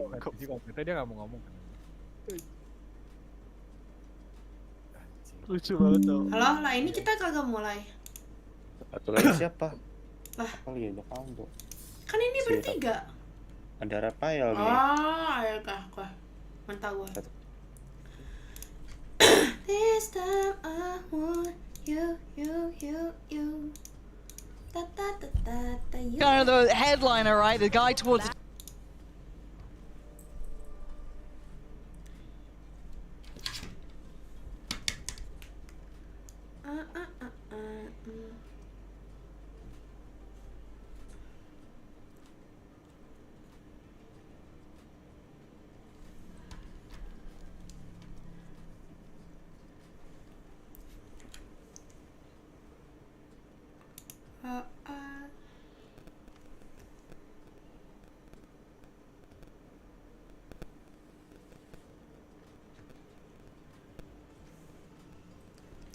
Kompetnya dia nggak mau ngomong. Lucu banget dong. Halo, lah ini kita kagak mulai. Satu lagi siapa? Lah. Kali ya kamu. Kan ini bertiga. Ada Rafael nih. Ayo kah. Mentah gua. This time I want you. Ta ta ta ta ta you. Kind of the headliner, right? The guy towards the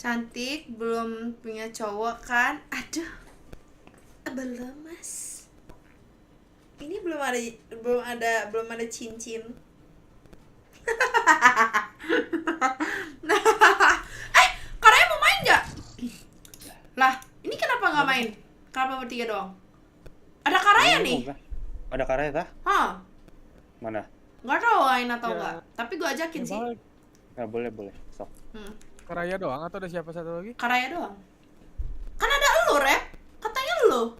Cantik, belum punya cowok kan? Aduh, belum mas. Ini belum ada cincin. Karanya mau main nggak? Lah, ini kenapa nggak main? Kenapa bertiga doang? Ada Karaya nih. Ada Karaya kah? Hah? Mana? Nggak tahu main atau nggak. Tapi gue ajakin sih. Nggak boleh. Sok. Karaya doang atau ada siapa satu lagi? Karaya doang. Kan ada elu, Rep. Katanya elu.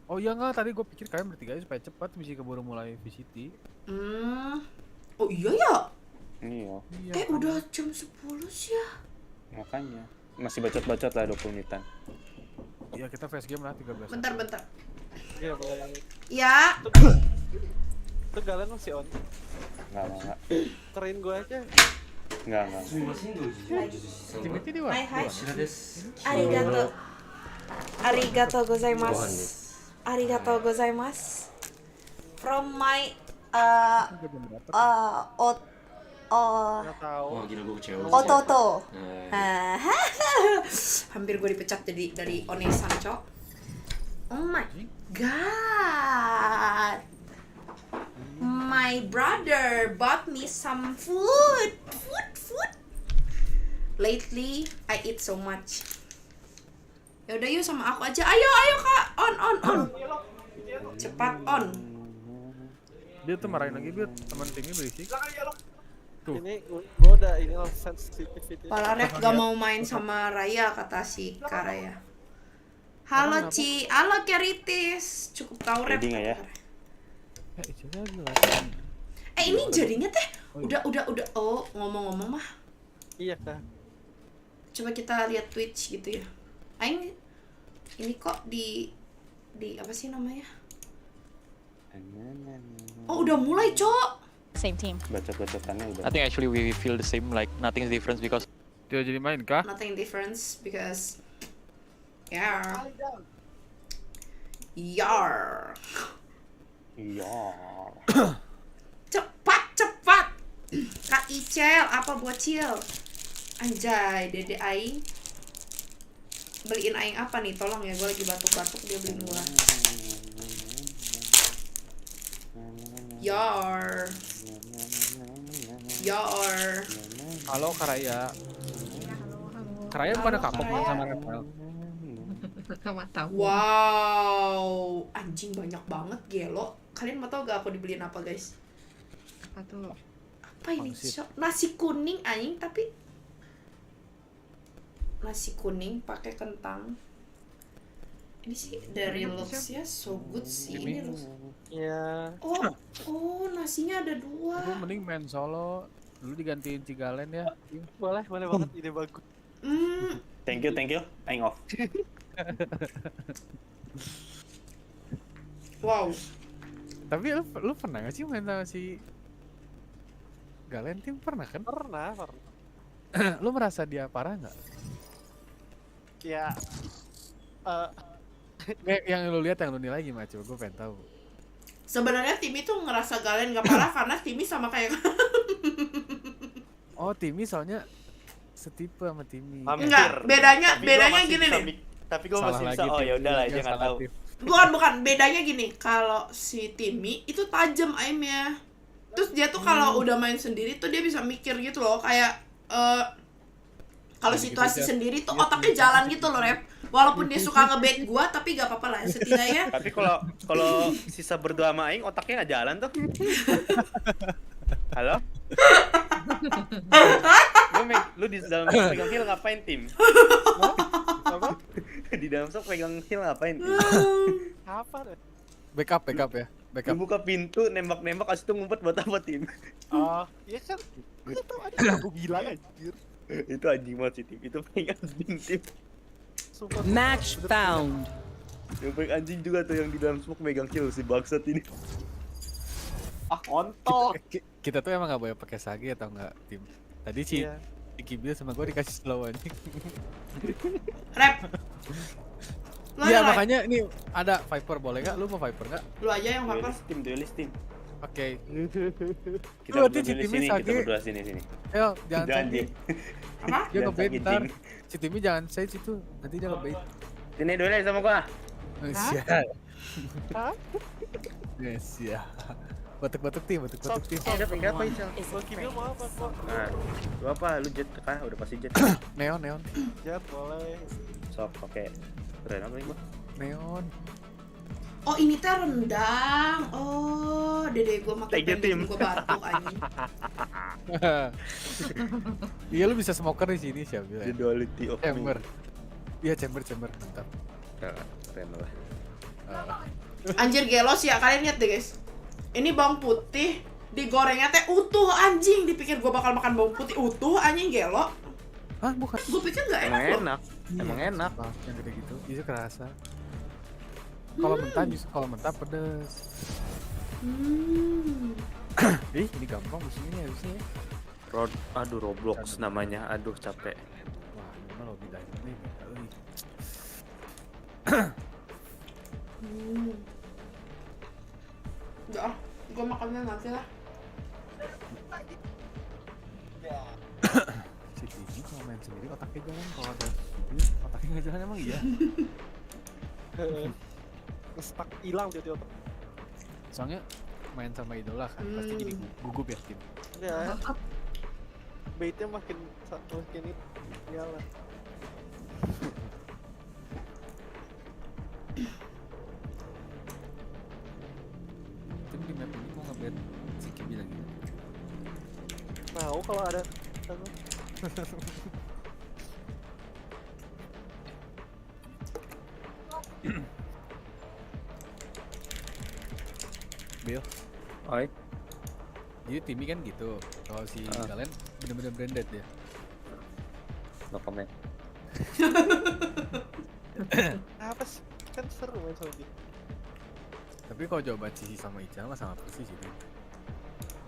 Oh iya nggak, tadi gue pikir kalian bertiga aja supaya cepat bisa keburu mulai VCT. Oh iya ya? Iya. Udah jam 10 sih ya. Makanya. Masih bacot-bacot lah 20 menitan. Iya kita face game lah 13. Bentar. Iya boleh. Ya. Itu Galen masih on. Enggak. Keren gue aja. Enggak. Timothy di mana? Hai. Arigato gozaimasu. From my Nggak tahu. Ototo. Hampir gue dipecat dari Onesan, Cok. Oh my god. My brother bought me some food. Lately, I eat so much. Yaudah yuk sama aku aja. Ayo Kak. On. Cepat on. Dia tuh marahin lagi biar teman timnya berisik. Tuh. Ini gue udah ini loh sensitivity. Palaref gak mau main sama Raya, kata si Karaya. Halo Ci, halo Keritis. Cukup tahu Rep. Jadi nggak ya? Ini jadinya teh udah. Oh, ngomong-ngomong mah. Iya kak. Coba kita lihat Twitch gitu ya. Ini kok di apa sih namanya? Oh, udah mulai, Cok. Same team. Bacot-bacotannya udah. I think actually we feel the same, like nothing is different because Dia jadi main kah? Nothing difference because yeah. Yar. Cepat. Kak Ichel, apa bocil? Anjay, dede aing. Beliin aing apa nih? Tolong ya, gue lagi batuk-batuk, dia beliin gua. Yar. Halo Karaya. Karaya bukan ada kapok main sama Rafael. Wow, anjing banyak banget gelo. Kalian mau tau gak aku dibeliin apa, guys? Apa tuh? Apa ini? Nasi kuning anjing, tapi nasi kuning pakai kentang. Ini sih dari looks ya so good sih ini loh. Iya. Oh, nasinya ada 2. Aku mending main solo. Dulu digantiin Cigalen ya. Boleh banget, ide bagus. Thank you. Aing off. Wow. Tapi lu pernah gak sih main sama si Galen tim? Pernah kan? Pernah. Lu merasa dia parah gak? Ya. Yang lu lihat, yang lu nilai gimana? Coba gue pengen tahu. Sebenarnya Timmy tuh ngerasa Galen gak parah karena Timmy sama kayak Oh, Timmy soalnya setipe sama Timmy. Enggak, bedanya gini nih. Tapi gue masih bisa. Oh ya udahlah, aja nggak tahu. Bukan, bedanya gini. Kalau si Timmy itu tajam aimnya. Terus dia tuh kalau udah main sendiri tuh dia bisa mikir gitu loh, kayak kalau situasi sendiri tuh otaknya jalan gitu loh, Rep. Walaupun dia suka ngebait gua, tapi gak apa-apa lah setidaknya. Tapi kalau sisa berdua sama Aing otaknya nggak jalan tuh. Halo? Lu di dalam sok pegang heal ngapain, Tim? Apa? Di dalam sok pegang heal ngapain, Tim? Apa deh? Backup ya. Lu Backup. buka pintu, nembak-nembak, abis itu ngumpet buat apa, Tim? Iya kan? Itu ada aku bilang anjir. Itu anjing banget sih, Tim. Itu paling anjing, Tim. Sumpah. Match found. Yang paling anjing juga tuh yang di dalam smoke megang kill si bangsat ini. Kontol. Kita tuh emang gak boleh pakai sage atau enggak, Tim? Tadi sih Iya. Ikibil sama gue dikasih slow anjing. Rep. Lu Iya, aja, Rep. makanya ini ada Viper, boleh gak? Lu mau Viper gak? Lu aja yang apa? Duelist tim. Oke. Kita Berarti berdua si di Timmy sini, sage. kita berdua sini. Ayo, jangan Janji. sage. Apa? Dia Jangan ngebait sage, ntar. Tim. Si Timmy jangan sage itu, nanti dia ngebait. Sini duelnya sama gua. Siap. Hah? Siap. Batuk-batuk Tim. Ada pegang apa, Ichel? Lo Kimil mau apa? Kok? Nah, lu apa? Lu jet kah? Udah pasti jet. Neon. Jat boleh. Sok, oke. Keren apa nih gua? Neon. Oh, ini teh rendang. Oh, dede gua makin Thank you, Tim. gua batuk anjing. Iya, lu bisa smoker di sini siap The ya. duality of Chamber. me. Iya, chamber mantap. Ya, keren lah. Anjir gelos ya, kalian lihat deh, guys. Ini bawang putih digorengnya teh utuh anjing. Dipikir gua bakal makan bawang putih utuh anjing gelo. Hah, bukan. Gua pikir nggak enak Emang loh. enak. Emang enak. Maaf, yang gede gitu. Bisa kerasa. Kalau mentah pedes. Ini gampang musuhnya ini harusnya ya. Aduh Roblox namanya. Aduh capek. Wah, ini mah lebih dari ini. Udah, gua makannya nanti lah. Si Tini kalau main sendiri otaknya jalan, kalau ada otaknya nggak jalan emang iya. Stuck hilang jadi otak. Soalnya main sama idola kan pasti jadi gugup ya Tim. Ya. Baitnya makin ini nyala. Tim di map ini mau ngebet si Kimi lagi. Mau kalau ada Bill. Oi. Jadi Timmy kan gitu. Kalau si kalian bener-bener branded ya. No comment. apa sih? Kan seru main sama dia. Tapi kalau jawaban Cici sama Ichel mah sama persis sih Tim.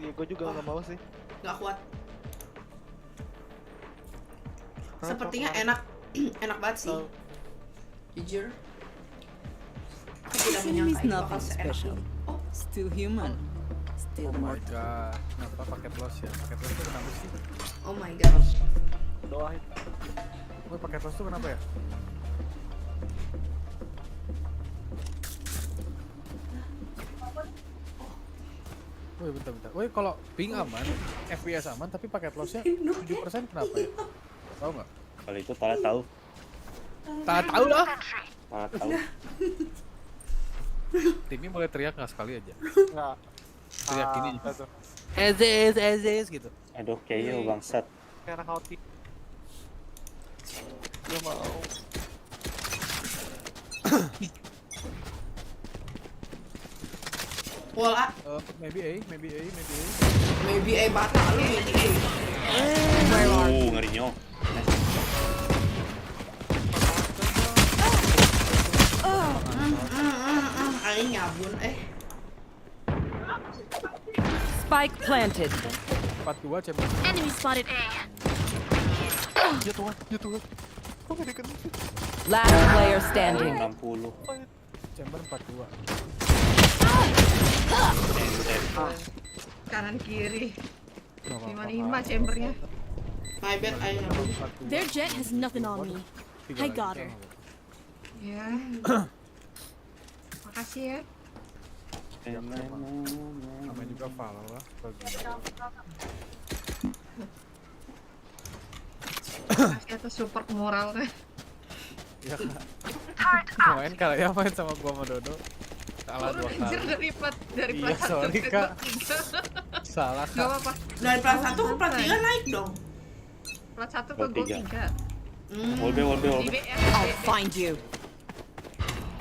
Iya, gue juga nggak mau sih. Nggak kuat. Sepertinya enak enak banget sih. Jujur. Aku tidak menyangka itu bakal seenak ini. Oh, Still human. Still Oh my mortal. god. Kenapa paket loss ya? Paket loss itu kenapa sih? oh my god. Doain. Woi, paket loss itu kenapa ya? Woi, bentar. Woi, kalau ping aman, FPS aman, tapi paket lossnya 7% kenapa ya? Tahu nggak? Kalau itu Tala tahu. Tak tahu lah. Tala tahu. Timmy boleh teriak nggak sekali aja? Nggak. Teriak gini. Apa tuh? Ezes gitu. Aduh, kayak bangsat. Kayak anak hoti. Gak mau. Wall A. Maybe A. Maybe bata lu maybe A. Ngerinya. Aing nyabun Spike planted. 42 chamber. Enemy spotted A. Jatuh. Kok gak dikena sih? Last player standing. 60. Chamber 42. Kanan kiri. Nggak 55 chambernya. My bad Aing nyabun. Their jet has nothing on me. I got her. Ya. Makasih ya. Namanya juga Valorant bagus. Masih atas support moral kan. Ya kak. Main kali ya main sama gua sama Dodo. Salah 2 Anjir kali. dari Iya, plat 1 sorry, ke Kak. 3. Salah Gak kak. apa-apa. Dari plat 1 ke plat 3 naik dong. Plat 1 ke Plat gold 3. 3. Wall B. Di B ya. I'll find you.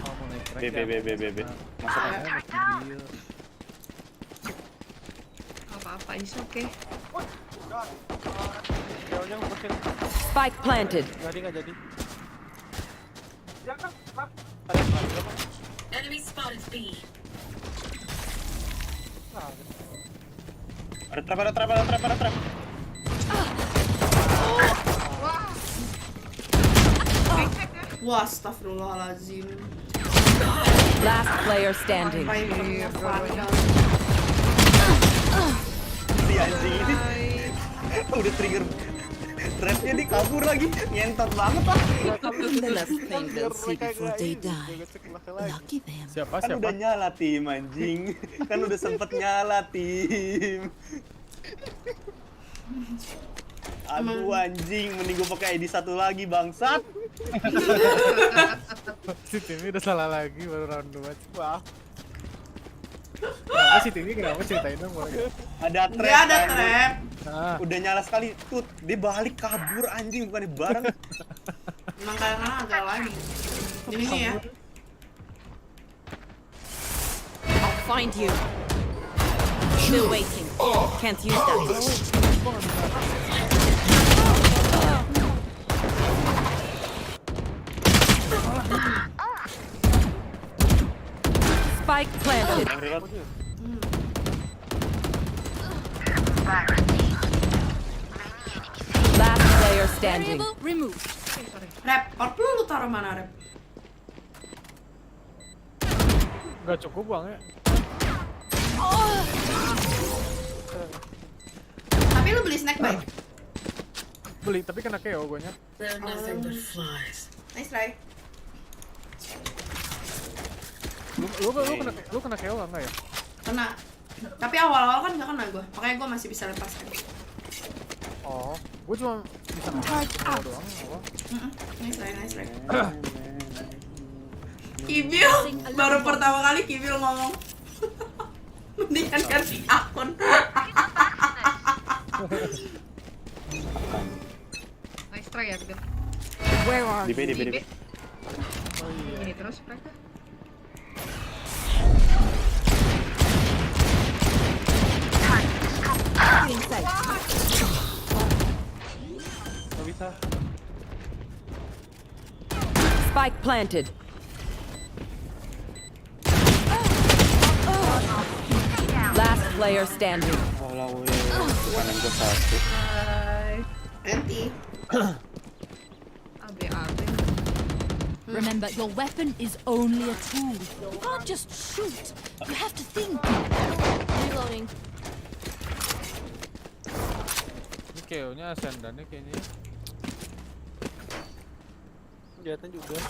Oh, mau naik B. rank ya? Masuk Nah, aja. naik mobil. Apa-apa is oke. Jauhnya ngumpulin. Spike planted. Jadi nggak jadi. Ada trap. Wah, astagfirullahaladzim. Last player standing. Sampai punya Vandal. Si anjing ini. Udah trigger. Trapnya dia kabur lagi. Ngentot banget lah. The last thing they'll see before they die. Lucky them. Siapa Kan siapa? udah nyala tim anjing. Kan udah sempet nyala tim. Aduh anjing, mending gue pakai ID 1 lagi bangsat. Si Timmy udah salah lagi baru round 2. Wah. Kenapa si Timmy kenapa ceritain dong boleh? Ada trap. Dia ada anjing. trap. Nah, Udah nyala sekali, tut. Dia balik kabur anjing, bukan bareng. Emang kadang-kadang agak lagi. Jadi nih ya. I'll find you. Still waiting. Can't use that. Spike planted. Yang reload. Last player standing. Variable removed. Rep, orb lu taruh mana, Rep? nggak cukup uangnya. Tapi lu beli snack bike? Beli tapi kena KO guanya. Nice try. Lu kena KO enggak ya? Kena. Tapi awal-awal kan nggak kena gue. Makanya gue masih bisa lepaskan. Oh, gue cuma bisa KO doang. Apa? Nice try. Kibil baru pertama kali Kibil ngomong. Mendingan ganti akun. Nice try ya, Bill. Where are Di B. Di B. Ini terus mereka. you inside? Nggak bisa. Spike planted. Last player standing. Walah weh, kanan gue 1. Bye. Anti. AB. Remember, your weapon is only a tool. You can't just shoot. You have to think. Reloading. Ini KO-nya Ascendannya kayaknya. Senjata juga.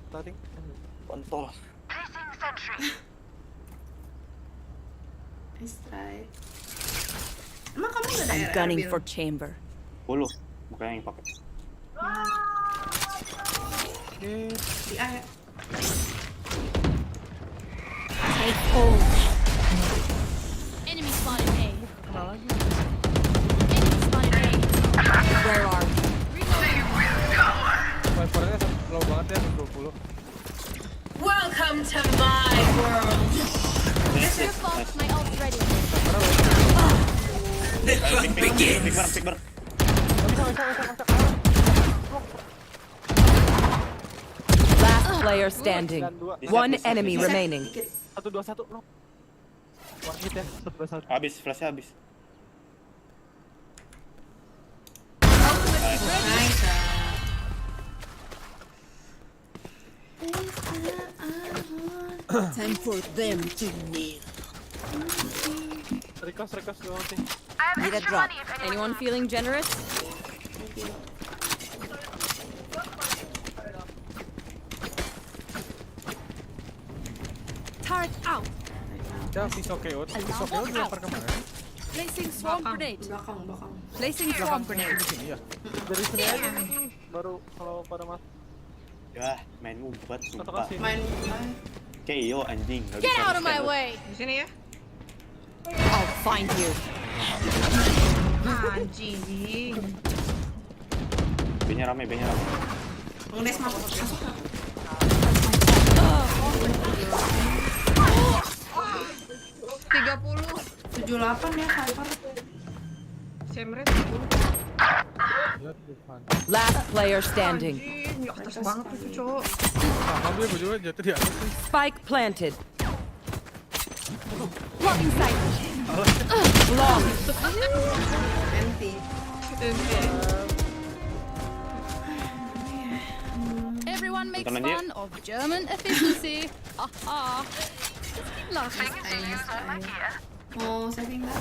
Tadi. Kontol. Nice try. Emang kamu udah I'm daerah gunning Bil? for chamber. Bulu, bukan yang pakai. Di A ya. Take hold. Enemy spotted A. Enemy spotted A. Where are we? Vipernya low banget ya 20. Welcome to my world. Your fault. My ult's ready. Pick bar. Last player standing. One enemy Bisa, remaining. dikit. 1-2-1 no. One hit ya, 1-2-1. Habis, flashnya habis. Nice. Time for them to kneel. Request doang sih. Need a drop. Anyone feeling generous? Turret Ya, pisau KO dilempar kemana? Placing swarm grenade. Belakang. Placing swarm grenade. Di sini ya. Dari sini aja nih, baru kalau pada mas. Ya, main ngumpet Katakan sumpah. sini. Main KO anjing. nggak Get bisa out of my di-stand. way. Di sini ya. I'll find you. Anjing. B-nya rame. ngedes masuk. 30. 78 ya Viper. Semret. Ya, Tuhan. Last player standing. Anjing, ya atas banget itu, cowok. Sama dia gue juga jatuh di atas sih. Spike planted. Blocking sight. Long. Anti. Everyone makes Tonton aja. fun of German efficiency. Haha. Just keep laughing. Mau saving nggak?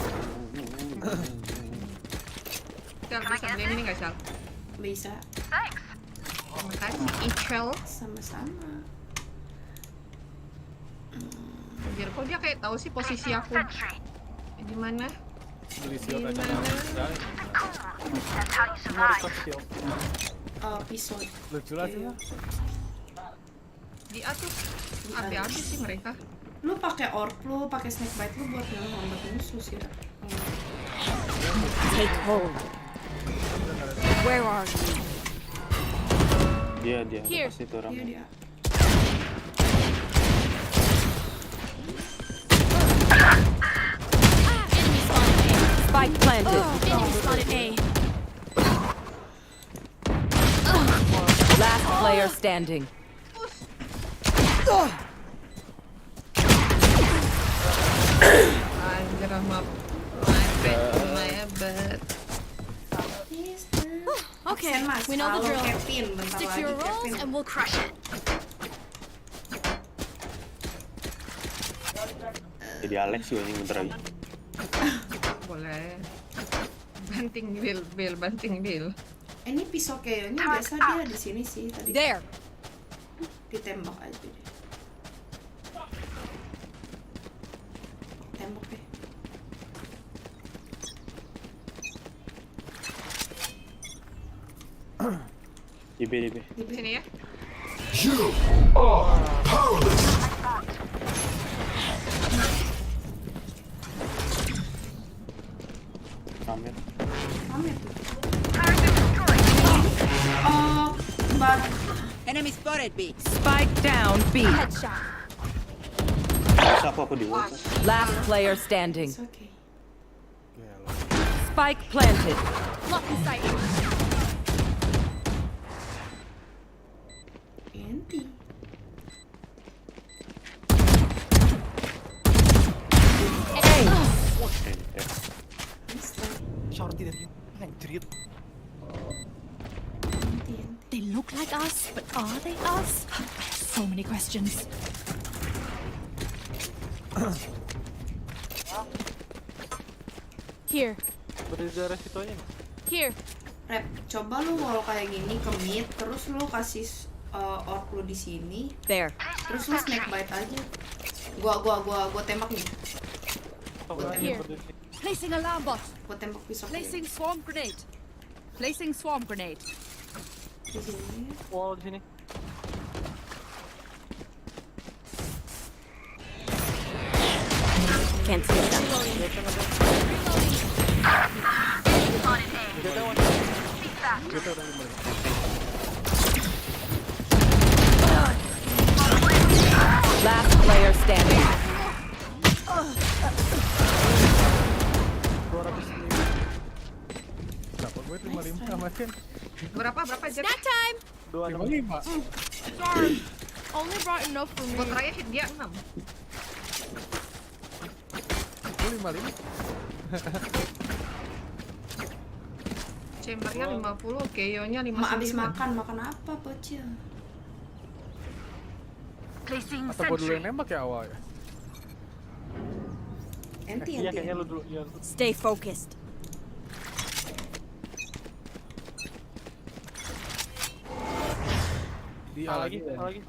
Shal, bisa beli ini nggak, Shal? Bisa. Makasih, Ichel. Sama-sama. Biar kok dia kayak tahu sih posisi aku di mana? Beli shield aja. Gimana? Semua record skill. Pisau. Lucu lah sih ya. Di atas. Hati-hati sih mereka. Lu pakai orb lu, pakai snake bite lu buat ngehambat musuh sih. Take hold. Where are you? Dia Here. pasti itu rame. Dia. Enemy spotted A. Spike planted. Enemy spotted A. Last player standing. Anjir, maaf. My bad. Okay, Mas, we know the halo, drill. Kevin, bentar Stick to lagi your roles Kevin. and we'll crush it. Jadi Alex juga ini bentar lagi. Boleh. Banting Bill. Ini pisau kayak ini biasa dia di sini sih tadi. There. Ditembak aja deh. Tembak deh. Di B. Di sini ya. Rame. Pamit tuh. Oh, Mbak. Enemy spotted B. Spike down B. Headshot. Masa aku di wall. Last player standing. It's okay. Spike planted. Blocking sight. Anti. Shorty dari anjrit. Anti. They look like us, but are they us? I have so many questions. Here. Berdiri resikonya. Here. Rep, coba lu wall kayak gini ke mid, terus lu kasih orb lu di sini, There. terus lu snake bite aja. Gua tembak nih. Here. Placing alarm bot. Gua tembak pisau. Placing swarm grenade. Placing swarm grenade. Di sini. Wall di sini. Can't see that. Last player standing. 200 berapa gue 55 kemarin? Berapa Jet? Snack time. 55. Sorry. Only brought enough for me. Buat raya hit dia 6. Gue 55. Chambernya 50, KO-nya 59. Abis makan apa bocil? Placing Atau gue dulu yang nembak ya awal ya? Anti. Iya kayaknya lu dulu. Iya. Stay focused. Di A A lagi. lagi.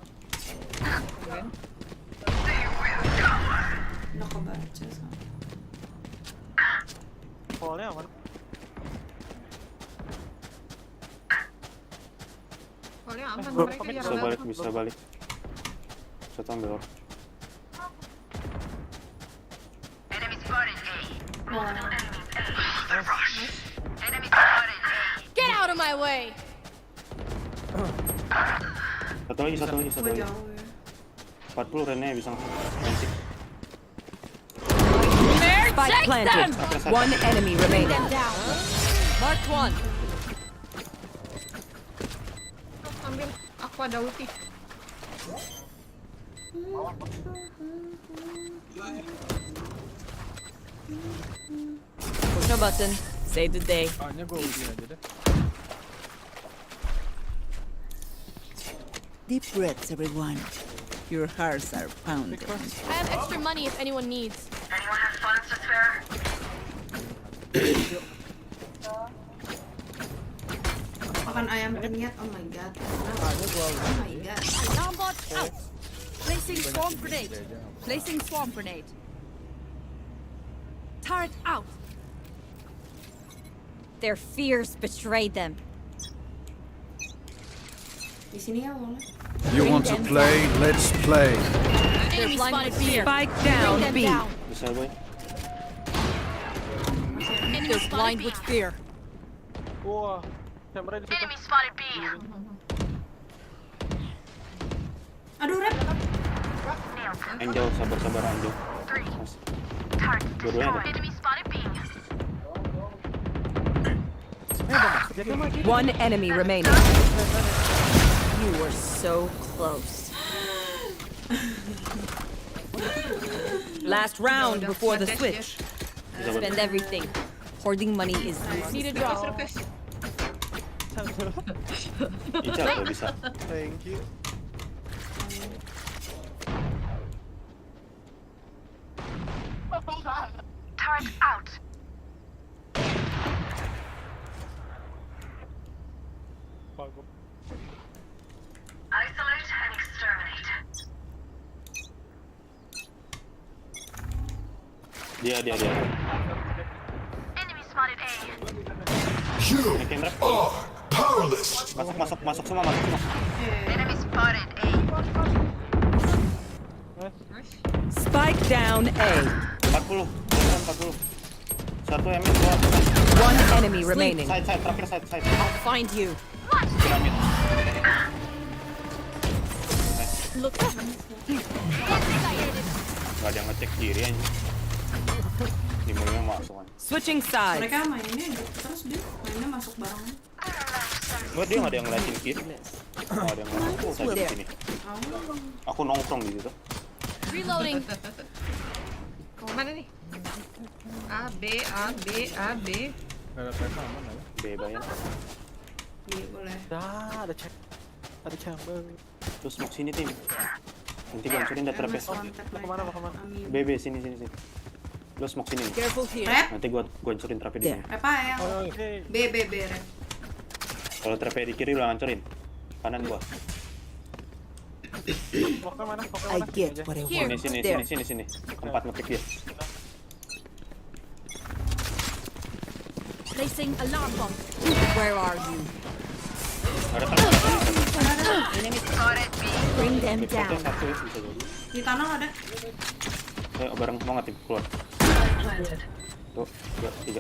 Nggak kebaca sama. Polnya aman. Soalnya aman, Bro, mereka bisa jarang balik, datang. bisa balik. Saya ambil. Get out of my way! Satu lagi. Gua jauh ya. 40 Rene bisa langsung. Spike planted. One enemy remaining. Marked one. Ambil, aku ada ulti. Push a button. Save the day. Soalnya gue ulti aja deh. Deep breaths, everyone. Your hearts are pounding. I have extra money if anyone needs. Makan ayam penyet. Oh my god. Soalnya gue ulti. Oh my god. Alarm bot out. Placing swarm grenade. Placing swarm grenade. Turret out. Their fears betrayed them. Di sini ya boleh. You want to play? Let's play. Enemy spotted B. Spike Bring down them B. down. Bisa boy. Enemy They're spotted blind B. with fear. Wah, kamera di situ. Enemy spotted B. Aduh, Rep. Angel, sabar Angel. Mas. Dua-duanya ada. One enemy remaining. You were so close. Last round before the switch. Spend everything. Hoarding money is Need a useless. draw. Ichel kalau bisa. Thank you. Bagus. Dia. You Makin rep. are powerless. Masuk semua. Spike down A. 40. 40. Satu ML, dua. One enemy remaining. Side, terakhir side. I'll find you. Piramid. Look. Gak ada yang ngecek kiri aja. Dimulainya masuk kan. Switching sides. Mereka mainnya gitu terus dia. Mainnya masuk barengan. Enggak, dia gak ada yang ngeliatin kiri. Gak ada yang ngeliatin saya di sini. Aku nongkrong di situ. Reloading. Kau mana nih? A, B. Gak ada peta aman lah ya. Bebayan. Iya, boleh. Dah, ada cek. Ada chamber. Terus smoke sini tim. Nanti gue hancurin dah trapnya. Mau kemana? BB sini. Lu smoke sini. Careful here. Rep. Nanti gue hancurin trapnya di sini. Rep ya. Oke. B, Rep. Kalau trapnya di kiri lu hancurin. Kanan gua. Mau kemana? I get what I want. Sini. Tempat ngepick dia. Placing alarm bot. Where are you? Ada trap. Bring them Trapnya down. satu ya, bisa jadi. Di tanah ada. Ayo bareng mau nggak tim keluar. Tuh, 2, 3.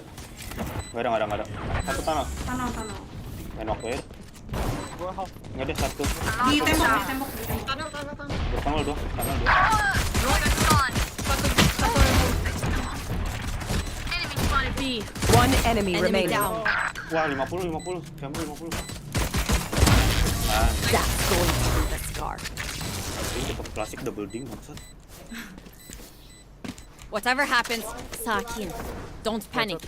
Nggak ada. Satu tanah. Tanah. Main waktu ya. Gua half. Nggak ada satu. Di tembok. Tanah. Bertanggal 2. Enemy spotted B. One enemy Enemy remaining. down. Wah, 50. Kamu 50. Nah, That's going to be the scar. ini tetap klasik double ding maksud. Whatever happens, Sakin, don't panic.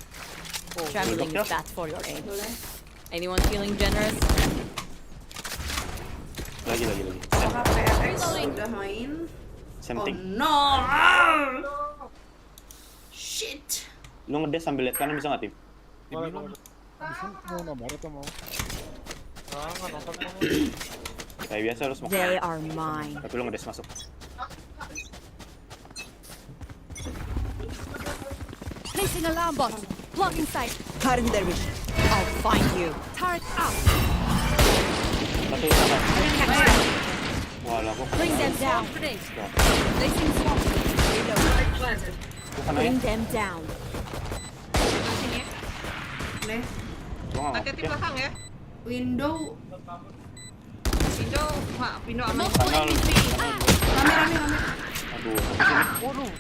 Trembling is bad for your aim. Anyone feeling generous? Lagi. PFX udah main. Same Oh thing. no. Shit. Lu ngedes sambil lihat kanan bisa nggak tim? Tim ini mau nomor atau mau? Nggak nonton. Kayak biasa lu smoke. They are mine. Tapi lu ngedes masuk. Placing alarm bot. Blocking sight. Cutting their vision. I'll find you. Turret out. Satu sana. Walah, gua Bring them down. Placing swamp. bukan Bring aja. them down. Sini ya. Nih, Gua nggak Hati-hati ngerti. belakang ya. window. Pintu aman. Multiple Kanal. enemies B. Rame. Aduh, sampai sini. Waduh.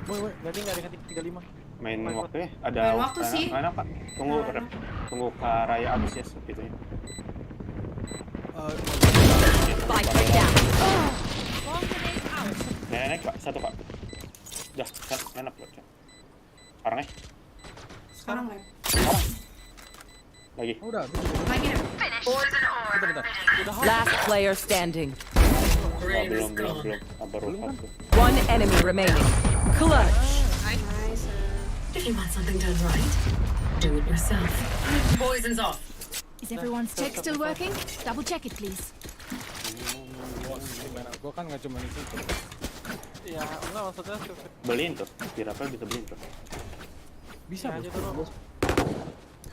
Woi, nggak ada yang 35. Main waktu ya. Ada Main waktu sih. Mana Pak? Tunggu ke raya abis ya gitu ya. Spike down. Bomb grenade out. Nenek Pak, satu Pak. Udah, kan enak loh. Sekarang ya. Sekarang lab. Lagi. Udah, Lagi deh. bentar. Last player standing. Oh, belum. Baru satu. One enemy remaining. Clutch. Nice. If you want something done right, do it yourself. Poison's off. Is everyone's tech still working? Double check it, please. Gimana? Gua kan nggak cuma di situ. Ya, enggak maksudnya Beliin tuh. Kira apa bisa beliin tuh. Bisa aja bos. dulu.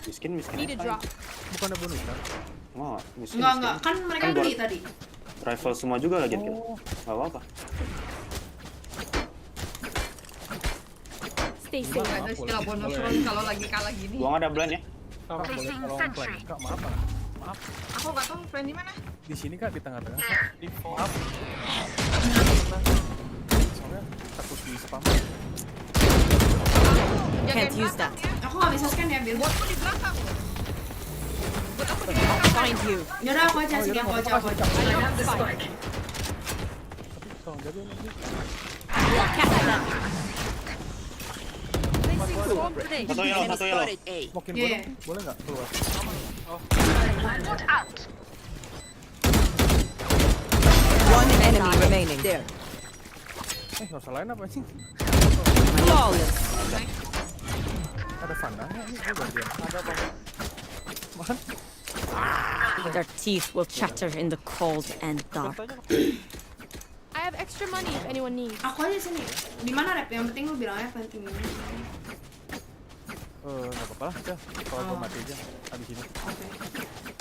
Miskin Need a aja. drop. Bukannya bonus kan? Oh, miskin. Enggak. Kan mereka beli tadi. Rifle semua juga lagi kita. Gak apa-apa. Stay Nggak safe. ada skill bonus roll kalau lagi kalah gini. Gua nggak ada blend ya. Kak, boleh tolong plan. Kak, maaf Kak. Maaf. Aku nggak tahu plan di mana. Di sini Kak, di tengah-tengah. Di Maaf. Soalnya takut di spam. Can't use that. Aku nggak bisa scan ya, Bil. Buatku di belakang. Buat aku di I'll belakang. find you. Yaudah aku aja sini, aku aja. I have the spike. Tapi tolong jadi nanti. Placing swamp grenade. Satu yellow. Smokin Iya, boleh? iya. Boleh nggak keluar? One enemy remaining. There. Nggak usah lain apa sih? Flawless. Ada vandangnya ini? Gue gantian. Ada apa? Man, Their teeth will chatter in the cold and dark. I have extra money if anyone needs. Aku aja sini. Di mana rep? Yang penting lu bilang aja penting. nggak apa-apa lah. Dah, kalau gue mati aja. Abis ini. Oke.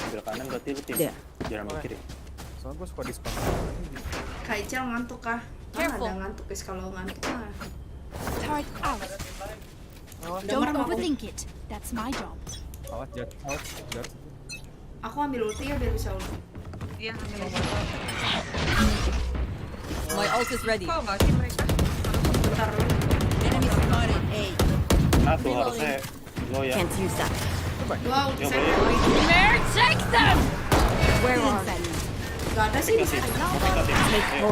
Ambil kanan berarti lu tim. There. Jangan mikir ya. Soalnya gue suka di spam. Kak Ichel ngantuk kah? Kan Careful. ada ngantuk guys kalau ngantuk mah. Turret out. Dengar Don't apa aku? overthink it. That's my job. Awas, jat. Aku ambil ulti ya biar bisa ulti. Iya, ambil aja. My ult is ready. Kok nggak sih mereka? Bentar lu. Enemy spotted. A. Nah tuh harusnya lo ya. Can't use that. Dua ulti Ya saya. boleh. Where? Take them! Where are they? Gak ada sih di Kasih. sana. Mau kita tim. Ayo.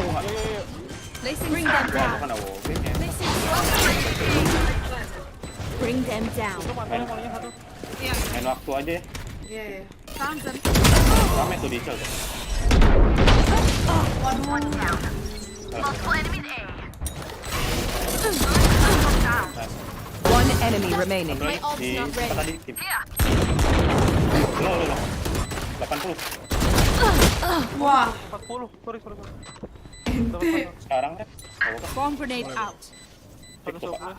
Bring them Gua down. bukan ada wallbang ya. Placing swamp grenade. Bring them down. Iya. Main waktu aja ya. Iya, iya. Found them. Rame tuh di Ichel tuh. One enemy remaining. My ult's Di not apa ready. tadi tim? Lo. 80. Wah, 40. Sorry. ente. Sekarang kan. Apa? Bomb grenade out. Cek tuh Pak.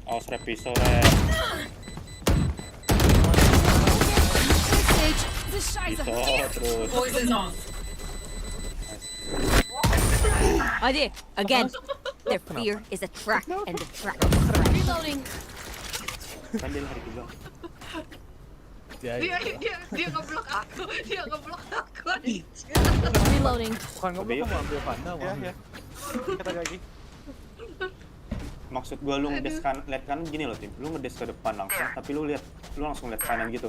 Awas rep pisau rep. Stage. The Shiza. Pisau terus. Poison's off. Adi, again. Their fear is a trap, and the trap is Reloading. Kan dia lari juga. Ya, Dia ngeblok aku. Dia ngeblok aku. Reloading. bukan ngobrol, mau ambil panda, mau Ya, ambil. ya. Kita lagi. Maksud gua lu ngedes lihat kanan gini loh tim. Lu ngedes ke depan langsung, tapi lu langsung lihat kanan gitu.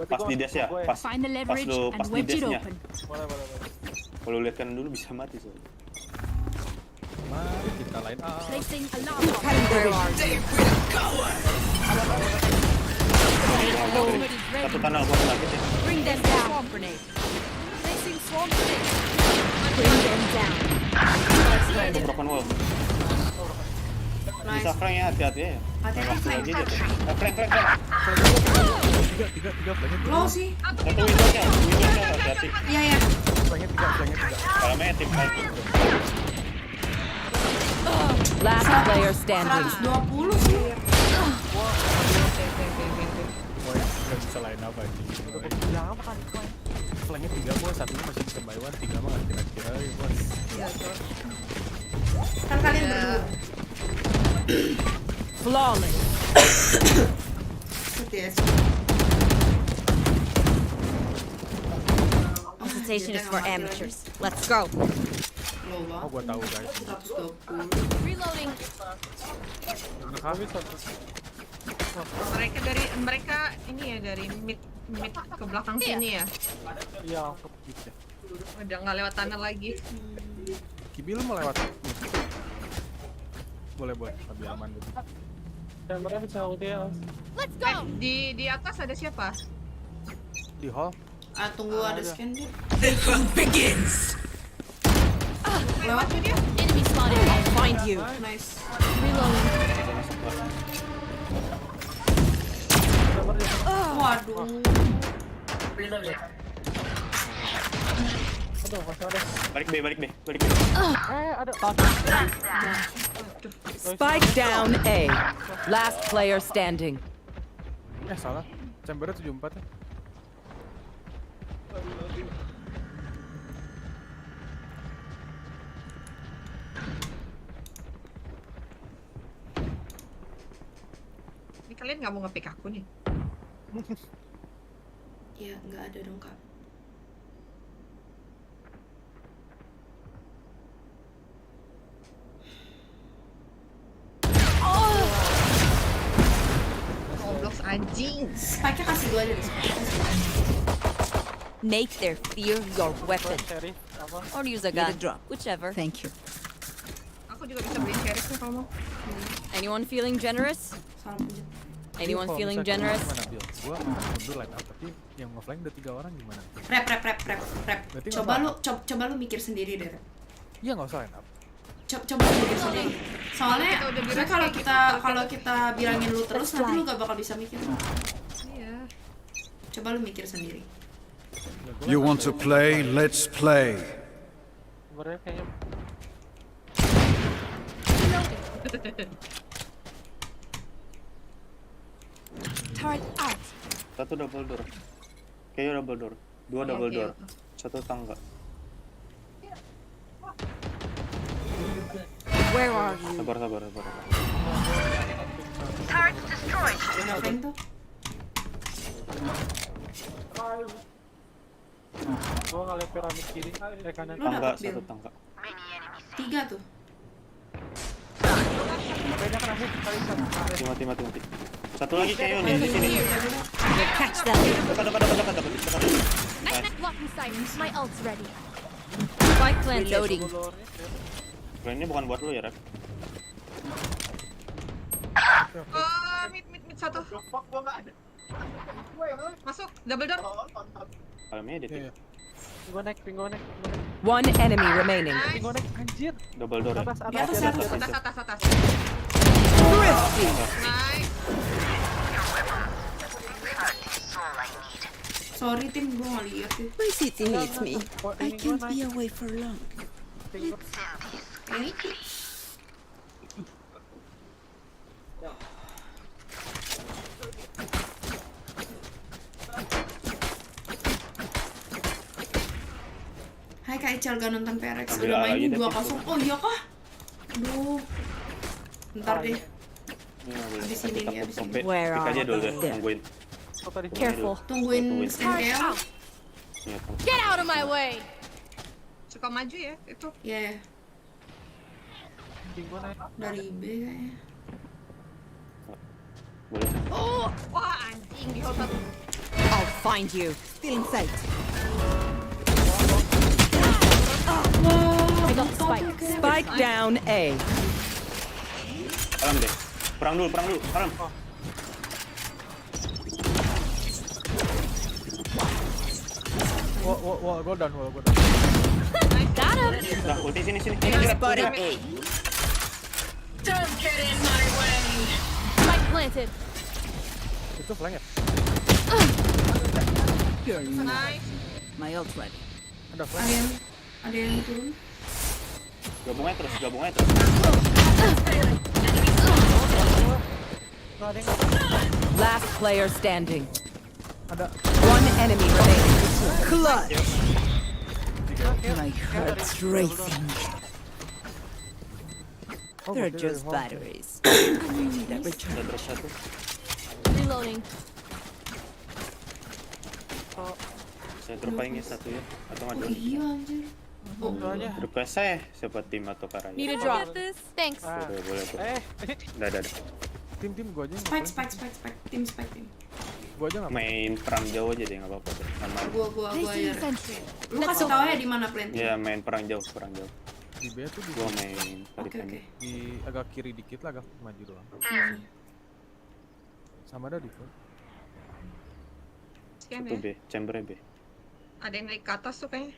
Pas di dash ya, pas Find the leverage pas and di wedge it dashnya. open. Boleh. Kalau lihat kanan dulu bisa mati soalnya. Mari kita lain. Placing alarm bot. Where are they? Ultimate is ready. Satu kanal gua lagi ya. Bring them down. Swamp grenade. Placing swamp grenade. bring them down. Itu broken wall. Bisa Nice. flank ya, hati-hati ya. Hati-hati, Main waktu flank. aja dia tuh. Flank. Tiga banyak. Low sih. Satu window-nya, hati-hati. Iya, iya. flanknya 3. Dalamnya tim fight. Last player standing. 120 sih. Boy, nggak bisa lain apa aja. Bilang apa kan? Flanknya 3 bos, satunya masih bisa buy one, 3 mah nggak kira-kira ya bos. Kan kalian berdua. Flawless. Yes. Hesitation is for amateurs. Let's go. Low Oh gua tahu guys. 120. Reloading. Mereka ini ya dari mid ke belakang sini ya. Iya, langsung gitu. Udah nggak lewat tanah lagi. Kibi lu mau lewat? Boleh buat lebih aman dulu. Dan mereka bisa ulti ya. Let's go. Di atas ada siapa? Di hall. Tunggu ada scan dia. Lewat tuh dia. Enemy spotted. I'll find you. Nice. Reloading. Waduh. Aduh, masih ada. Balik B. Ada. Spike down A. Last player standing. Salah. Chambernya 74 ya. Ini kalian nggak mau nge-pick aku nih? Ya, nggak ada dong, Kak. Goblok anjing. Spike-nya kasih dua aja deh. Make their fear your weapon. Seri apa? Or use a gun. Whichever. Thank you. Aku juga bisa beli sheriff nih kalau mau. Anyone feeling generous? Salah pencet. Anyone Kalau feeling misalnya generous? gimana, Bil? Gua mundur line up, tapi yang nge-flank udah 3 orang gimana? Rep. Berarti Coba nggak lu mikir sendiri deh, Rep. Iya nggak usah line up. Coba lu mikir sendiri. Soalnya kalau kita bilangin lu terus nanti lu gak bakal bisa mikir. Iya. Coba lu mikir sendiri. You want to play? Let's play. Sebenarnya kayaknya Turret out. Satu double door. Kayaknya double door. 2 double door. 1 tangga. Where are you? Sabar. Ngapain tuh? gua ngeliat piramid kiri, kanan. Lu Tangga, dapet Bil? 1 tangga. 3 tuh. Kayaknya kan aku kali Mati. Satu lagi kayak nih di sini. Catch them. Dekat. Nice blocking sight. My ult's ready. Spike planted. Reloading. Bro, ini bukan buat lu ya, Rep. Mid satu. Masuk double door. Alamnya dia Iya. Gua naik. One enemy remaining. Nice. Gua naik anjir. double door. Atas. Atas. Thrifty. Nice. Sorry tim, gua nggak lihat sih. My city needs me. Oh, I ini gua can't naik. be away for long. Ini Hai Kak Ichel, gak nonton PRX. Ambil Udah A lagi mainin deh, 2-0. Oh iya kah? Aduh. Ntar deh. Abis ini nih, abis ini. Where Pick aja are dulu deh, they? tungguin. Oh, tadi. Careful. Tungguin scan KL. Iya, tunggu. Get out of my way. Suka maju ya itu. Ya, Gua naik. dari B kayaknya. Boleh. Oh, wah anjing di hold satu. I'll find you. Still in sight. I got the spike. Spike down A. Alam deh. Perang dulu. Alam. Wah, gua down. Got him. Nah, ulti sini. Spotted A. Spike planted. Itu flank ya? You're Nice. my ult ready. Ada flash. Ada yang turun. Gabungnya terus. Last player standing. Ada. One enemy remaining. Clutch. My heart's racing. They're just batteries. That return. Satu. Reloading. Saya terpaingnya satu ya. Atau nggak dua. Iya anjir. Request saya siapa tim atau karaya. Need a drop. Thanks. Boleh tuh. Udah. Tim gua aja. Spike. Tim. Gua aja nggak. Main perang jauh aja deh, nggak apa-apa deh. Aman. Gua Placing ya. sentry. Lu kasih tahu ya di mana planting. Ya main perang jauh. Di B tuh di Gua main Oke. di agak kiri dikit lah, agak maju doang. Sama ada di front. Scan Itu ya. B, chamber B. Ada yang naik ke atas tuh kayaknya.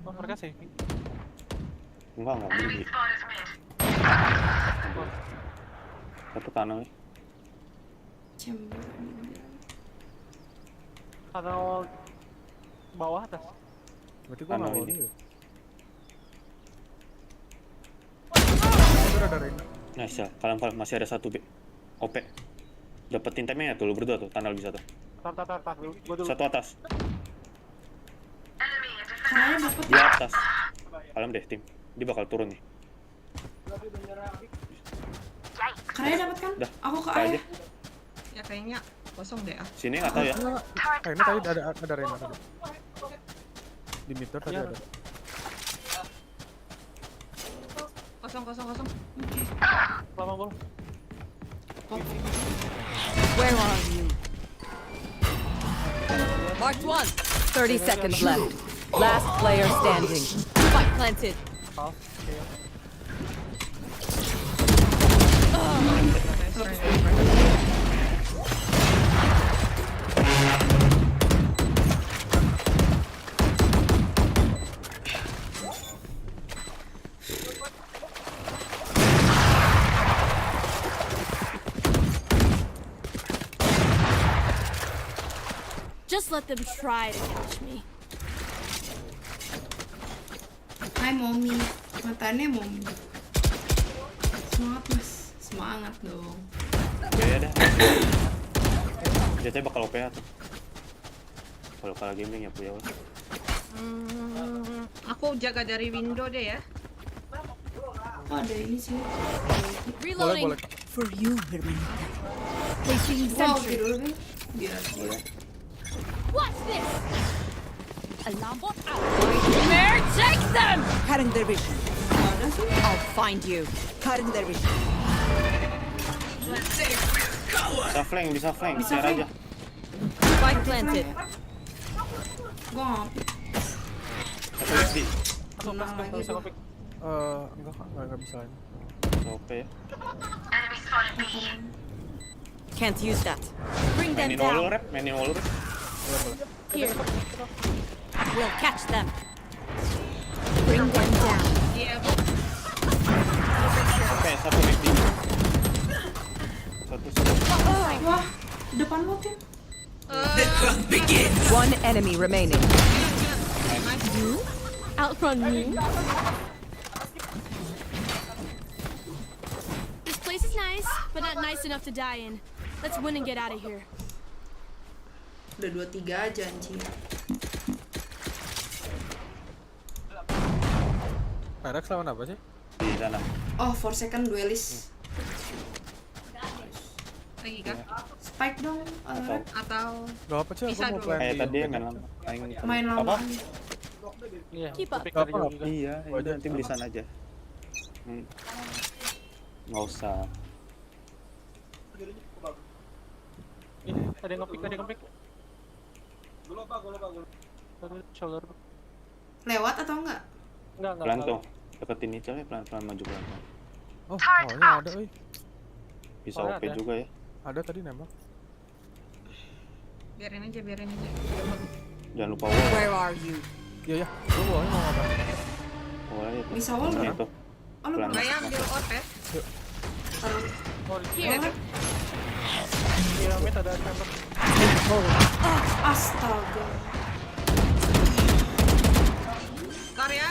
Oh, mereka saving. Enggak beli. Satu tanah ya. Chamber. Tunnel bawah atas. Berarti gua nggak Tanah mau ini. dulu. Ada Reyna. Nice ya, kalian masih ada satu B. OP. Dapetin temnya ya tuh, lu berdua tuh, tunnel bisa tuh. Tar. Gua dulu. Satu atas. Karena dapat. Dia atas. Kalian deh tim. Dia bakal turun nih. Karena dapat kan? Dah. Aku ke Apa A aja? ya. Ya kayaknya kosong deh ah. Sini nggak tahu ya. Ini tadi ada Reyna tadi. Di meter tadi ada. Kosong. Lama bol. Where are you? Marked one. 30 seconds left. Last player standing. Spike planted. Half. Okay. Just let them try to catch me. Hai mommy. Matanya mommy. Semangat mas. Semangat dong. Ya dah. Jatuhnya bakal OP tuh. Kalau kalah gaming ya punya. Aku jaga dari window deh ya. Oh ada ini sih. Reloading. Boleh. For you, Hermanita. Placing Wow, sentry. dulu deh. Biar dia. What's this? Alarm bot out. Where take them? Cutting their vision. Ada sih. I'll find you. Cutting their vision. Bisa flank, Bisa share flank. aja. Spike planted. Gua ngopi. Satu lagi. Tenang lagi Bisa gua. ngopik. Enggak bisa lain. OP ya. Can't use that. Bring them Mainin wall down. rep, mainin wall rep. Here. We'll catch them. Bring them down. Iya, Oke, satu McD. Satu. Wah, depan lo Tim. One enemy remaining. You? Outrun me? This place is nice, but not nice enough to die in. Let's win and get out of here. Udah 2-3 aja anjir. Pyrex lawan apa sih? Di sana. Oh, 4 second duelist. lagi kah? Spike dong, Valorant. Atau Gak apa sih, aku Bisa mau dulu. plan di Tadi main lama. Main lama. Apa? Iya. Keep up. Topik Gak dari apa, jauh juga. Iya, udah nanti beli sana aja. Nggak usah. Ada yang nge-pick. Satu shoulder. Lewat atau enggak? Enggak. Pelan tuh. Deketin Ichel ya, pelan-pelan maju pelan. Oh, ini ada, wih. Bisa Oh, OP ada. juga ya. Ada tadi nembak. biarin aja. Jangan lupa wall. Where are you? Iya, lu bawahnya mau apa? Wall itu. Bisa wall nggak? Itu. Oh, lu Pelan. pernah? Saya ambil orb ya. Taruh. Iya, Boleh. Iya, mid ada chamber. Astaga. Bentar ya.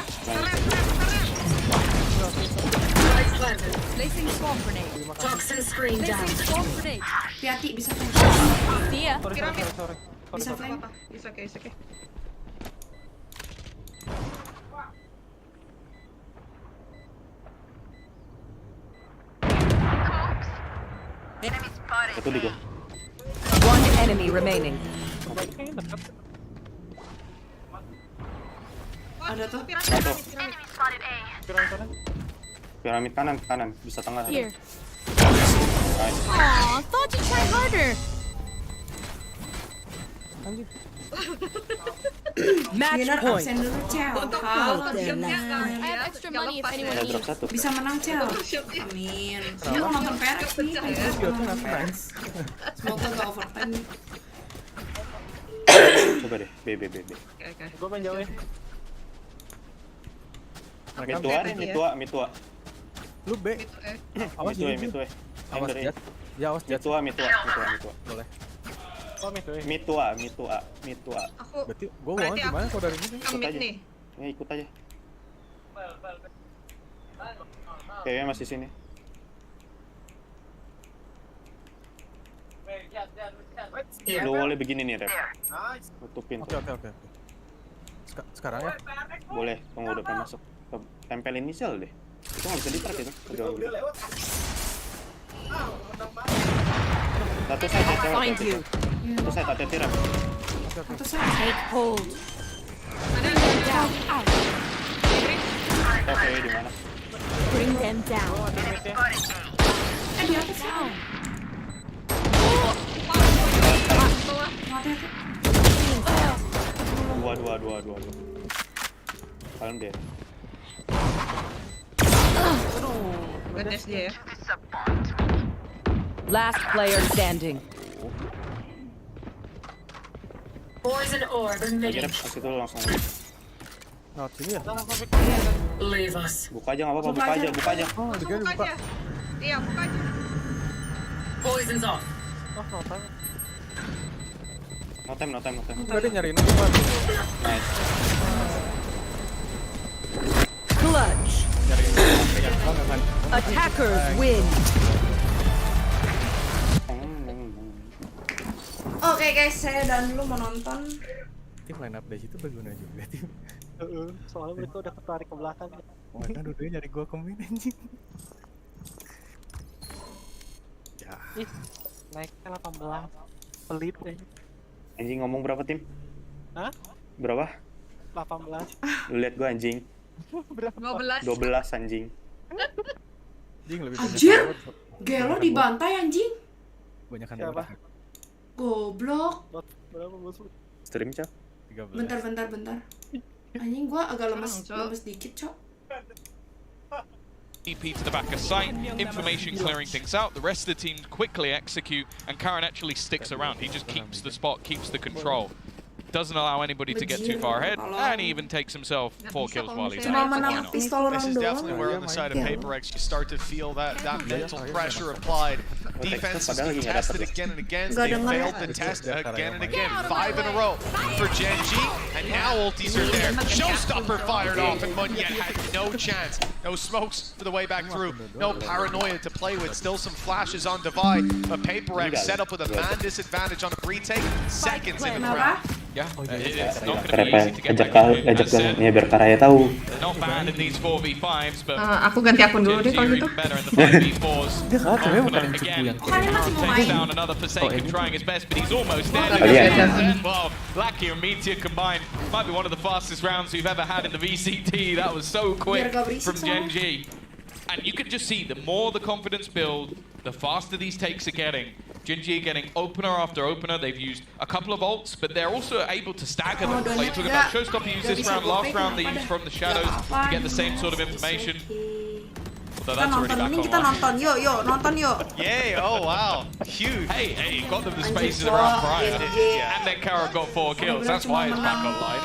Placing swarm grenade. Toxin screen down. Placing swarm grenade. Hati-hati bisa flame. See ya. Piramid. Bisa flame. Apa? It's okay, it's okay. Satu di gua. One enemy remaining. Ada tuh. Satu. Piramid kanan, bisa tengah. Here. Nice. Aw, thought you'd try harder. Match Winner point. absen dulu, Cel. Untuk Halo, shotnya Dana. nggak I have lihat, extra nggak money if lepas anyone ya. Ada drop needs. satu. Bisa menang, Cel. Amin. Ini mau nonton PRX nih. PRX. Semoga gak overtime nih. Coba deh, B. Oke. Gue main jauh ya. Mid tua. Lu B. Awas Mid tua. Awas Dari Jet. Ya awas Jet. mid tua. Boleh. Oh, mid tuh. Mid tua. Aku Berarti gua mau gimana kalau dari ini? ke mid nih. Ya ikut aja. Kayaknya masih sini. Lu boleh begini nih, Rep. Tutupin Oke. tuh. Sekarang ya. Boleh, tunggu udah pengen masuk. Tempelin inisial deh. Itu nggak bisa di-track itu. Satu saya Find you. Satu saya hati-hati, Rep. Atau saya Take hold. Oke, di mana? Bring them down. di atas ya. Dua. Kalian deh. Goodness dia ya. Last player standing. Poison orb Lagi emitting. Rep, kasih dulu langsung. Nah, sini ya. Leave us. Buka aja nggak apa-apa, buka aja. Oh, Buka dibuka. aja. Iya, buka aja. Poison's off. No time. Tadi nyariin gua. Nice. Clutch. Attackers win. Oke guys, saya dan lu mau nonton. Tim line up dari situ berguna juga tim. Soalnya mereka udah ketarik ke belakang. Oh, kan dua-duanya nyari gua komen anjing. Ya. Naiknya 18. Pelit aja. Anjing ngomong berapa tim? Hah? Berapa? 18. Lu lihat gua anjing. 12. 12 anjing. Anjing lebih Anjir, Gelo dibantai anjing. Banyak kan Siapa? Goblok. Berapa musuh? Stream, Cak. 13. Bentar. Anjing gua agak lemes dikit, Cok. EP to the back of sight, information clearing things out. The rest of the team quickly execute, and Karen actually sticks around. He just keeps the spot, keeps the control. Doesn't allow anybody to get too far ahead, and he even takes himself 4 kills while he's Cuma out. Why menang not? pistol This orang is doang. definitely where on the side of PaperX you start to feel that mental pressure applied. Defense has been tested again and again. They failed the test again and again. 5 in a row for Gen G, and now ultis are there. Showstopper fired off, and Munyet had no chance. No smokes for the way back through. No paranoia to play with. Still some flashes on Divide, but PaperX set up with a man disadvantage on a retake. Seconds in the round. Yeah, it's not going to be easy to get back in. Ajak ya biar Karaya tahu. They're not bad in these 4v5s, but Aku ganti akun dulu deh kalau Gen G are gitu. even better in the 5v4s. Dia kacau ya, bukan yang Again, cepu yang Kan ini masih mau takes main. down another Forsaken, trying his best, but he's almost dead. Kalian. Well, Blacky and Meteor combined might be one of the fastest rounds we've ever had in the VCT. That was so quick from Gen G. And you can just see, the more the confidence build, the faster these takes are getting. Gen G getting opener after opener. They've used a couple of ults, but they're also able to stagger them. Like you're talking about Showstopper used this round, last round they used from the shadows to get the same sort of information. So Kita that's already nonton, back mending kita online. nonton. Yuk, nonton yuk. Yay, oh wow, huge. Hey, got them the spaces around prior. And then Kara got 4 kills. That's why it's back online.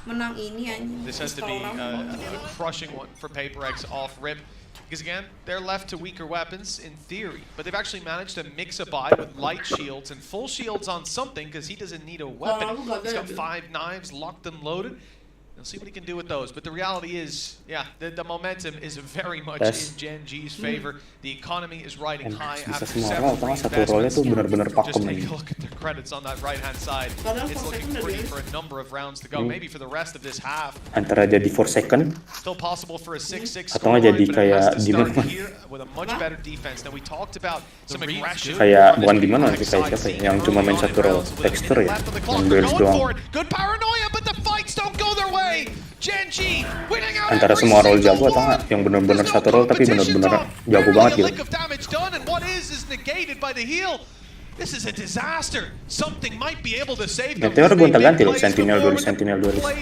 Menang ini anjing. This has to be a crushing one for PaperX off rip. Because again, they're left to weaker weapons in theory, but they've actually managed to mix a buy with light shields and full shields on something because he doesn't need a weapon. He's got 5 knives locked and loaded. We'll see what he can do with those. But the reality is, yeah, the momentum is very much in Gen G's favor. The economy is riding high after several investments. Just take a look at their credits on that right-hand side. It's looking pretty for a number of rounds to go. Maybe for the rest of this half. Antara jadi 4 second Still possible for a 6-6 atau nggak jadi scoreline, but it has kayak to Demon start here with a much better defense. Now we talked about some aggression. kayak bukan Demon sih, kayak siapa ya? Yang cuma main satu role texture ya, yang burst doang. Good paranoia, but the fights don't go their way. Gen G winning out Antara semua role jago atau nggak yang benar-benar satu role tapi benar-benar jago banget gitu. Lick of damage done, and what is negated by the heal. This is a disaster. Something might be able to save them. Meteor gonta-ganti loh, Sentinel 2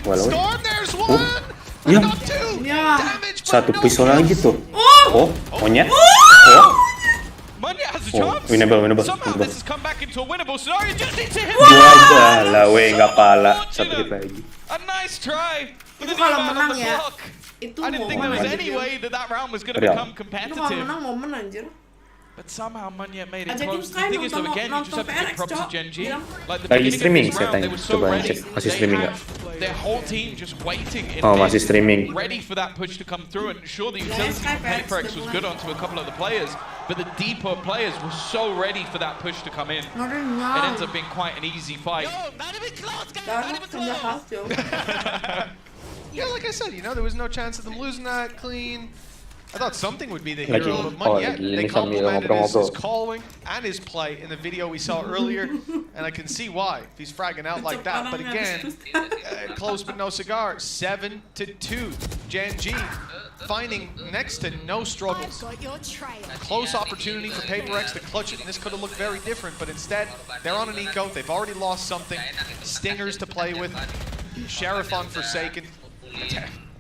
walau ya. Satu pistol lagi tuh. Oh, monyet. Oh. Winnable. Lah, weh, nggak pala. Satu hit lagi. A nice try. Itu kalau menang ya, itu I didn't think there was any way that round was going to become competitive. Itu kalau menang momen anjir. But somehow Munya made it Ajakin close. The thing is though, again, you just have to give props to Gen G. Like the Lagi beginning streaming of this saya round, tanya, they were so coba ready. cek masih streaming nggak? Their whole team just waiting in Oh, masih mid, streaming. ready for that push to come through. And sure, the utility from Paperex was good onto a couple of the players, but the deeper players were so ready for that push to come in. It ends up being quite an easy fight. Yeah, like I said, there was no chance of them losing that clean. I thought something would be the hero of Munya. They complimented his calling and his play in the video we saw earlier, and I can see why if he's fragging out like that. But again, close but no cigar. 7-2. Gen G finding next to no struggles. Close opportunity for Paperex to clutch it, and this could have looked very different. But instead, they're on an eco. They've already lost something. Stingers to play with. Sheriff on Forsaken.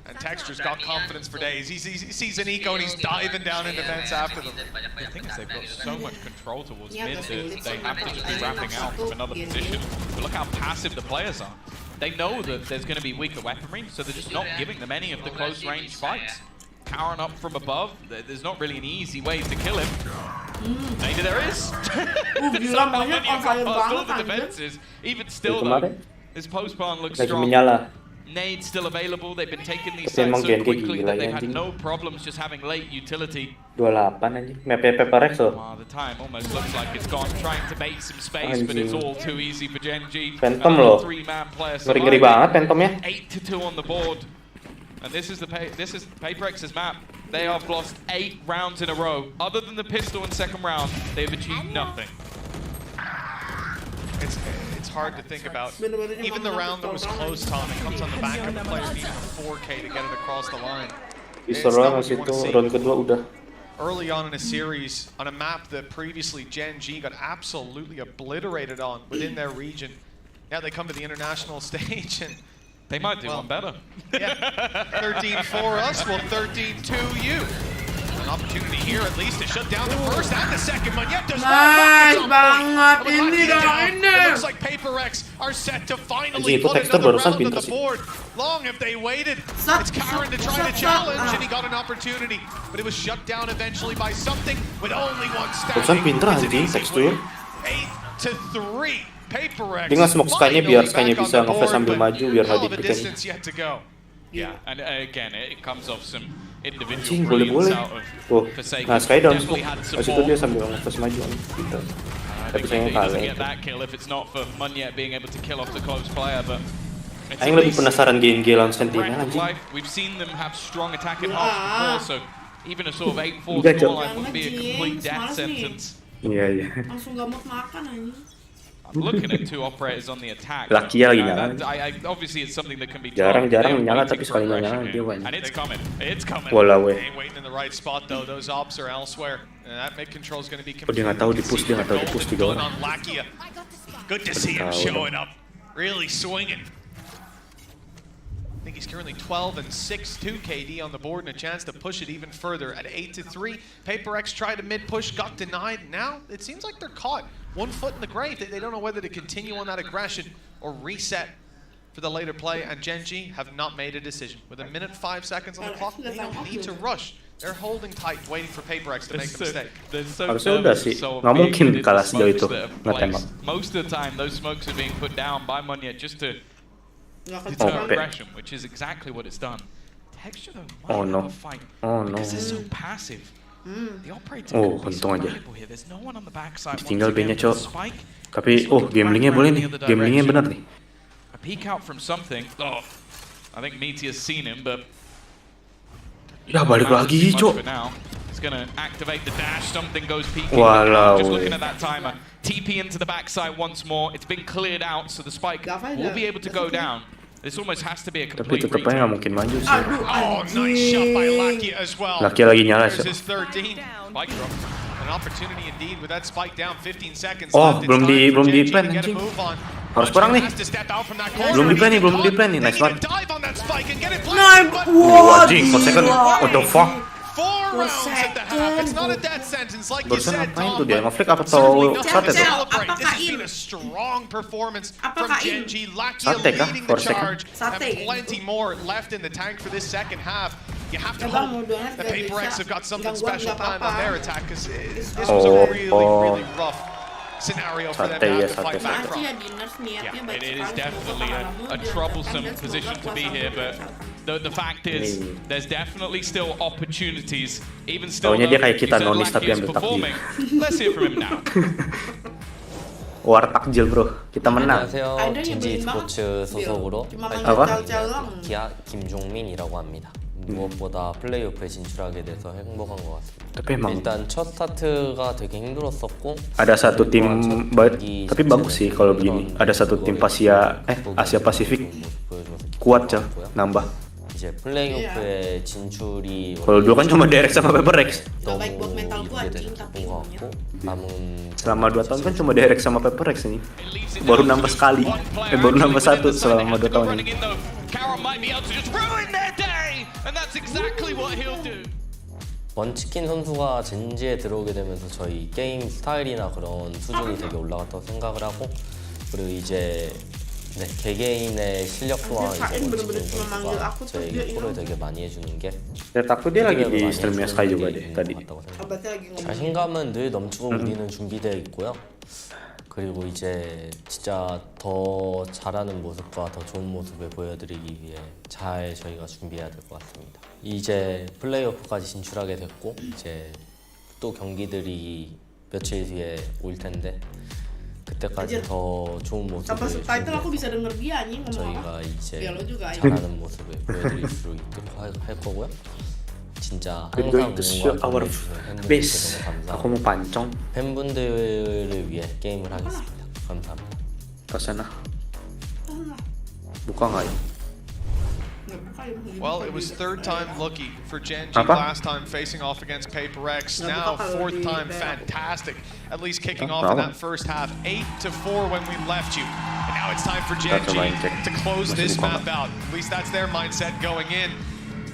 And Texture's got confidence for days. He sees an eco and he's diving down in defense after them. The thing is, they've got so much control towards mid that they have to just be wrapping out from another position. But look how passive the players are. They know that there's going to be weaker weaponry, so they're just not giving them any of the close range fights. Karen up from above, there's not really an easy way to kill him. Maybe there is. Somehow Munya got past all the defenses. Even still though, his post-spawn looks strong. Nade still available. They've been taking these sites so quickly that they've had no problems just having late utility. 28 anjing. Mapnya Paperex loh. The time almost looks like it's gone, trying to bake some space, but it's all too easy for Gen G. Phantom loh. Ngeri banget Phantomnya. 8-2 on the board. And this is Paperex's map. They have lost 8 rounds in a row. Other than the pistol in second round, they've achieved nothing. It's hard to think about. Even the round that was close, Tom, it comes on the back of the players needing a 4K to get it across the line. Early on in a series, on a map that previously Gen G got absolutely obliterated on within their region. Now they come to the international stage and they might do one better. Yeah, 13-4 us, well 13-2 you. An opportunity here at least to shut down the first and the second one. Yet does not banget ini dong. It looks like Paperex are set to finally put another round on the board. Long have they waited. It's Karen to try to challenge, and he got an opportunity, but it was shut down eventually by something with only one standing. It's an 8-3. Paperex. Dia nge-smoke Sky-nya biar Sky-nya bisa nge-flash sambil maju biar nggak dipikirkan. Yeah, and again, it comes off some individual Anjing, boleh-boleh. Tuh, nah Sky down smoke. Pas itu dia sambil nge-flash maju. Gitu. Tapi sayangnya kalah. Aing lebih penasaran game-game lawan Sentinel anjing. We've seen them have strong attack in half before, so even a sort of 8-4 scoreline would be a complete death sentence. Iya. Langsung gak mau makan anjing. I'm looking at 2 operators on the attack. Laki ya lagi nyala. Obviously it's something that can be jarang nyala tapi sekali nyala dia win. And it's coming. Bola weh. Waiting in the right spot though. Those ops are elsewhere. And that mid control is going to be dia nggak tahu di push 3 orang. Good to see him showing up. Really swinging. I think he's currently 12-6, 2 KD on the board and a chance to push it even further at 8-3. Paperex tried a mid push, got denied. Now it seems like they're caught. 1 foot in the grave. They don't know whether to continue on that aggression or reset for the later play. And Gen G have not made a decision. With 1 minute 5 seconds on the clock, they don't need to rush. They're holding tight, waiting for Paperex to make a mistake. Harusnya udah sih. Nggak mungkin kalah sejauh itu. Most of the time, those smokes are being put down by Munya just to deter aggression, which is exactly what it's done. Texture though might have a fight because they're so passive. The operator could be so valuable here. There's no one on the backside. Tinggal B-nya, Cok. Tapi gamblingnya boleh nih. Gamblingnya bener nih. A peek out from something. Oh, I think Meteor's seen him, but ya balik lagi, Cok. It's gonna activate the dash. Something goes peeking. Walau. Just looking at that timer. TP into the backside once more. It's been cleared out, so the spike will be able to go down. This almost has to be a complete Tapi tetep aja nggak mungkin maju sih. Oh, nice shot by Lucky as well. Lucky lagi nyala, There's Cok. his 13. Spike drop. An opportunity indeed with that spike down. 15 seconds Oh, left. belum di plan anjing. Harus perang nih. Belum di plan nih. Nice banget. Anjing, 4 second. What the fuck? 4 rounds at the half. It's not a death sentence like you Barusan said, ngapain Tom. tuh dia? Ngeflick apa tau sate tuh? This has been a strong performance from Genji. Lucky Sate kah? leading the 4 second. charge. And plenty more left in the tank for this second half. You have to hope that Paper X have got something special planned on their attack because this was a really rough scenario for them to have to fight back from. Yeah, it is definitely a troublesome position to be here, but the fact is, there's definitely still opportunities. Even still, Taunya dia kayak kita though, nonis tapi ambil takjil. performing. Let's hear from him now. War takjil bro, kita menang. 안녕하세요. 진지 스포츠 소속으로 활동하는 기아 김종민이라고 합니다. 무엇보다 플레이오프에 진출하게 돼서 행복한 것 같습니다. 일단 첫 스타트가 되게 힘들었었고 ada satu tim tapi bagus sih kalau begini. Ada satu tim Asia Pasifik kuat Cel, nambah. 이제 플레이오프에 진출이 Kalau dulu kan cuma Derek sama Paper X. 너무 이루게 돼서 기쁜 것 같고 남은 Selama 2 tahun kan cuma Derek sama Paper X nih. Baru nambah sekali. Baru nambah satu selama 2 tahun ini. 먼치킨 선수가 젠지에 들어오게 되면서 저희 게임 스타일이나 그런 수준이 되게 올라갔다고 생각을 하고 그리고 이제 개개인의 실력 또한 이제 먼치킨 선수가 저희 콜을 되게 많이 해주는 게 Aku dia lagi di streamnya Sky juga deh tadi. 자신감은 늘 넘치고 우리는 준비되어 있고요. 그리고 이제 진짜 더 잘하는 모습과 더 좋은 모습을 보여드리기 위해 잘 저희가 준비해야 될 것 같습니다. 이제 플레이오프까지 진출하게 됐고 이제 또 경기들이 며칠 뒤에 올 텐데 그때까지 더 좋은 모습을 저희가 이제 잘하는 모습을 보여드릴 수 있도록 할 거고요. 진짜 항상 응원과 팬분들께 너무 감사하고 팬분들을 위해 게임을 하겠습니다. 감사합니다. Kesana. Buka nggak ya? Well, it was third time lucky for Genji last time facing off against Paper X. Now fourth time fantastic. At least kicking off in that first half. 8-4 when we left you. And now it's time for Genji to close this map out. At least that's their mindset going in.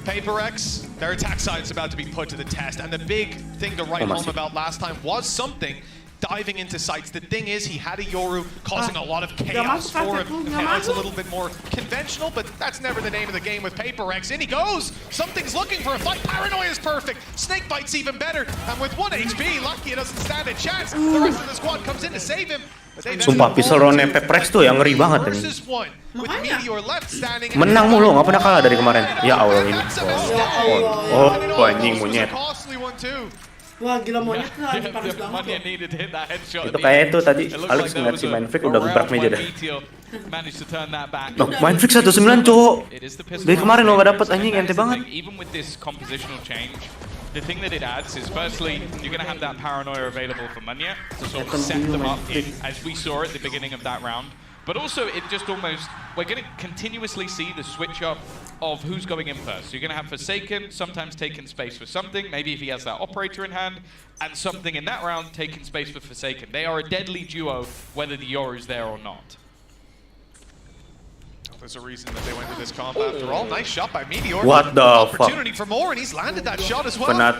Paper X, their attack side is about to be put to the test. And the big thing to write home about last time was something diving into sites. The thing is, he had a Yoru causing a lot of chaos for him. And that's a little bit more conventional, but that's never the name of the game with Paper X. In he goes! Something's looking for a fight. Paranoia is perfect. Snake Bite's even better. And with 1 HP, Lucky doesn't stand a chance. The rest of the squad comes in to save him. Sumpah pistol roundnya Paper X tuh yang ngeri banget ini. Menang mulu, nggak pernah kalah dari kemarin. Ya Allah ini. Oh anjing monyet. Wah gila monyet lagi panas banget. Itu kayak itu tadi Alex ngeliat si Mindfreak udah gebrak meja dah. Mindfreak 19 cowok. Dari kemarin lo gak dapet anjing ente banget. The thing that it adds is, firstly, you're going to have that paranoia available for Munya to sort of set them up as we saw at the beginning of that round. But also, it just almost, we're going to continuously see the switch up of who's going in first. So you're going to have Forsaken, sometimes taking space for something, maybe if he has that operator in hand, and something in that round taking space for Forsaken. They are a deadly duo, whether the Yoru's there or not. There's a reason that they went to this comp after all. Nice shot by Meteor. What the opportunity for more, and he's landed that shot as well. Kena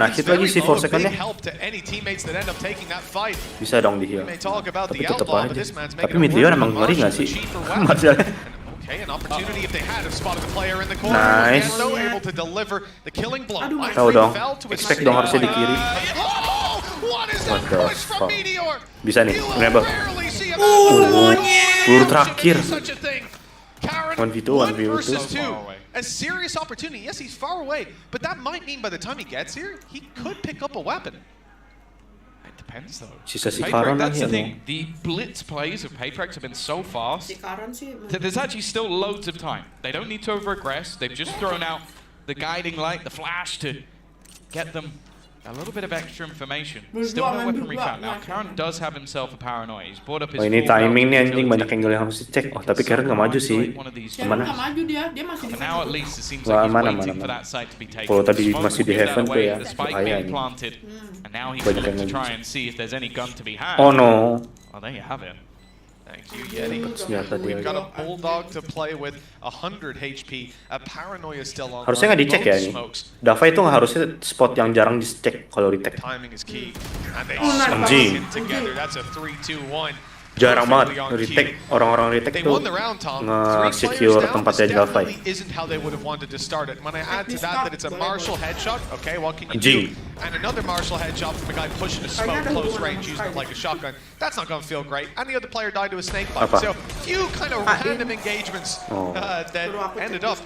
hit lagi sih Forsaken-nya. Help to any teammates that end up taking that fight. Bisa dong di heal. Tapi tetep aja. Tapi Meteor emang ngeri nggak sih? Okay, an opportunity if they had spotted the player in the corner. Nice. And so able to deliver the killing blow. Tahu dong. Expect dong harusnya di kiri. What the fuck? Bisa nih, enable. Peluru terakhir. 1v2, 1 1v2. versus 2. A serious opportunity. Yes, he's far away, but that might mean by the time he gets here, he could pick up a weapon. It depends though. Sisa si Paper, Karan that's the lagi, thing. The blitz plays of Paperex have been so fast that there's actually still loads of time. They don't need to over-aggress. They've just thrown out the guiding light, the flash to get them a little bit of extra information. Still no weaponry found. Now, Karen does have himself a paranoia. He's brought up his ini full timing nih belt anjing, utility. banyak angle yang harus dicek. Oh, tapi Karen nggak maju sih. Karen nggak maju dia masih di But now at least it seems Wah, like he's aman, waiting aman, for aman. that site to be taken. Kalau tadi Smoke masih will di give that heaven tuh away, ya, the spike bahaya being ini. planted, and now he's Banyak looking to yang try and see if there's any gun to be had. Oh no. Oh, there you have it. Thank you, Yeti. Senjata dia. We've got a Bulldog to play with 100 HP. A Paranoia still on. Harusnya nggak dicek ya ini. Dava itu nggak harusnya spot yang jarang dicek kalau di tag. Timing is key. And they Anjing. together. That's a 3-2-1. Jarang banget retake, orang-orang retake tuh nge-secure tempatnya Dava. Isn't how they would have wanted to start it. When I add to that it's a Marshall headshot, okay, what can you do? And another Marshall headshot from a guy pushing a smoke close range using it like a shotgun. That's not going to feel great. And the other player died to a snake bite. So few kind of random engagements that ended up.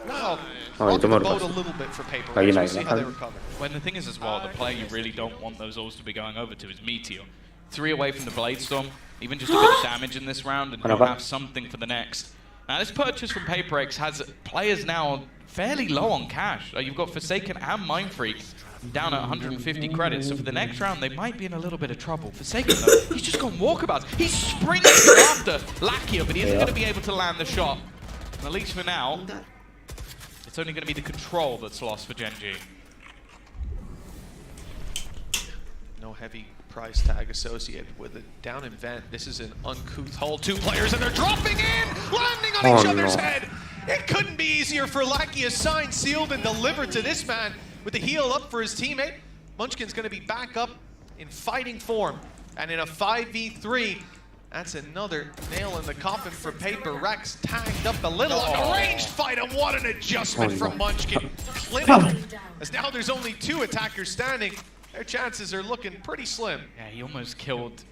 Well, rock the boat a little bit for Paper. We'll see how they recover. When the thing is as well, the player you really don't want those ults to be going over to is Meteor. 3 away from the Blade Storm, even just a bit of damage in this round, and you'll have something for the next. Now, this purchase from Paperex has players now fairly low on cash. You've got Forsaken and Mindfreak down at 150 credits, so for the next round, they might be in a little bit of trouble. Forsaken, though, he's just gone walkabouts. He's sprinting after Lakia, but he isn't going to be able to land the shot. And at least for now, it's only going to be the control that's lost for Gen G. No heavy price tag associated with it. Down in vent, this is an uncouth hold. 2 players and they're dropping in, landing on each other's head. It couldn't be easier for Lakia. Signed, sealed, and delivered to this man with the heal up for his teammate. Munchkin's going to be back up in fighting form, and in a 5v3, that's another nail in the coffin for Paper. Rex tagged up a little on a ranged fight, and what an adjustment from Munchkin. Clinical, as now there's only 2 attackers standing. Their chances are looking pretty slim. Yeah, he almost killed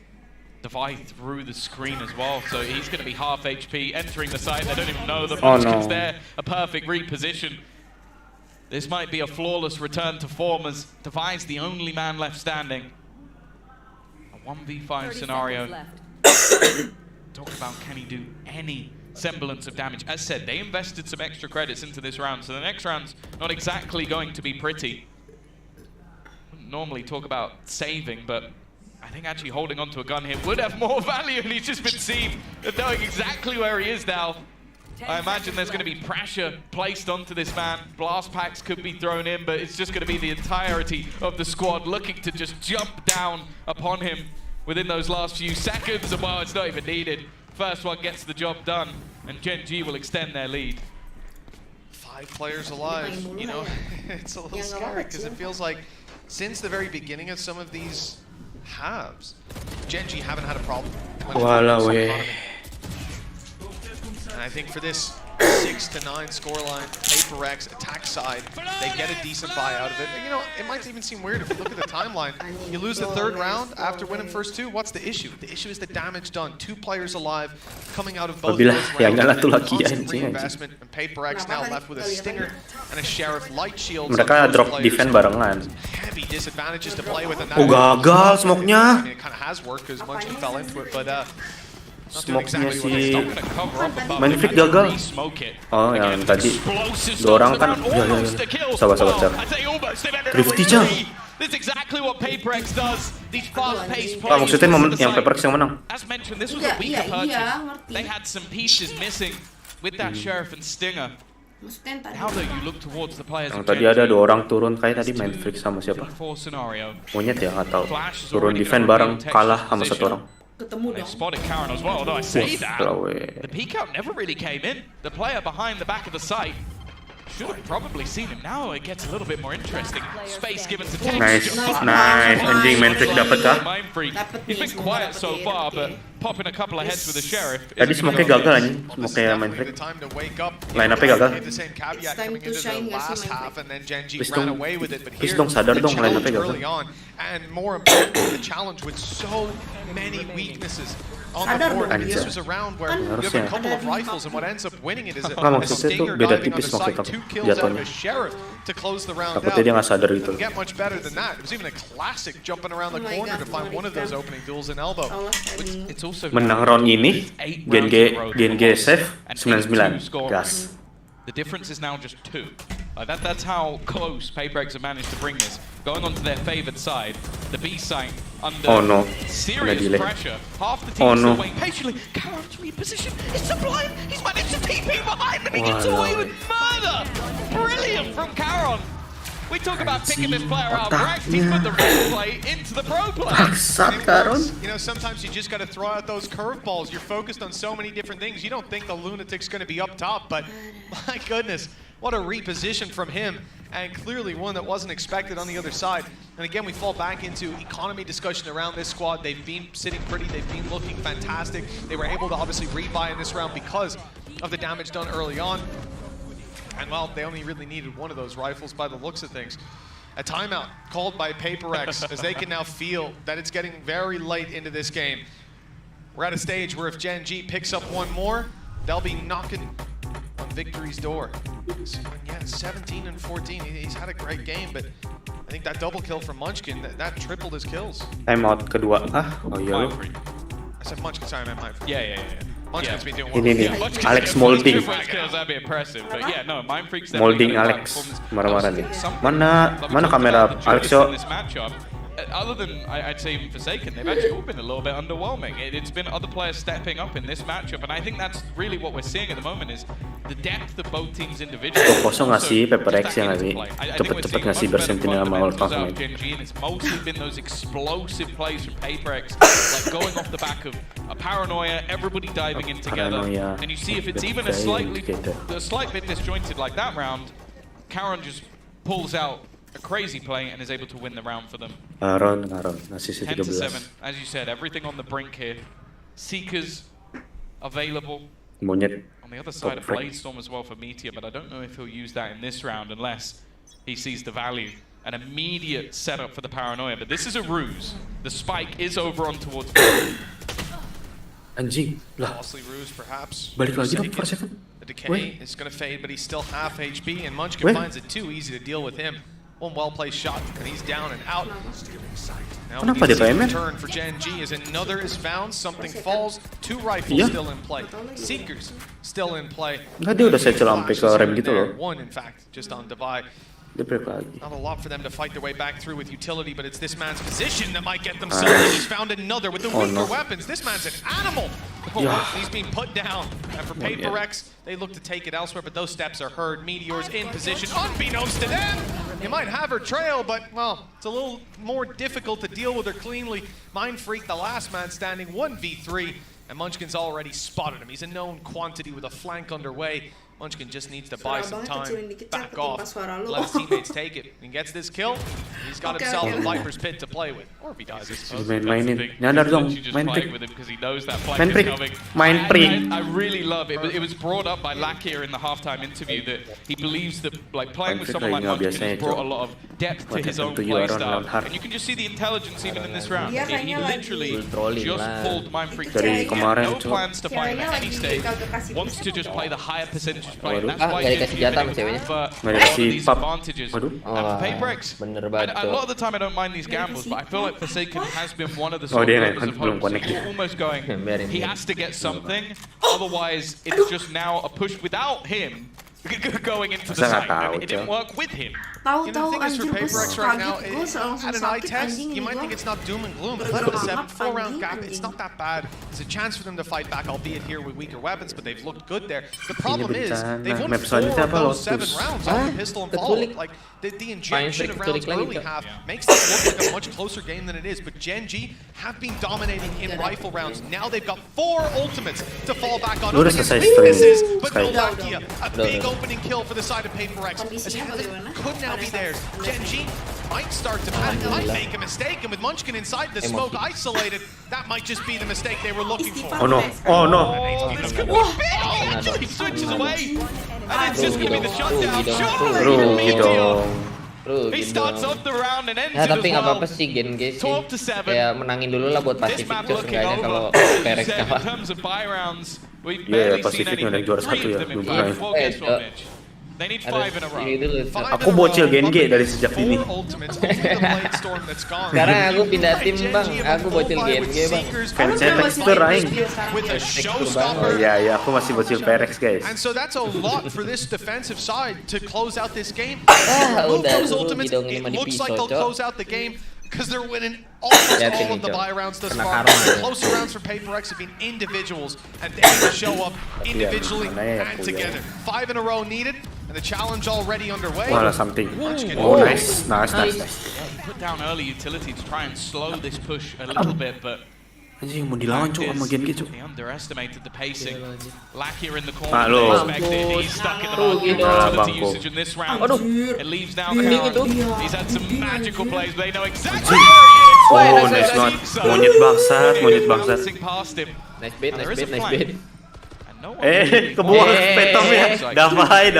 Divide through the screen as well, so he's going to be half HP entering the site. They don't even know that Munchkin's there. A perfect reposition. This might be a flawless return to form as Divide's the only man left standing. A 1v5 scenario. Talk about can he do any semblance of damage. As said, they invested some extra credits into this round, so the next round's not exactly going to be pretty. Normally talk about saving, but I think actually holding onto a gun here would have more value, and he's just been seen knowing exactly where he is now. I imagine there's going to be pressure placed onto this man. Blast packs could be thrown in, but it's just going to be the entirety of the squad looking to just jump down upon him within those last few seconds, and well, it's not even needed. First one gets the job done, and Gen G will extend their lead. 5 players alive, you know, it's a little scary because it feels like since the very beginning of some of these halves, Gen G haven't had a problem. And I think for this 6-9 scoreline, Paperex attack side, they get a decent buy out of it. And, you know, it might even seem weird if you look at the timeline. You lose the 3rd round after winning first 2. What's the issue? The issue is the damage done. 2 players alive coming out of both of those rounds. Constant reinvestment, and Paperex now left with a Stinger and a Sheriff Light Shield. Mereka drop defense barengan. Heavy disadvantages to play with. And oh, gagal smoke-nya. I mean, it kind of has worked because Munchkin fell into it, but smoke-nya si Mindfreak gagal. Oh, yang tadi 2 orang kan. Sabar. Drifty aja. This is exactly what Paperex does. These fast-paced plays. Maksudnya momen yang Paperex yang menang. As mentioned, this was a weaker purchase. They had some pieces missing with that Sheriff and Stinger. Now though, you look towards the players. Yang tadi ada 2 orang turun kayak tadi Mindfreak sama siapa? Monyet ya, nggak tahu. Turun defense bareng kalah sama 1 orang. They spotted Karen as well, although I say that. The peek out never really came in. The player behind the back of the site should have probably seen him. Now it gets a little bit more interesting. Space given to Tex. Nice. Anjing Mindfreak dapat kah? He's been quiet so far, but popping a couple of heads with the Sheriff. Tadi smoke-nya gagal anjing. Smoke-nya Mindfreak. Line up-nya gagal. Please dong sadar dong line up-nya gagal. And more importantly, the challenge with so many weaknesses. on the board. I mean, this was a round where you have a couple of rifles, and what ends up winning it is a Stinger diving on the side, 2 kills out of a Sheriff to close the round out. Doesn't get much better than that. It was even a classic jumping around the corner to find one of those opening duels in elbow. It's also menang round ini, Gen G save 99, gas. The difference is now just 2. That's how close PaperX have managed to bring this. Going onto their favoured side, the B site under serious pressure. Half the team still waiting patiently. Karon's reposition is sublime. He's managed to TP behind them. He gets away with murder. Brilliant from Karon. We talk about picking this player out correct. He's put the red play into the pro play. You know, sometimes you just got to throw out those curveballs. You're focused on so many different things. You don't think the Lunatic's going to be up top, but my goodness, what a reposition from him. And clearly one that wasn't expected on the other side. And again, we fall back into economy discussion around this squad. They've been sitting pretty. They've been looking fantastic. They were able to obviously rebuy in this round because of the damage done early on. And well, they only really needed one of those rifles by the looks of things. A timeout called by PaperX as they can now feel that it's getting very late into this game. We're at a stage where if Gen G picks up one more, they'll be knocking on victory's door. So, yeah, 17 and 14. He's had a great game, but I think that double kill from Munchkin, that tripled his kills. Timeout kedua. Oh iya lo. I said Munchkin, sorry, I meant Mindfreak. Yeah. Munchkin's been doing well. Ini Alex molding. That'd be impressive, but yeah, no, Mindfreak's molding Alex. Marah-marah nih. Mana kamera Alex yo? Other than, I'd say, even Forsaken, they've actually all been a little bit underwhelming. It's been other players stepping up in this matchup, and I think that's really what we're seeing at the moment is the depth of both teams individually. Kosong ngasih PaperX yang ngasih cepet-cepet ngasih bersentinel sama ult main. It's mostly been those explosive plays from PaperX, like going off the back of a paranoia, everybody diving in together, and you see if it's even a slight bit disjointed like that round, Karon just pulls out a crazy play and is able to win the round for them. Karon, 10-7. As you said, everything on the brink here. Seekers available. Monyet. On the other side, a Bladestorm as well for Meteor, but I don't know if he'll use that in this round unless he sees the value. An immediate setup for the paranoia, but this is a ruse. The spike is over on towards Anjing lah. Costly ruse, perhaps. Balik lagi dong, Forsaken. The decay is going to fade, but he's still half HP, and Munchkin finds it too easy to deal with him. One well-placed shot, and he's down and out. Now Kenapa dia PM-nya? turn for Gen G as another is found, something falls, 2 rifles still in play. Seekers still in play. Enggak, dia udah settle sampai ke rem gitu loh. One, in fact, just on Divide. Not a lot for them to fight their way back through with utility, but it's this man's position that might get them something. He's found another with the weaker weapons. This man's an animal. He's being put down. And for PaperX, they look to take it elsewhere, but those steps are heard. Meteor's in position, unbeknownst to them. You might have her trail, but, well, it's a little more difficult to deal with her cleanly. Mindfreak, the last man standing, 1v3, and Munchkin's already spotted him. He's a known quantity with a flank underway. Munchkin just needs to buy some time, back off, let his teammates take it. He gets this kill, he's got himself a Viper's Pit to play with. Or if he dies, mainin. Nyadar dong, main prick. Main prick. I really love it, but it was brought up by Lakia in the halftime interview that he believes that like playing with someone like Munchkin has brought a lot of depth to his own playstyle. And you can just see the intelligence even in this round. He literally just pulled Mindfreak. No plans to fight at any stage, wants to just play the higher percentage. That's why dikasih jatah sama ceweknya. These advantages. And PaperX, a lot of the time I don't mind these gambles, but I feel like Forsaken has been one of the sort of hope. Almost going, he has to get something, otherwise it's just now a push without him going into the site. It didn't work with him. The thing is for PaperX right now, at an eye test, you might think it's not doom and gloom, but 4-round gap, it's not that bad. There's a chance for them to fight back, albeit here with weaker weapons, but they've looked good there. The problem is, they've won 4 of those 7 rounds on the pistol and follow. Like, the injection of rounds early half makes this look like a much closer game than it is, but Gen G have been dominating in rifle rounds. Now they've got 4 ultimates to fall back on. Weaknesses, but no Lakia. A big opening kill for the side of PaperX. As Heaven could now be theirs. Gen G might start to panic, might make a mistake, and with Munchkin inside the smoke isolated, that might just be the mistake they were looking for. Oh no, oh no. This could be big! He switches away, and it's just going to be the shutdown. Surely, He starts off the round and ends Ya it tapi as nggak well. apa-apa sih Gen G sih. 12 to 7. Ya menangin dulu lah buat This Pacific map terus looking enggaknya kalau over. As you Perex said, in kalah. terms of buy rounds, we've Yeah, barely seen Pacific anything. udah juara 1 Three ya, of them in belum fact. pernah. Well, guess what, Mitch? They need 5 in a row. Ini dulu. Aku bocil Gen G dari sejak ini. Sekarang aku pindah tim bang, aku bocil Gen G bang. Fansnya tekstur aing. With a Oh showstopper. iya, aku masih bocil Perex guys. And so that's a lot for this defensive side to close out this game. Ah, Move udah those dulu ultimates, didongin it sama looks like dipisau, they'll Cok. close out the game because they're winning almost Lihat all ini, of the Cok. buy rounds thus Kena far. karma The ya. closer rounds for Paper X have been individuals, and they need to show up individually mana ya, and aku together. 5 in a row needed, and the challenge already underway. Wala something. Oh nice. Put down early utility to try and slow this push a little bit, but Anjing mau dilawan cuk sama Gen G cuk. they underestimated the pacing. Lackier in the corner, Halo. they expected. He's stuck in the market. Nah, Utility bangku. usage in this round. Aduh. It leaves now the count. He's had some magical plays, but they know exactly Anjing. where he is. Oh nice banget. Monyet bangsat, monyet bangsat. Bouncing past him. Nice bait, There nice is a bait, nice flank. bait. And no one really Kebuang Eh. petom ya. Damai.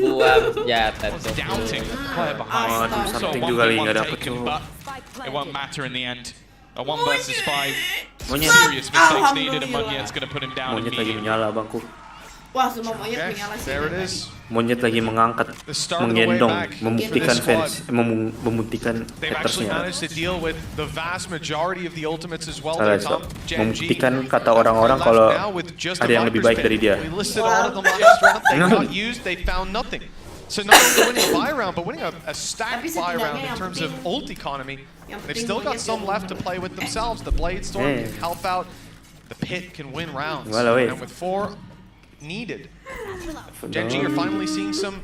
Buang jatah was tuh. doubting the player behind. Waduh, So something 1v1 juga kali nggak dapet, taken, cuk. but it won't matter in the end. A 1 versus 5. Monyet. Serious mistakes needed, and Monyet's going to put him down Monyet lagi immediately. menyala bangku. Wah, semua monyet Okay, menyala sih. there it is. Monyet lagi mengangkat, The start of the way menggendong, back membuktikan for this fans, membuktikan They've actually hatersnya. managed to deal with the vast majority of the ultimates as well. Salah, Tom, Gen G, membuktikan kata orang-orang kalau now with just ada a yang lebih Viper's baik dari dia. We listed all of them last round. They got used. They found nothing. So not only winning a buy round, but winning a stacked buy round in terms of ult economy. They've still got some left to play with themselves. The Blade Storm can help out. The Pit can win rounds. Well, wait. And with 4 needed, Gen G are finally seeing some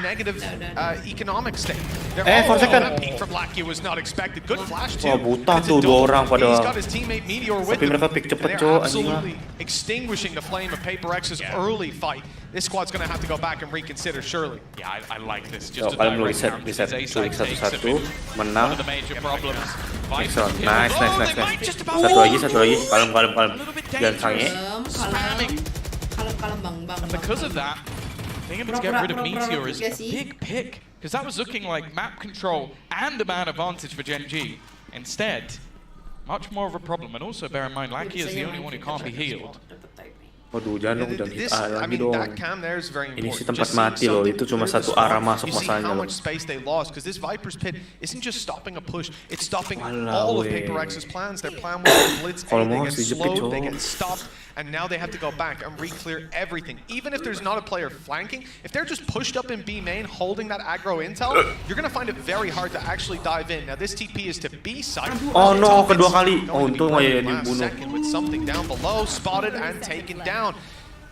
negative economic state. That peek from Lackey was not expected. Good flash too. Wah, buta It's a tuh dua double. orang pada. He's got his teammate Meteor with Tapi him. mereka pick cepet, And Cok, they're anjing lah. absolutely extinguishing the flame of Paper X's early fight. This squad's gonna have to go back and reconsider surely. Yeah, I like this. Yo, Just a kalian mau direct counter. reset His culik A-side takes satu-satu, him in. menang. One of the major problems. Next Viper one. kills. Nice. They might just about Satu lagi. Kalem. Jangan sange. Kalem bang. Because of that, being able to get rid of Meteor is a big pick. Because that was looking like map control and a man advantage for Gen G. Instead, much more of a problem. And also bear in mind, Lackey is the only one who can't be healed. Waduh, jangan hit This, A I lagi mean, dong. that cam there is very important. Ini sih tempat Just seeing mati loh, something itu cuma clear satu this arah far. masuk You see masalahnya how loh. much space they lost, because this Viper's Pit isn't just stopping a push, it's stopping Walau, all of weh. Paper X's plans. Their plan was to blitz A, Kalau they mau get harus dijepit, slowed, they Cok. get stopped, and now they have to go back and re-clear everything. Even if there's not a player flanking, if they're just pushed up in B main holding that aggro intel, you're going to find it very hard to actually dive in. Now this TP is to B side. Oh no, It's kedua kali. going Oh, to be untung right aja last dibunuh. second with something down below, spotted and taken down.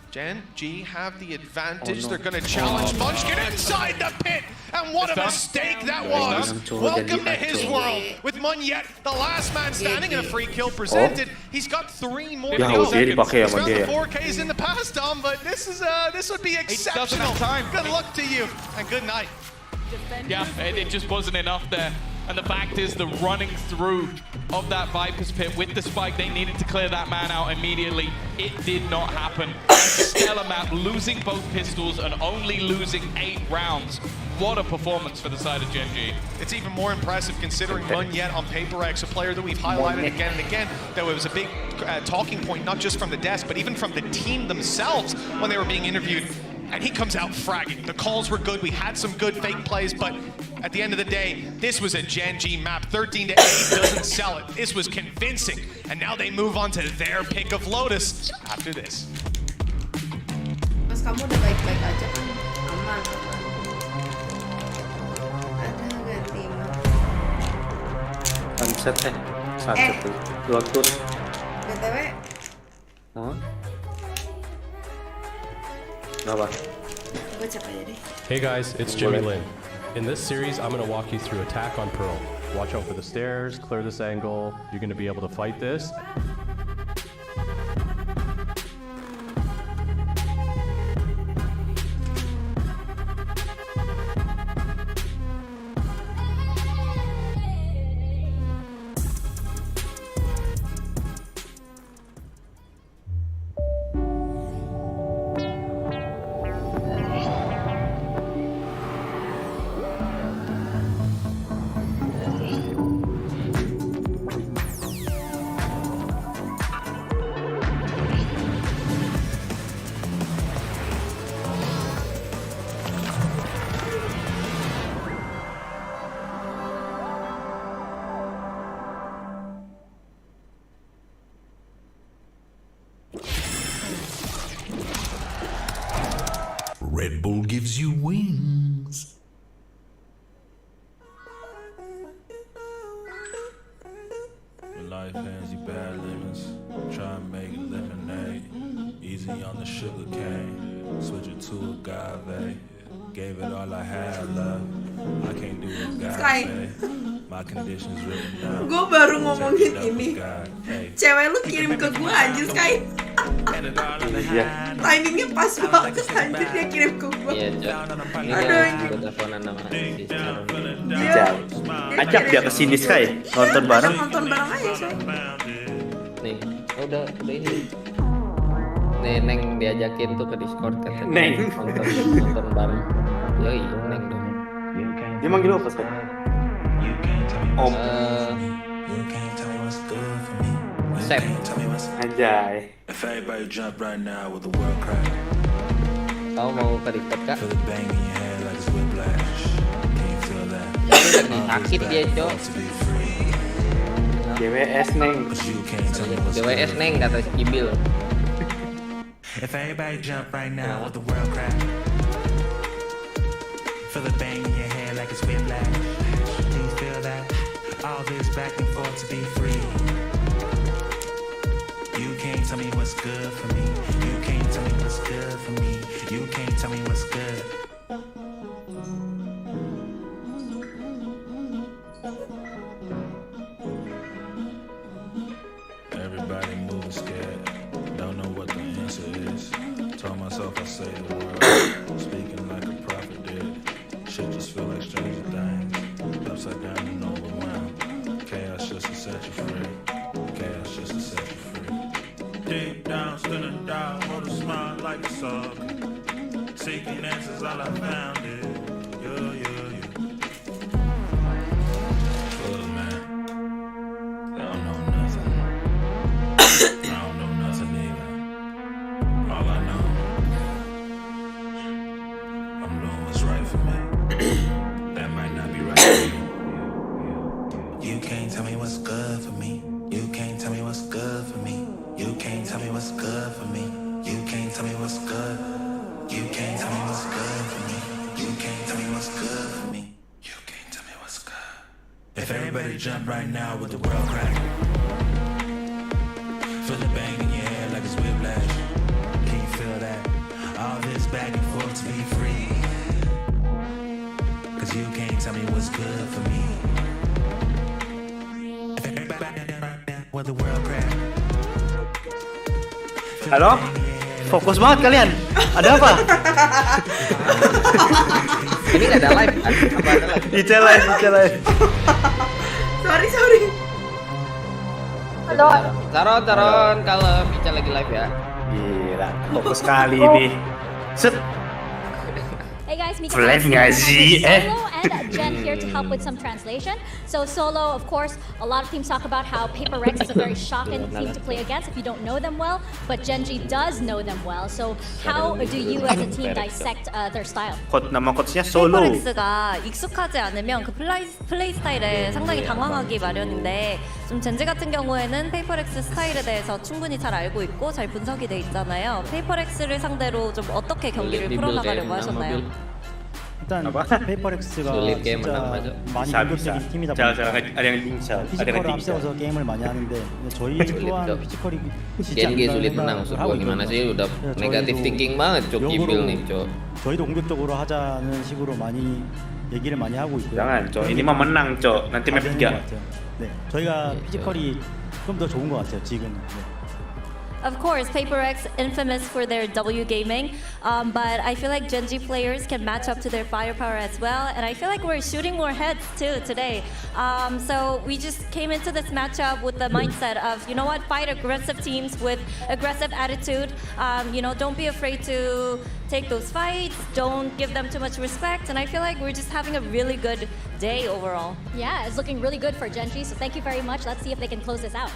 Gen G have the advantage. no. They're going to challenge Munchkin inside the pit. And what a mistake that was. done. Welcome to Jadi his acur. world. With Munyet, the last man standing, and a free kill presented. He's got 3 more Ya, kills. dia dipakai He's sama found dia. the 4Ks in the past, Dom, but this would be exceptional. Good luck to you, and good night. Yeah, it just wasn't enough there. And the fact is, the running through of that Viper's Pit with the spike, they needed to clear that man out immediately. It did not happen. Stellar map, losing both pistols and only losing 8 rounds. What a performance for the side of Gen G. It's even more impressive considering Munyet on Paper X, a player that we've highlighted again and again, that was a big talking point, not just from the desk, but even from the team themselves when they were being interviewed. And he comes out fragging. The calls were good. We had some good fake plays, but at the end of the day, this was a Gen G map. 13 to 8 doesn't sell it. This was convincing. And now they move on to their pick of Lotus after this. Mas, kamu udah baik-baik aja kan? Aman. Ada ganti map. Sunset sunset tuh. Lotus. BTW, Hah? Kenapa? gue cek aja deh. Hey guys, it's Jimmy Lin. In this series, I'm going to walk you through attack on Pearl. Watch out for the stairs, clear this angle. You're going to be able to fight this. life hands you bad lemons. Try and make it lemonade. Easy on the sugar cane. Switch it to agave. Gave it all I had, love. I can't do agave. My conditions written down. Gue baru ngomongin ini. Cewek lu kirim ke gue anjir Sky. Timingnya pas banget anjir dia kirim ke gue. Iya, Cok. Ini Aduh, gue teleponan sama si Sharon. Ajak dia ke sini Sky, nonton bareng. Nonton bareng aja Sky. Nih, udah ini. Nih, Neng diajakin tuh ke Discord katanya. Neng. Nonton bareng. Yoi, Neng dong. Dia manggil apa Sky? Om. Sep. Anjay. If everybody jump right now with the world crack. Kau mau ke Discord kak? Feel the bang in your head like it's whiplash. Can you feel that? Lagi sakit dia, Cok. DWS Neng. DWS Neng kata si Kibil. If everybody jump right now with the world crack. Feel the bang in your head like it's whiplash. Can you feel that? All this back and forth to be free. You can't tell me what's good for me. You can't tell me what's good for me. You can't tell me what's good. Everybody moving scared. Don't know what the answer is. Told myself I say the word. Speaking like a prophet did. Shit just feel like stranger things. Upside down and overwhelmed. Chaos just to set you free. Chaos just to set you free. Deep down, spinning down, hold a smile like it's all good. Seeking answers, all I found is you. Look, man, I don't know nothing. I don't know nothing either. All I know, I'm doing what's right for me. That might not be right for you. You can't tell me what's good for me. You can't tell me what's good for me. You can't tell me what's good for me. You can't tell me what's good. You can't tell me what's good for me. You can't tell me what's good for me. You can't tell me what's good. If everybody jump right now with the world crack. Feel the bang in your head like it's whiplash. Can you feel that? All this back and forth to be free. Cause you can't tell me what's good for me. If everybody jump right now with the world crack. Halo? Fokus banget kalian. Ada apa? Ini nggak ada live kan? Apa ada live? Ichel live. Sorry. Halo. Taron, kalau Ichel lagi live ya. Gila, fokus kali ini. Set. Hey guys, Mika Live nggak sih? Solo and Jen here to help with some translation. So Solo, of course, a lot of teams talk about how Paper Rex is a very shocking team to play against if you don't know them well, but Genji does know them well. So how do you as a team dissect their style? nama coachnya Solo. 페이퍼렉스가 익숙하지 않으면 그 플레이 스타일에 상당히 당황하기 마련인데 좀 젠지 같은 경우에는 페이퍼렉스 스타일에 대해서 충분히 잘 알고 있고 잘 분석이 돼 있잖아요. 페이퍼렉스를 상대로 좀 어떻게 경기를 풀어나가려고 하셨나요? 일단 페이퍼렉스가 진짜 많이 공격적인 팀이다 보니까 피지컬을 앞세워서 게임을 많이 하는데 저희 또한 피지컬이 지지 않는다는 걸 하고 있거든요. negatif thinking banget Cok Kibil nih Cok. 저희도 공격적으로 하자는 식으로 많이 얘기를 많이 하고 있고요. Jangan Cok, ini mah menang Cok, nanti map 3. 네, 저희가 피지컬이 좀 더 좋은 것 같아요 지금은. Of course, Paper Rex infamous for their W gaming, but I feel like Genji players can match up to their firepower as well, and I feel like we're shooting more heads too today. So we just came into this matchup with the mindset of, you know what, fight aggressive teams with aggressive attitude. Don't be afraid to take those fights, don't give them too much respect, and I feel like we're just having a really good day overall. Yeah, it's looking really good for Genji, so thank you very much. Let's see if they can close this out.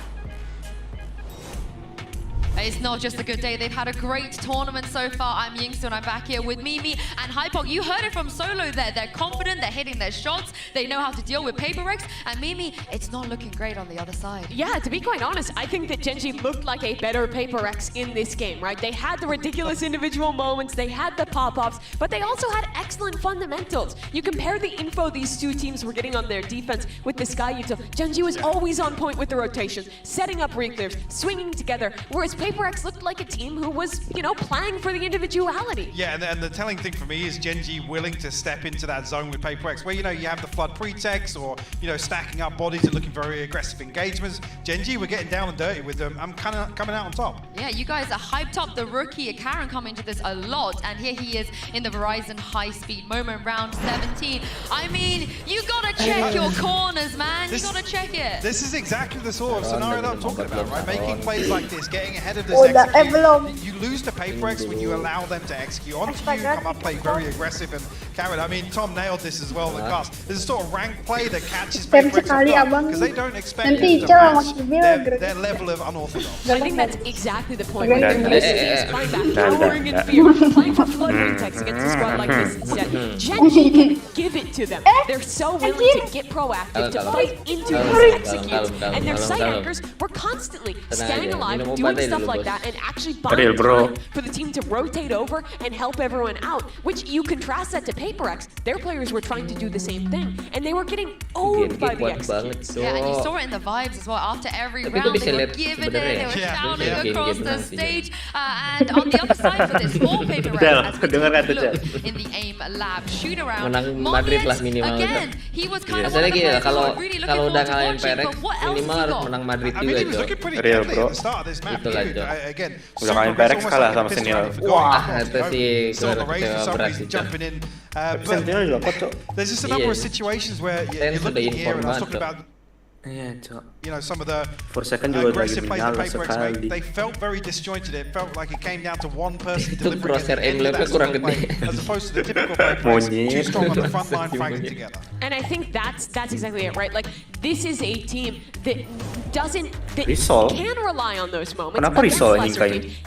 It's not just a good day, they've had a great tournament so far. I'm Yingsu and I'm back here with Mimi and Hypok. You heard it from Solo there. They're confident, they're hitting their shots, they know how to deal with Paper Rex. And Mimi, it's not looking great on the other side. Yeah, to be quite honest, I think that Gen.G looked like a better Paper Rex in this game, right? They had the ridiculous individual moments, they had the pop-ups, but they also had excellent fundamentals. You compare the info these two teams were getting on their defense with the Sky Util. Gen.G was always on point with the rotations, setting up reclears, swinging together, whereas Paper Rex looked like a team who was, you know, playing for the individuality. Yeah, and the telling thing for me is Gen.G willing to step into that zone with Paper Rex, where, you know, you have the flood pretext or, you know, stacking up bodies and looking very aggressive engagements. Gen.G, we're getting down and dirty with them. I'm kind of coming out on top. Yeah, you guys are hyped up the rookie Karen coming into this a lot, and here he is in the Verizon high-speed moment, round 17. I mean, you gotta check your corners, man. You gotta check it. This is exactly the sort of scenario that I'm talking about, right? Making plays like this, getting ahead of this execute. You lose to Paper Rex when you allow them to execute onto you, come up, play very aggressive, and Karen, I mean, Tom nailed this as well in the cast. There's a sort of rank play that catches Paper Rex because they don't expect you to match their level of unorthodox. I think that's exactly the point. They're used to teams playing that cowering in fear, playing for flood pretext against a squad like this instead. Gen.G can give it to them. They're so willing to get proactive, to fight into these executes, and their site anchors were constantly staying alive, doing stuff like that, and actually buying time for the team to rotate over and help everyone out, which you contrast that to Paper Rex. Their players were trying to do the same thing, and they were getting owned by the executes. Yeah, and you saw it in the vibes as well. After every round, they were giving it, they were shouting across the stage. And on the other side for this, all Paper Rex, as we look in the AIM lab shoot around. Again, he was kind of one of the players who were really looking forward to watching, but what else he got? I mean, he was looking pretty good at the start of this map. Again, udah kalian Perex kalah sama Sentinel. Wah, itu sih jumping in. Sentinel juga kocok. There's just a number of situations where you're looking here, and I was talking about, you know, some of the aggressive plays that Paper Rex made. They felt very disjointed. It felt like it came down to one person delivering at the end of that sort of play, as opposed to the typical Paper Rex, too strong on the front line fighting together. And I think that's exactly it, right? Like, this is a team that can rely on those moments.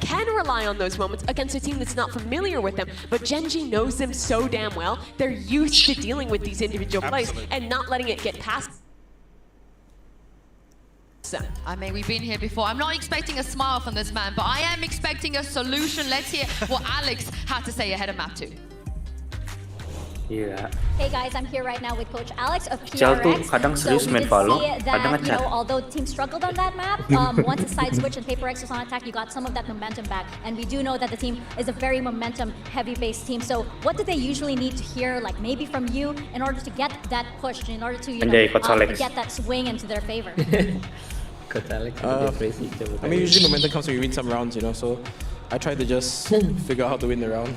Can rely on those moments against a team that's not familiar with them. But Gen.G knows them so damn well. They're used to dealing with these individual plays and not letting it get past. I mean, we've been here before. I'm not expecting a smile from this man, but I am expecting a solution. Let's hear what Alex had to say ahead of map 2. Yeah. Hey guys, I'm here right now with Coach Alex of Ichel tuh PRX. kadang serius main Valo, kadang ngecat. Although the team struggled on that map, once the side switch and Paper Rex was on attack, you got some of that momentum back. And we do know that the team is a very momentum-heavy based team. So what do they usually need to hear, like maybe from you, in order to get that push, in order to get that swing into their favor? I mean, usually momentum comes when you win some rounds, you know. So I try to just figure out how to win the round.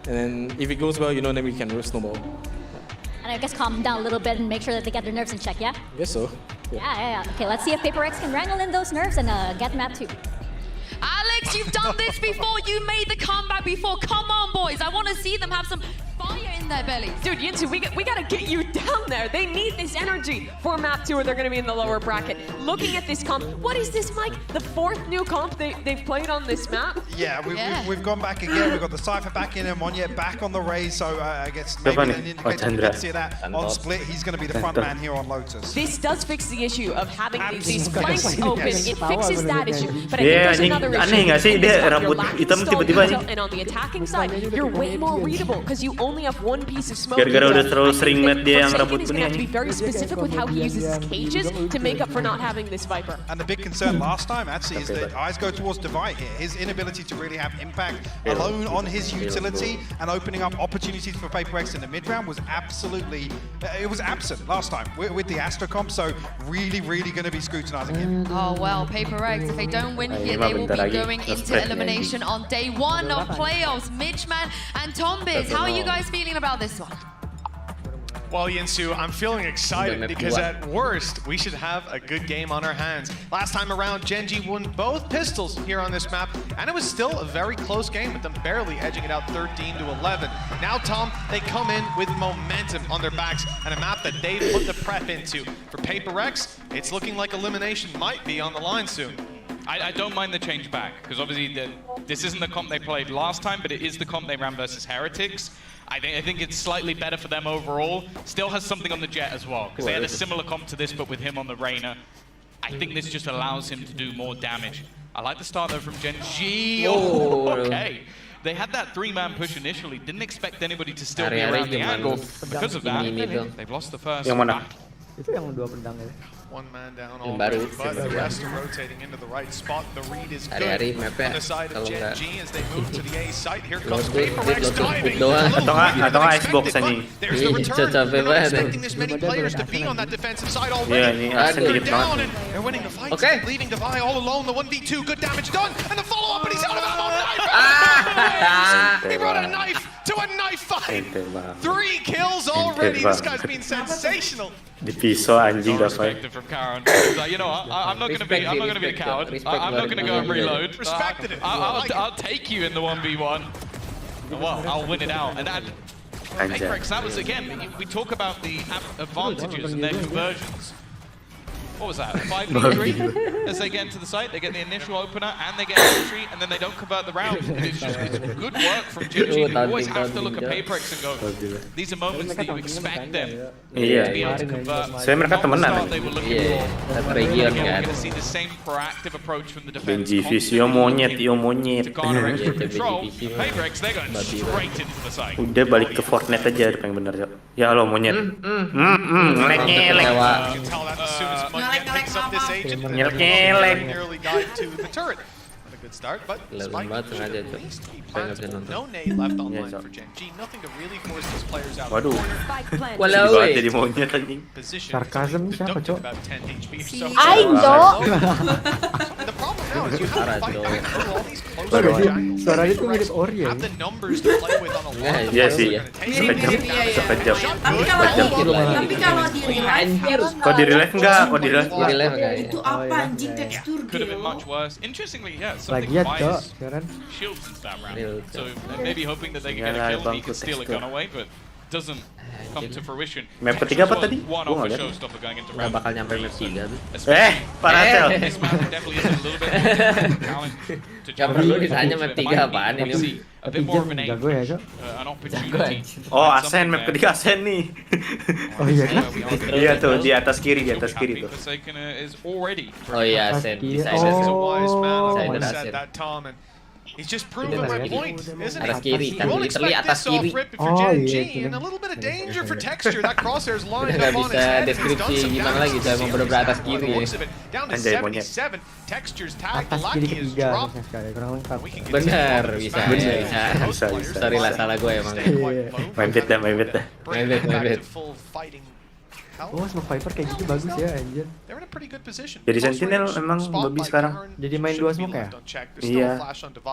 And then if it goes well, you know, then we can snowball. And I guess calm them down a little bit and make sure that they get their nerves in check, yeah? I guess so. Yeah. Okay, let's see if Paper Rex can wrangle in those nerves and get map 2. Alex, you've done this before. You made the comeback before. Come on, boys. I want to see them have some fire in their bellies. Dude, Yinsu, we gotta get you down there. They need this energy for map 2 or they're gonna be in the lower bracket. Looking at this comp, what is this, Mike? The 4th new comp they've played on this map? Yeah, we've gone back again. We've got the Cypher back in and Monya back on the Raze, so I guess maybe an indicator we can see that on split. He's going to be the front man here on Lotus. This does fix the issue of having these flanks open. It fixes that issue. But I think there's another issue. And on the attacking side, you're way more readable because you only have one piece of smoke. Gara-gara udah terlalu sering liat dia yang rambut kuning. Have to be very specific with how he uses his cages to make up for not having this Viper. And the big concern last time actually is that eyes go towards Divide here. His inability to really have impact alone on his utility and opening up opportunities for Paper Rex in the mid round was absolutely, it was absent last time with the Astro comp. So really going to be scrutinizing him. Oh well, Paper Rex, if they don't win here, they will be going into elimination on day 1 of playoffs. Mitchman and Tombiz, how are you guys feeling about this one? Well, Yinsu, I'm feeling excited because at worst, we should have a good game on our hands. Last time around, Gen.G won both pistols here on this map, and it was still a very close game with them barely edging it out 13-11. Now, Tom, they come in with momentum on their backs and a map that they've put the prep into. For Paper Rex, it's looking like elimination might be on the line soon. I don't mind the change back, because obviously this isn't the comp they played last time, but it is the comp they ran versus Heretics. I think it's slightly better for them overall. Still has something on the Jet as well, because they had a similar comp to this, but with him on the Reyna. I think this just allows him to do more damage. I like the start though from Gen G. Oh, okay. They had that 3-man push initially. Didn't expect anybody to still be around the angle. Because of that, they've lost the first. Yang mana? Itu yang 2 pedang ya. One man down Yang already, baru. but the rest are rotating into the right spot. The read is good Hari-hari mapnya on the side of kalau Gen nggak G as they move to the A site. Here Load comes good, Paper Rex load diving. doang. Atau nggak Xbox anjing. There's the return. Capek They're not banget. expecting this many players to be on that defensive side Iya, already. ini Asen They're dikit down banget. and they're winning the fight. Okay. Leaving Devi all alone. The 1v2, good damage done, and the follow-up, and he's out of ammo. He brought a knife to a knife fight. Ente bang. 3 kills already. Ente This guy's bang. been sensational. Di pisau anjing So Davai. respected from Karen. He's like, you know what? I'm not going to be a coward. I'm not going to go and reload. Respected it. I'll take you in the 1v1. Well, I'll win it out. And Apex, that was again. We talk about the advantages and their conversions. What was that? 5v3 as they get into the site. They get the initial opener and they get entry, and then they don't convert the round. And it's good work from Gingy. You always have to look at Paperex and go, these are moments that you expect them to be able to convert. Saya mereka temenan. They were looking Satu for. region We're kan. going to see the same proactive approach from the defense. Benji Visio monyet, yo monyet. To garner extra control. Paperex, they're going straight into the site. Udah balik ke Fortnite aja, yang bener ya. Ya Allah monyet. Ngelek. You can tell that as soon as Munyan picks up this agent, and nearly died to the turret. Not a good start, but Spike should at least be planted. No nade left online for Gen G. Nothing to really force these players out of the Waduh. corner. Walau jadi monyet anjing. Position Sarkasm siapa, Cok? about 10 HP or so. Aing, Cok. The problem now is you have to fight back through all these close range Suaranya tuh mirip Ori ya. have the numbers to play with on a lot. Iya sih. Sekejap. Tapi kalau di real life Kok di relive enggak? Kok di relive? itu apa anjing tekstur Could have been dia? much worse. Interestingly, yeah, something Lagian Cok, fires sekarang. shields into that round. Real So maybe hoping that they can get a kill and he can steal a gun away, but doesn't come to fruition. Map ketiga apa tadi? One Gua off nggak a lihat. showstopper going into Nggak round. bakal nyampe map 3 tuh. Paratel. This map definitely is a little bit more challenge to Gak perlu ditanya map 3 apaan ini. see a bit more of an Jago ya, Cok. an opportunity. Oh, Asen map ketiga Asen nih. Oh iya kan? Iya tuh di atas kiri tuh. Forsaken is already. Oh iya, Sen. Bisa He's a Sen. wise man. Oh, I that's said it. that, Tom, and he's just proven my point, isn't Atas he? kiri, You won't literally expect atas this off kiri. rip if you're Gen G, and a little bit of danger for texture. That crosshair's lined Nggak up on his bisa head. and he's done deskripsi some gimana damage lagi, to saya mau the bener-bener atas by the kiri ya. looks of it. Down to Anjay, monyet. 77. Texture's tag. Atas Lucky kiri is ketiga dropped. harusnya sekali, kurang lengkap. Bener, bisa. Sorry lah, salah gue emang. Main bet dah. Main bet. Full fighting. Oh, smoke Viper kayak gitu bagus ya, anjir. They're in a pretty good position. Jadi Sentinel emang babi sekarang. Jadi main 2 smoke ya? Iya.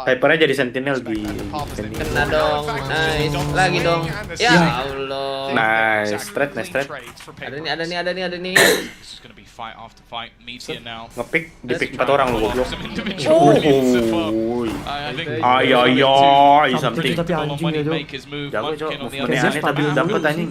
Vipernya jadi Sentinel di ini. Kena dong, nice. Lagi dong. Ya Allah. Nice, straight. Ada nih. This is going to be fight after fight. Meteor now. Ngepick, di pick 4 orang lu goblok. Some individual brilliance of, I think something. Tapi anjing ya, make his move. Jago, Cok. Munchkin on the Movementnya other aneh side. tapi dapet anjing.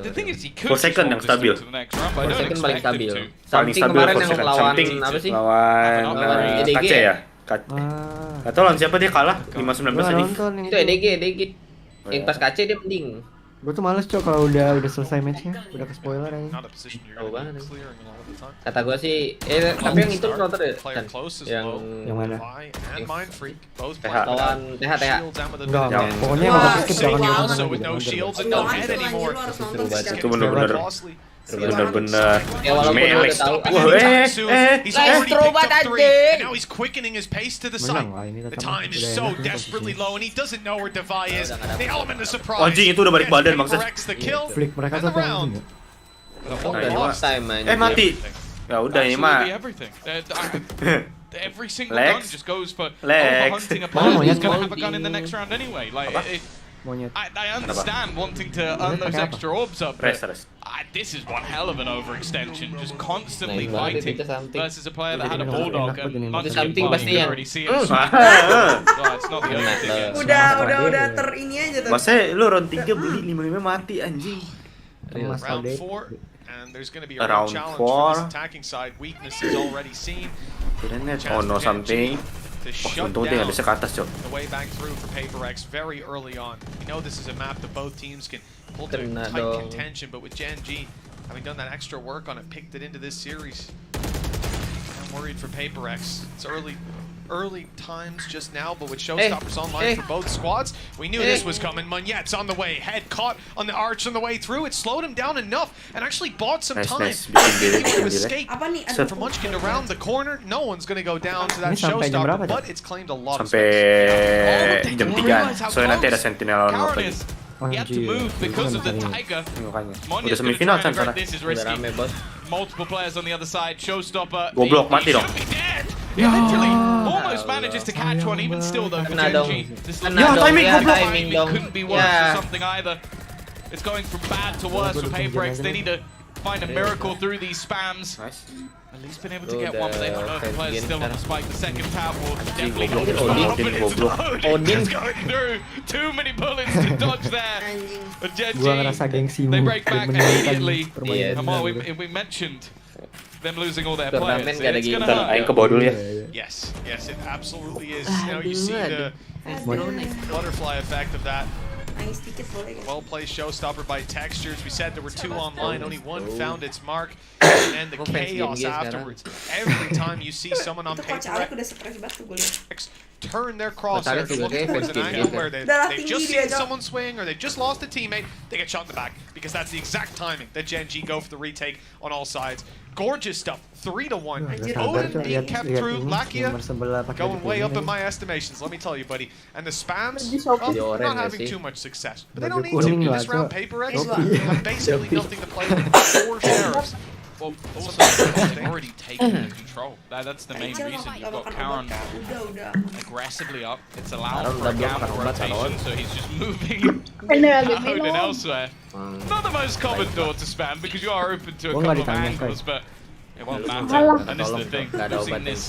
The thing is, he could For second yang just walk stabil. this to the next round, but I don't Second paling expect him stabil. to. Paling Something stabil kemarin for yang second. lawan Something apa sih? lawan EDG KC ya? Ah. Gak tau lawan siapa dia kalah 5-19 Gua tadi. nonton yang Itu EDG. Yang pas KC dia mending. Gue tuh males Cok kalau udah selesai matchnya, udah ke spoiler aja. Not a position you're Tahu going to banget. be clearing all the time. Kata gue sih, tapi yang itu nonton deh. Player close is Yang low. Yang mana? Vi and Mind Freak both TH. lawan TH. shields down with a Enggak, bit of damage. pokoknya emang Wah, skip seru jangan banget. Also with no shields and no head anymore. Seru banget. Itu bener-bener bener-bener Ya walaupun melee. udah tahu. He's already Let's picked up 3, anjing. and now he's quickening his pace to the site. Menang lah ini The tetap time is udah so enak nih desperately posisinya. low, and he doesn't know where Devi is. The element of surprise. Anjing, itu udah balik badan, maksud. Corrects the kill Flick mereka and tuh the yang round. anjing ya. Udah lost time anjing. Mati. Ya udah ini mah. Absolutely everything. Every single Lex. gun just goes for Lex. overhunting a Mana player monyet who's going to kan? have a gun in the next round anyway. Like, Monyet. I understand wanting to earn those pakai apa? extra orbs up, Rest. but this is one hell of an overextension. Just constantly Nah, itu fighting something. versus a player that had a Jadi bulldog enak and buat ini. Munchkin, Something well, pasti you can yang- already see it. Well, it's not the only thing. Udah ter ini aja tuh. Masa lu round 3 beli 55 mati anjing. Round 4, and there's going to be a real Round challenge 4. for this attacking side. Weakness is already seen. Oh no, something. To shut Untung dia down nggak bisa ke atas, Cok. the way back through for PaperX very early on. We know this is a map that both teams can pull to tight contention, but with Gen G having done that extra work on it, picked it into this series. I'm worried for PaperX. It's early times just now, but with showstoppers online for both squads, we knew this was coming. Munyet's on the way, head caught on the arch on the way through. It slowed him down enough and actually bought some time. He would have escaped from Munchkin around the corner. No one's going to go down to that showstopper, but it's claimed a lot of space. Sampai jam 3. Soalnya nanti ada sentinel lawan lagi. He had to move because of the Tiger. Udah semifinal kan sana. This is risky. Multiple players on the other side. Showstopper. Goblok, mati dong. He literally almost manages to catch one, even still though for Gen G. This timing couldn't be worse or something either. It's going from bad to worse for PaperX. They need to find a miracle through these spams. At least been able to get one, but they don't know if the player's still on the spike. The second tower will definitely not Odin's going through. Too many bullets to dodge there. But Gen G, they break back immediately. Come on, we mentioned them losing all their players. It's gonna hurt. Yes, it absolutely is. Now you see the butterfly effect of that. Well-placed showstopper by Textures. We said there were 2 online, only one found its mark, and the chaos afterwards. Every time you see someone on PaperX turn their crosshair to look towards an angle where they've just seen someone swing or they've just lost a teammate, they get shot in the back, because that's the exact timing that Gen G go for the retake on all sides. Gorgeous stuff. 3-1. Odin being kept through. Lakia going way up in my estimations, let me tell you, buddy. And the spams, well, not having too much success. But they don't need to. In this round, PaperX have basically nothing to play with. 4 sheriffs. Well, also, they've already taken control. That's the main reason. You've got Karen aggressively up. It's allowing for a gamble rotation, so he's just moving Odin elsewhere. Not the most common door to spam, because you are open to a couple of angles, but it won't matter. And this is the thing. Using this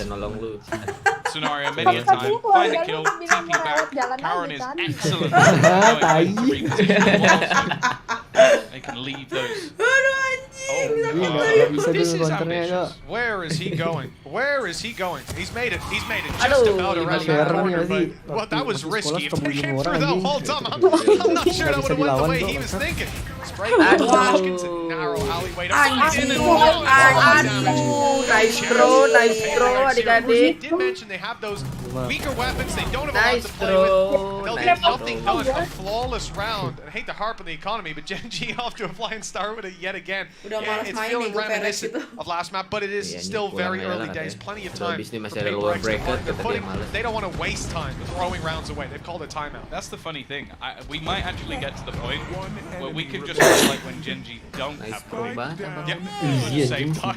scenario many a time. Find a kill, TP back. Karen is excellent at going to reposition. They can leave those. This is ambitious. Where is he going? Where is he going? He's made it just about around that corner, but well, that was risky. If they came through the whole time, I'm not sure that would have went the way he was thinking. Spray Munchkin's a narrow alleyway to find in and nice throw, adik-adik. Did mention they have those weaker weapons. They don't have a lot to play with. They'll get nothing done. A flawless round. I hate to harp on the economy, but Gen G off to a flying start with it yet again. Yeah, it's feeling reminiscent of last map, but it is still very early days. Plenty of time for PaperX. They don't want to waste time throwing rounds away. They've called a timeout. That's the funny thing. We might actually get to the point where we can just feel like when Gen G don't have same time.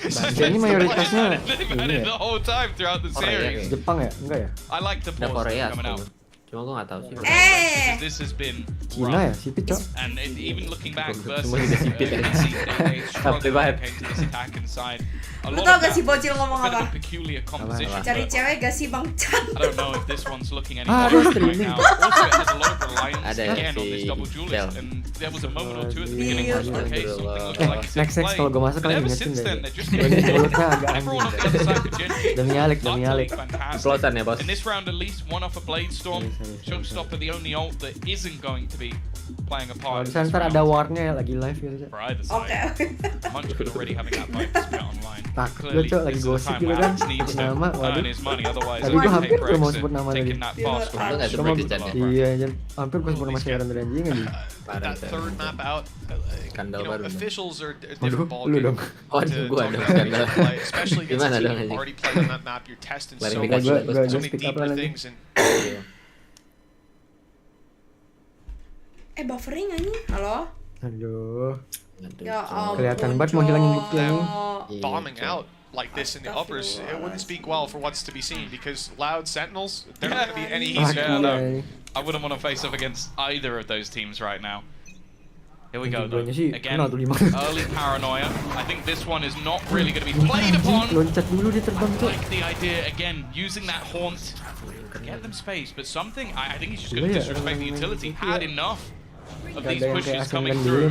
Ini mayoritasnya the whole time throughout the series. Jepang ya? Enggak ya? I like the pause coming out. Cuma gue nggak tahu sih. This has been Cina ya, sipit cok. And even looking back versus Sampai banget. this attack inside. Lu tau gak sih Bocil ngomong apa? Peculiar composition. Cari cewek gak sih Bang Chan? I don't know if this one's looking any better right now. Also, it has a lot of reliance again on this double duelist, and there was a moment or two at the beginning where okay, something looked like it's in play. Kalau gue masuk But lagi ever ingetin since deh. then, they're just getting Mulutnya agak everyone on the other side for Gen G. Demi Alik, demi Alik. Pelotan ya bos. In this round, at least one off a Blade Storm. Showstopper, the only ult that isn't going to be playing a part. Kalau ntar ada warnya ya lagi live gitu. For either side. Munchkin already having that fight to spit online. Takut gue cok lagi gosip gitu kan. Sebut nama, waduh. Tapi gue hampir gue mau sebut nama lagi. Iya, hampir gue sebut nama Sharon dan anjing aja. That third map out, officials are a different ball Lu dong. especially against a team who already played on that map. You're testing so many deeper things and. Buffering anjing. Halo? Aduh. Ya ampun. Kelihatan banget mau hilangin bukti anjing. Bombing out like this in the uppers, it wouldn't speak well for what's to be seen, because loud sentinels, they're not going to be any easier. I wouldn't want to face up against either of those teams right now. Here we go though. Again, early paranoia. I think this one is not really going to be played upon. I like the idea, again, using that haunt to get them space, but something, I think he's just going to disrespect the utility. Had enough. of these pushes coming through.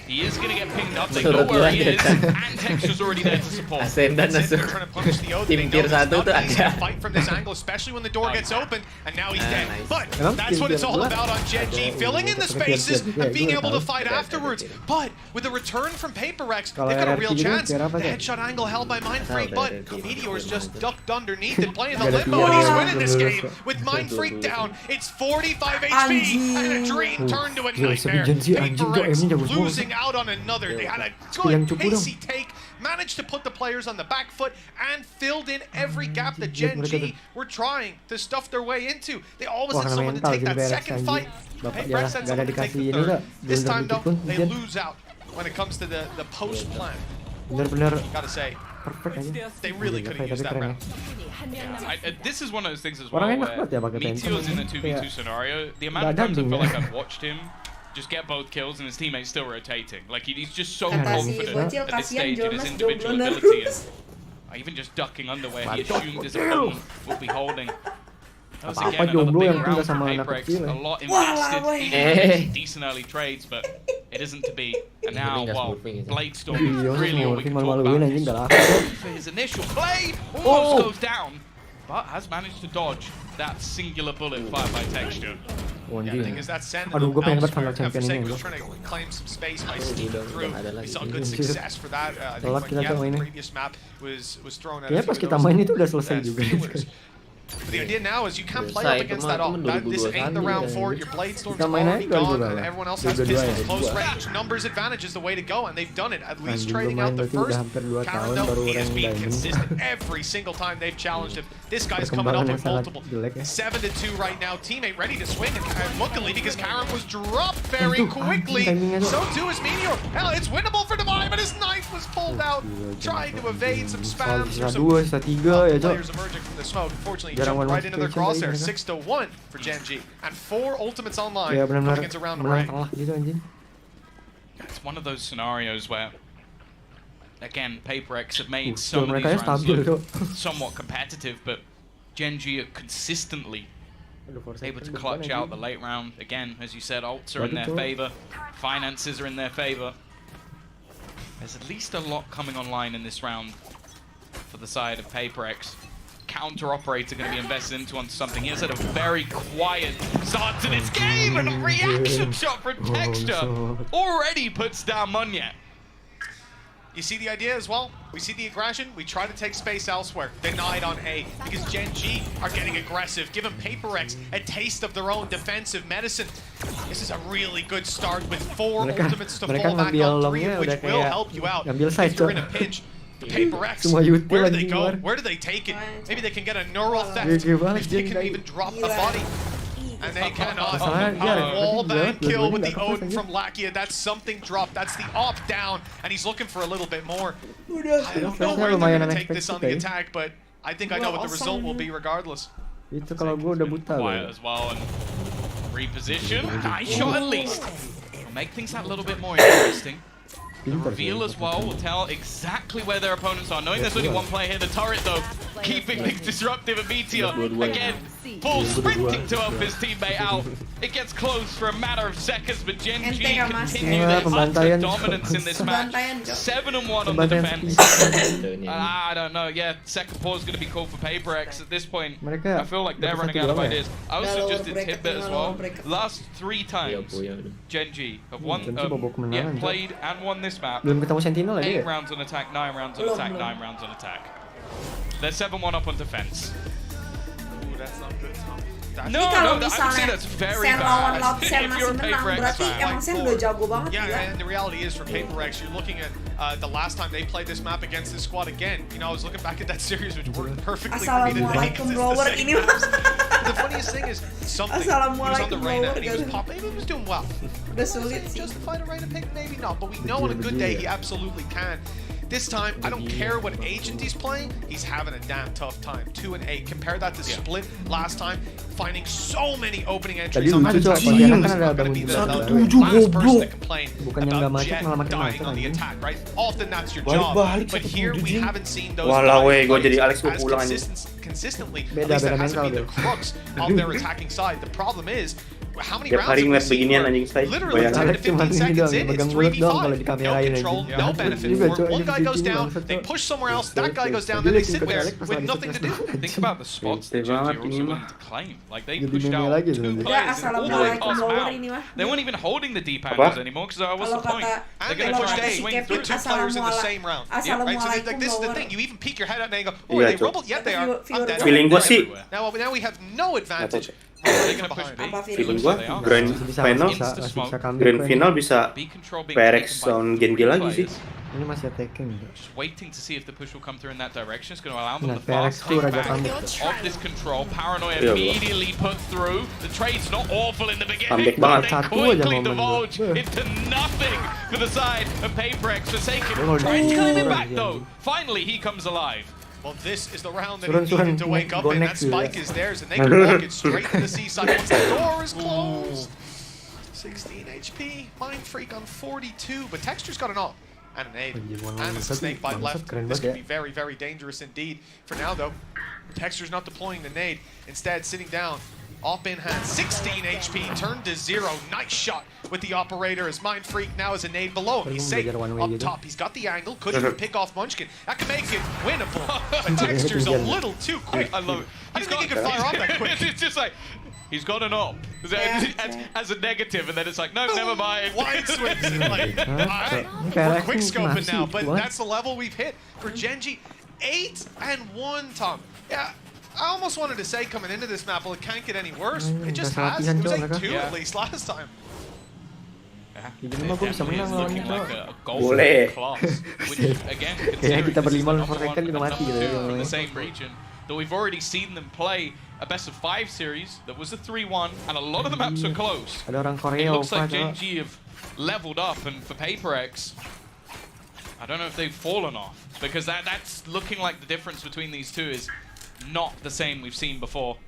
He is going to get pinged up. They know where he is, and Texture's already there to support. They're trying to punch the Oath. They know it's not easy to fight from this angle, especially when the door gets open, and now he's dead. But that's what it's all about on Gen G, filling in the spaces and being able to fight afterwards. But with a return from Paperex, they've got a real chance. The headshot angle held by Mindfreak, but Meteor's just ducked underneath and playing the limbo, and he's winning this game. With Mindfreak down, it's 45 HP, and a dream turned to a nightmare. Paperex losing out on another. They had a good pacey take, managed to put the players on the back foot, and filled in every gap that Gen G were trying to stuff their way into. They always had someone to take that second fight. Paperex had someone to take the third. This time, though, they lose out when it comes to the post plan. Gotta say, they really could have used that round. This is one of those things as well where Meteor's in a 2v2 scenario. The amount of times I feel like I've watched him just get both kills and his teammates still rotating. Like he's just so confident at this stage in his individual ability, and even just ducking under where he assumed his opponent would be holding. That was again another big round for Paperex. A lot invested, even decent early trades, but it isn't to be. And now, well, Bladestorm is really all we can talk about. For his initial play, almost goes down, but has managed to dodge that singular bullet fired by Texture. Yeah, the thing is that send elsewhere. Forsake was trying to claim some space by sneaking through. We saw good success for that. I think when the previous map was thrown out. But the idea now is you can't play up against that all. This ain't the round for it. Your Bladestorm's already gone, and everyone else has pistols. Close range, numbers advantage is the way to go, and they've done it. At least trading out the first. Karen, though, he has been consistent every single time they've challenged him. This guy's coming up with multiple. 7-2 right now. Teammate ready to swing, and luckily because Karen was dropped very quickly, so too is Meteor. Hell, it's winnable for Divine, but his knife was pulled out, trying to evade some spams or some players emerging from the smoke. Unfortunately, jumped right into their crosshair. 6-1 for Gen G, and 4 ultimates online coming into round array. It's one of those scenarios where, again, Paperex have made some of these rounds look somewhat competitive, but Gen G are consistently able to clutch out the late round. Again, as you said, ults are in their favor, finances are in their favor. There's at least a lot coming online in this round for the side of Paperex. Counter operator going to be invested into onto something. He has had a very quiet start to this game, and a reaction shot from Texture already puts down Munya. You see the idea as well? We see the aggression, we try to take space elsewhere. Denied on A, because Gen G are getting aggressive, giving Paperex a taste of their own defensive medicine. This is a really good start with 4 ultimates to fall back on, 3 of which will help you out if you're in a pinch. The Paperex, where do they go? Where do they take it? Maybe they can get a neural theft, if they can even drop the body. And they cannot. A wallbang kill with the Odin from Lakia. That's something dropped. That's the op down, and he's looking for a little bit more. I don't know where they're going to take this on the attack, but I think I know what the result will be regardless. Quiet as well, and reposition. Nice shot at least. Will make things that little bit more interesting. The reveal as well will tell exactly where their opponents are. Knowing there's only one player here, the turret though, keeping things disruptive. And Meteor, again, full sprinting to help his teammate out. It gets close for a matter of seconds, but Gen G continue their utter dominance in this match. 7-1 on the defense. I don't know, yeah, second pause is going to be called for Paperex at this point. I feel like they're running out of ideas. I also just did tidbit as well. Last 3 times Gen G have won, played and won this map. 8 rounds on attack, 9 rounds on attack, 9 rounds on attack. They're 7-1 up on defense. Ooh, that's not good. Ini kalau misalnya Sen lawan Sen masih menang, berarti emang Sen udah jago banget ya. Yeah, and the reality is for Paperex, you're looking at the last time they played this map against this squad again. You know, I was looking back at that series, which worked perfectly for me today. The funniest thing is something. He was on the Reyna and he was popping. He was doing well. Is it justified a Reyna pick? Maybe not, but we know on a good day he absolutely can. This time, I don't care what agent he's playing, he's having a damn tough time. 2 and 8. Compare that to Split last time, finding so many opening entries on that attack. He's not going to be the last person to complain about Jet dying on the attack, right? Often that's your job, but here we haven't seen those as consistently. At least that hasn't been the crux of their attacking side. The problem is, how many Tiap rounds hari have we ngeliat seen beginian where anjing say. literally 10 to 15 seconds in, it's 3v5. No control, no benefit for it. One guy goes down, they push somewhere else, that guy goes down, then they sit there with nothing to do. Think about the spots that Genji are also willing to claim. Like, they pushed out 2 players all the way past Mal. They weren't even holding the deep handles anymore, because what's the point? They're going to try and swing through. With 2 players in the same round. Yeah, right? So like, this is the thing, you even peek your head out and go, oh, are they rubble? Yeah, they are. I'm dead. Feeling gua sih, Now we have no advantage. feeling gua grand final bisa PRX lawan Genji lagi sih. Ini masih attacking. Just waiting to see if the push will come through in that direction. It's going to allow them to PRX fast tuh take raja back comeback. of this control. Paranoia Iya, immediately put through. The trade's not awful in the Comeback beginning, banget. but they Satu aja quickly momen divulge gua. into nothing for the side of Paperex. Forsaken Oh, trying to claim it iya, back iya. though. Finally, he comes alive. Well, this is the round that Suran, he needed to Suran, wake up go in. That next to spike you. is theirs, and they can walk it straight to the seaside once the door is closed. 16 HP, Mind Freak on 42, but Texture's got an ult and an nade, and a snake bite left. This could be very, very dangerous indeed. For now, though, Texture's not deploying the nade. Instead, sitting down. Op in hand, 16 HP, turned to 0. Nice shot with the operator as Mind Freak now is a nade below him. He's safe up top. He's got the angle, couldn't even pick off Munchkin. That can make it winnable, but Texture's a little too quick. I love it. I didn't think he could fire off that quick. It's just like, he's got an op as a negative, and then it's like, no, never mind. Wide swings and like, alright, we're quick scoping now, but that's the level we've hit for Genji. 8-1, Tom. Yeah, I almost wanted to say coming into this map, well, it can't get any worse. It just has. It was 8-2 at least last time. Jadi mah gue bisa menang lawan ini cowok. Boleh. Kayaknya kita berlima lawan Forsaken juga mati gitu ya. In the same region, that we've already seen them play a best of 5 series that was a 3-1, and a lot of the maps are close. Ada orang Korea. It looks like Genji have leveled up, and for Paperex, I don't know if they've fallen off, because that's looking like the difference between these two is not the same we've seen before.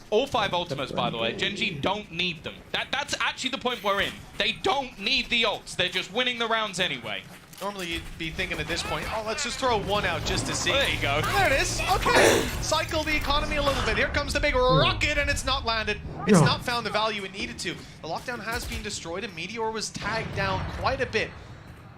All 5 ultimates, by the way. Genji don't need them. That's actually the point we're in. They don't need the ults. They're just winning the rounds anyway. Normally you'd be thinking at this point, oh, let's just throw one out just to see. There you go. There it is. Okay. Cycle the economy a little bit. Here comes the big rocket, and it's not landed. It's not found the value it needed to. The lockdown has been destroyed, and Meteor was tagged down quite a bit.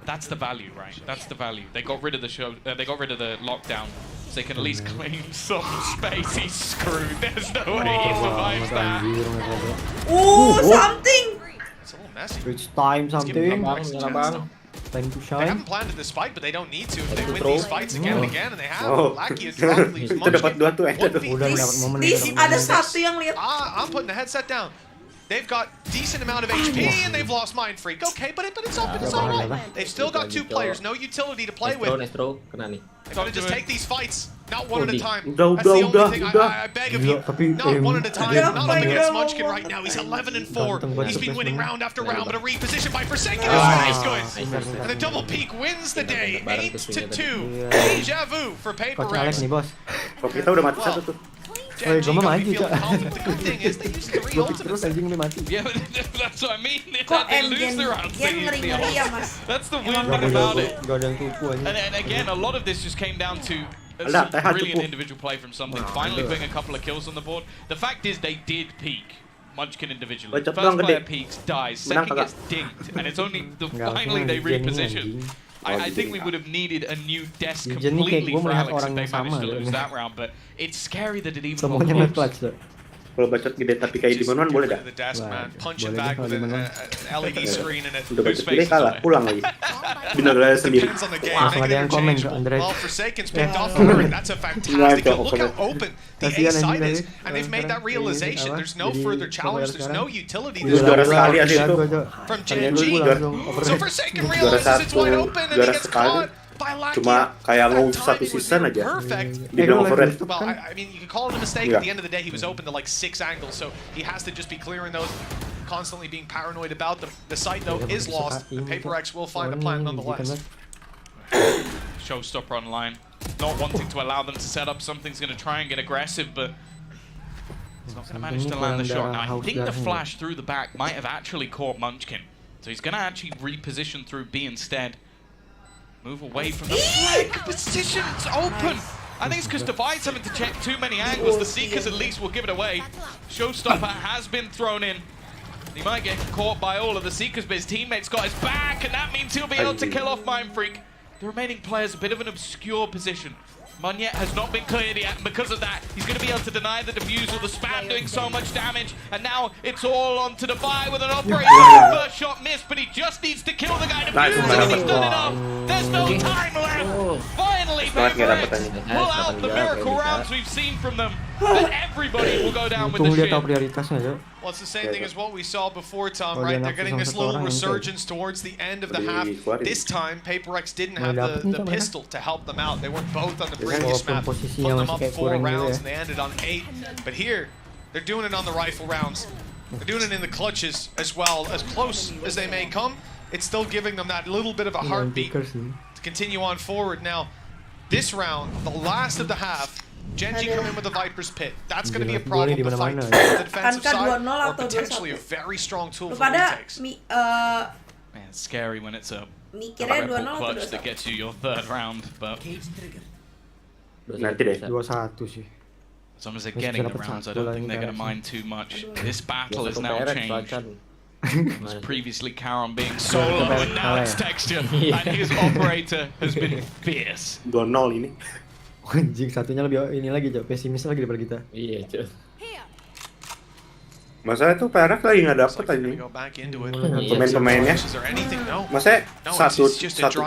That's the value, right? That's the value. They got rid of the they got rid of the lockdown, so they can at least claim some space. He's screwed. There's no way he survives that. Ooh, something! It's a little messy. It's time something. Time to They shine. haven't planted this fight, but they don't need to. If they win these fights again and again, and they have, Lackey is leaves Munchkin. This ada satu yang lihat. I'm putting the headset down. They've got decent amount of HP and they've lost Mind Freak. Okay, but it's open. It's all right. They've still got 2 players, no utility to play with. They've got to just take these fights, not one at a time. That's the only thing I beg of you. Not one at a time. Not up against Munchkin right now. He's 11-4. He's been winning round after round, but a reposition by Forsaken is good. And the double peak wins the day. 8-2. Deja vu for Paperex. Kok kita udah mati satu tuh. Gue mah mati, Cak. The good thing is they use 3 ultimates. Anjing udah mati. Yeah, that's what I mean. Kok They lose the rounds. Gen ngeri-ngeri ya, Mas. That's the weird thing about it. Gak ada yang tuku aja. And again, a lot of this just came down to some brilliant individual play from something. Finally putting a couple of kills on the board. The fact is they did peak. Munchkin individually. First player peaks, dies. Second gets dinked. And it's only finally they reposition. I think we would have needed a new desk completely for Alex if they managed to lose that round, but it's scary that it even got close. Kalau bacot gede tapi kayak di mana boleh dah. The desk man, punch it back with an LED screen in it. Udah bacot gede kalah, pulang lagi. Bina gelar sendiri. Wah, ada yang komen ke Andre. Well, Forsaken's picked off for it. That's a fantastic goal. Look how open the A side is, and they've made that realization. There's no further challenge. There's no utility. From Genji. So Forsaken realizes it's wide open, and he gets caught. Cuma kayak ngurus satu season aja. Dibilang overhead. Well, I mean, you can call it a mistake. At the end of the day, he was open to like 6 angles, so he has to just be clearing those, constantly being paranoid about them. The site, though, is lost. The Paperex will find a plan nonetheless. Showstopper online. Not wanting to allow them to set up something's going to try and get aggressive, but he's not going to manage to land the shot. Now, I think the flash through the back might have actually caught Munchkin, so he's going to actually reposition through B instead. Move away from the flank position. It's open. I think it's because Divide's having to check too many angles. The Seekers at least will give it away. Showstopper has been thrown in. He might get caught by all of the Seekers, but his teammate's got his back, and that means he'll be able to kill off Mindfreak. The remaining player's a bit of an obscure position. Munyet has not been cleared yet, and because of that, he's going to be able to deny the defusal, the spam doing so much damage, and now it's all on to Defy with an operator. First shot missed, but he just needs to kill the guy defusing. He's done enough. There's no time left. Finally, Paper pull out the miracle rounds we've seen from them, and everybody will go down with the shit. Well, it's the same thing as what we saw before, Tom, right? They're getting this little resurgence towards the end of the half. This time, PaperX didn't have the pistol to help them out. They were both on the previous map, put them up 4 rounds, and they ended on 8. But here, they're doing it on the rifle rounds. They're doing it in the clutches as well. As close as they may come, it's still giving them that little bit of a heartbeat to continue on forward. Now, this round, the last of the half, Genji come in with the Viper's Pit. That's going to be a problem to fight on the defensive side, or potentially a very strong tool for retakes. Man, it's scary when it's a triple clutch that gets you your 3rd round, but Nanti deh. 2-1 sih. as long as they're getting the rounds, I don't think they're going to mind too much. This battle is now changed. It was previously Karon being solo, and now it's Texture, and his operator has been fierce. 2-0 ini. Anjing, satunya lebih ini lagi, Cok. Pesimis lagi daripada kita. Iya, Cok. Masalah itu PRF lagi nggak dapet aja. Pemain-pemainnya. Masalah satu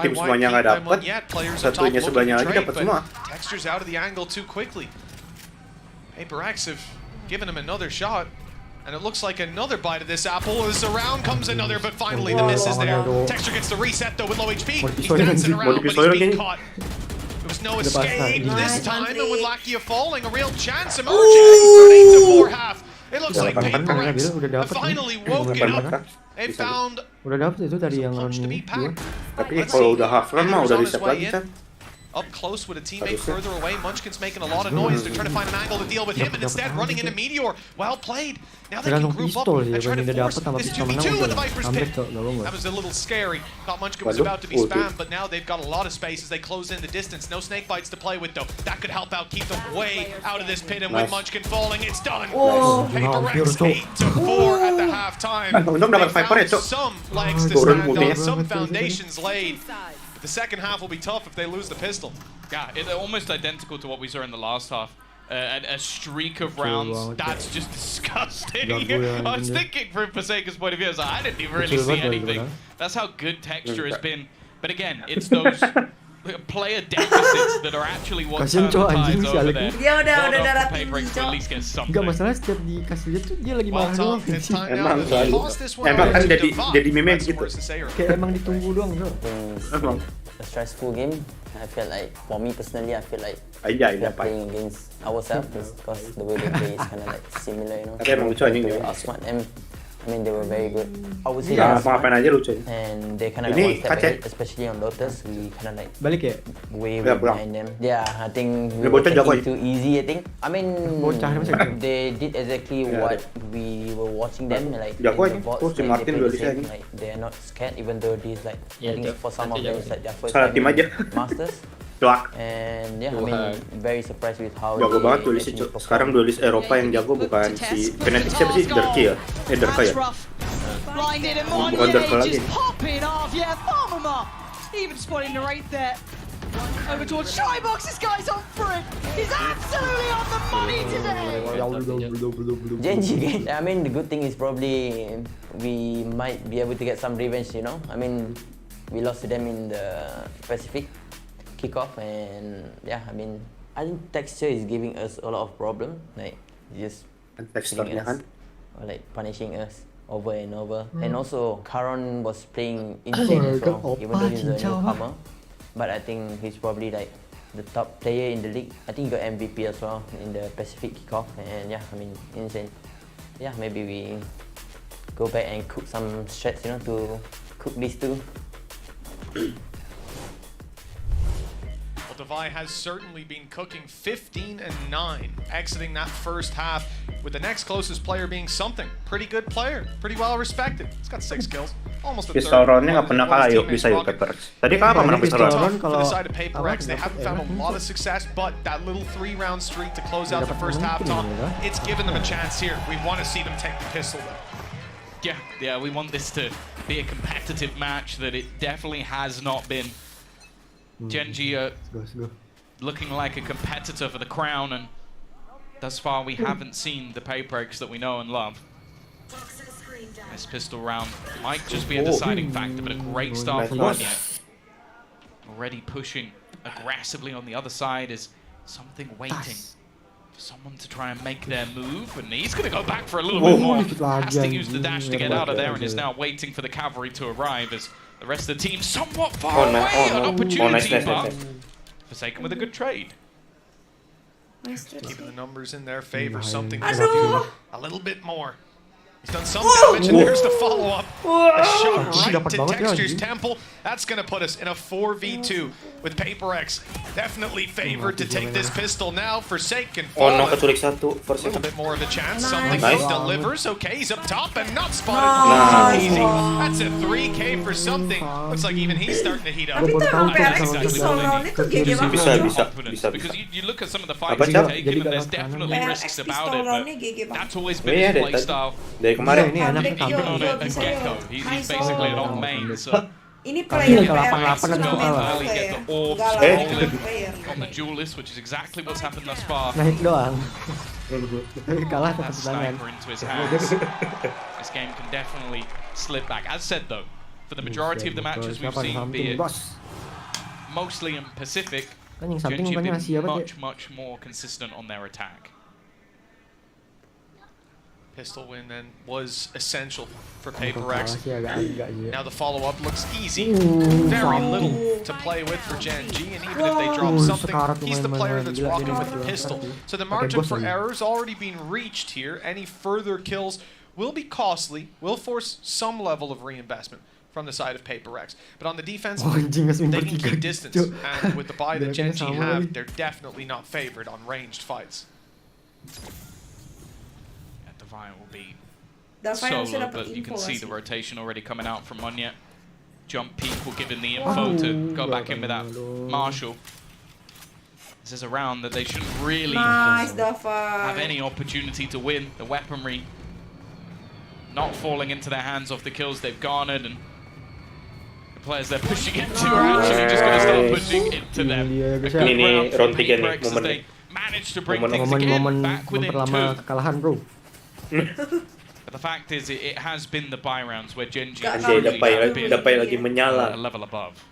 tim semuanya nggak dapet, satunya sebelahnya lagi dapet semua. Texture's out of the angle too quickly. PaperX have given him another shot, and it looks like another bite of this apple. As around comes another, but finally the miss is there. Texture gets the reset though with low HP. He's dancing around, but he's being caught. There was no escape this time, and with Lakia falling, a real chance emerging for an 8-4 half. It looks like PaperX have finally woken up. They found some punch to be packed. Tapi kalau udah half run mah udah reset lagi kan. Up close with a teammate further away. Munchkin's making a lot of noise. They're trying to find an angle to deal with him, and instead running into Meteor. Well played. Now they can group up and try to force this 2v2 with the Viper's Pit. That was a little scary. Thought Munchkin was about to be spammed, but now they've got a lot of space as they close in the distance. No snake bites to play with though. That could help out, keep them way out of this pit, and with Munchkin falling, it's done. PaperX 8-4 at the halftime. Some legs to stand on, some foundations laid. The second half will be tough if they lose the pistol. Yeah, it's almost identical to what we saw in the last half. A streak of rounds, that's just disgusting. I was thinking from Forsaken's point of view, I didn't even really see anything. That's how good Texture has been. But again, it's those player deficits that are actually what turn the tides over there. Dia udah darah tinggi, Cok. at least get something. Enggak masalah, setiap dikasih lihat tuh dia lagi marah doang. Emang kan jadi meme gitu. Kayak emang ditunggu doang, Cok. A stressful game. I feel like, for me personally, I feel like we're playing against ourselves because the way they play is kind of like similar, you know. Tapi emang lucu anjing dia. Outsmart them. I mean, they were very good. I would say ya, apa-apain aja lucu. And they kind of one step ahead, especially on Lotus. We kind of like balik ya? Way behind them. Yeah, I think we were taking too easy, I think. I mean, they did exactly what we were watching them. Like, in the bots, like, they play the same. Like, they're not scared, even though these, like, I think for some of them, it's like their first time Masters. And yeah, I mean, very surprised with how jago banget duelis itu. Sekarang duelis Eropa yang jago bukan si Fnatic, siapa sih? Derki ya? Derka ya? Bukan Derka lagi. Even spotting the right there. Over towards Shybox, this guy's on for it. He's absolutely on the money today. Genji, I mean, the good thing is probably we might be able to get some revenge, you know? I mean, we lost to them in the Pacific kickoff, and yeah, I mean, I think Texture is giving us a lot of problem, like just killing us or like punishing us over and over. And also, Karon was playing insane as well, even though he's a newcomer. But I think he's probably like the top player in the league. I think he got MVP as well in the Pacific kickoff, and yeah, I mean, insane. Yeah, maybe we go back and cook some strats, you know, to cook these two. Defy has certainly been cooking 15-9, exiting that first half with the next closest player being something. Pretty good player, pretty well respected. He's got 6 kills, almost a third. Pistolronnya nggak pernah kalah yuk bisa yuk PaperX. Tadi kapan menang Pistolron? For the side of PaperX, they haven't found a lot of success, but that little 3-round streak to close out the first half, Tom, it's given them a chance here. We want to see them take the pistol though. Yeah, we want this to be a competitive match that it definitely has not been. Genji looking like a competitor for the crown, and thus far we haven't seen the Paperex that we know and love. This pistol round might just be a deciding factor, but a great start from Anya. Already pushing aggressively on the other side is something waiting for someone to try and make their move, and he's going to go back for a little bit more. Has to use the dash to get out of there, and is now waiting for the cavalry to arrive as the rest of the team somewhat far away. An opportunity, but Forsaken with a good trade. Keeping the numbers in their favor, something to do a little bit more. He's done some damage, and there's the follow-up. A shot right to Texture's temple. That's going to put us in a 4v2 with Paperex definitely favored to take this pistol now. Forsaken fallen. A little bit more of a chance. Something delivers. Okay, he's up top and not spotted. Easy. That's a 3K for something. Looks like even he's starting to heat up. Because you look at some of the fights he's taken, and there's definitely risks about it, but that's always been his playstyle. Kemarin ini enak Gecko. He's basically an off main, so ini player get the orbs rolling on the duelist, which is exactly what's happened thus far. Naik doang. Kalah That sniper into his hands. This game can definitely slip back. As said though, for the majority of the matches we've seen, be it mostly in Pacific, Genji have been much more consistent on their attack. Pistol win then was essential for Paperex. Now the follow-up looks easy. Very little to play with for Genji, and even if they drop something, he's the player that's walking with the pistol. So the margin for error's already been reached here. Any further kills will be costly, will force some level of reinvestment from the side of Paperex. But on the defense, they can keep distance. And with the buy that Genji have, they're definitely not favored on ranged fights. Will be solo, but you can see the rotation already coming out from Munya. Jump peek will give him the info to go back in with that Marshall. This is a round that they shouldn't really have any opportunity to win. The weaponry not falling into their hands off the kills they've garnered, and the players they're pushing into are actually just going to start pushing into them. A good round for Paperex as they managed to bring things again back within 2. But the fact is, it has been the buy rounds where Genji has really been a level above.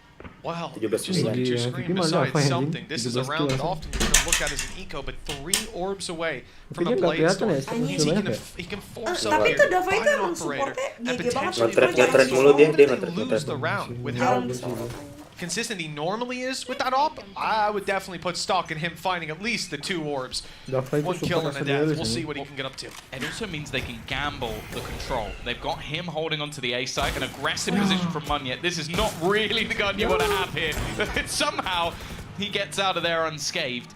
Wow, just look at your screen beside something. This is a round that often you're going to look at as an eco, but 3 orbs away from a blade storm. Means he can force up here, find an operator, and potentially lose the round with how consistent he normally is with that op. I would definitely put stock in him finding at least the 2 orbs. 1 kill and a death. We'll see what he can get up to. It also means they can gamble the control. They've got him holding onto the A site, an aggressive position from Munya. This is not really the gun you want to have here. Somehow he gets out of there unscathed.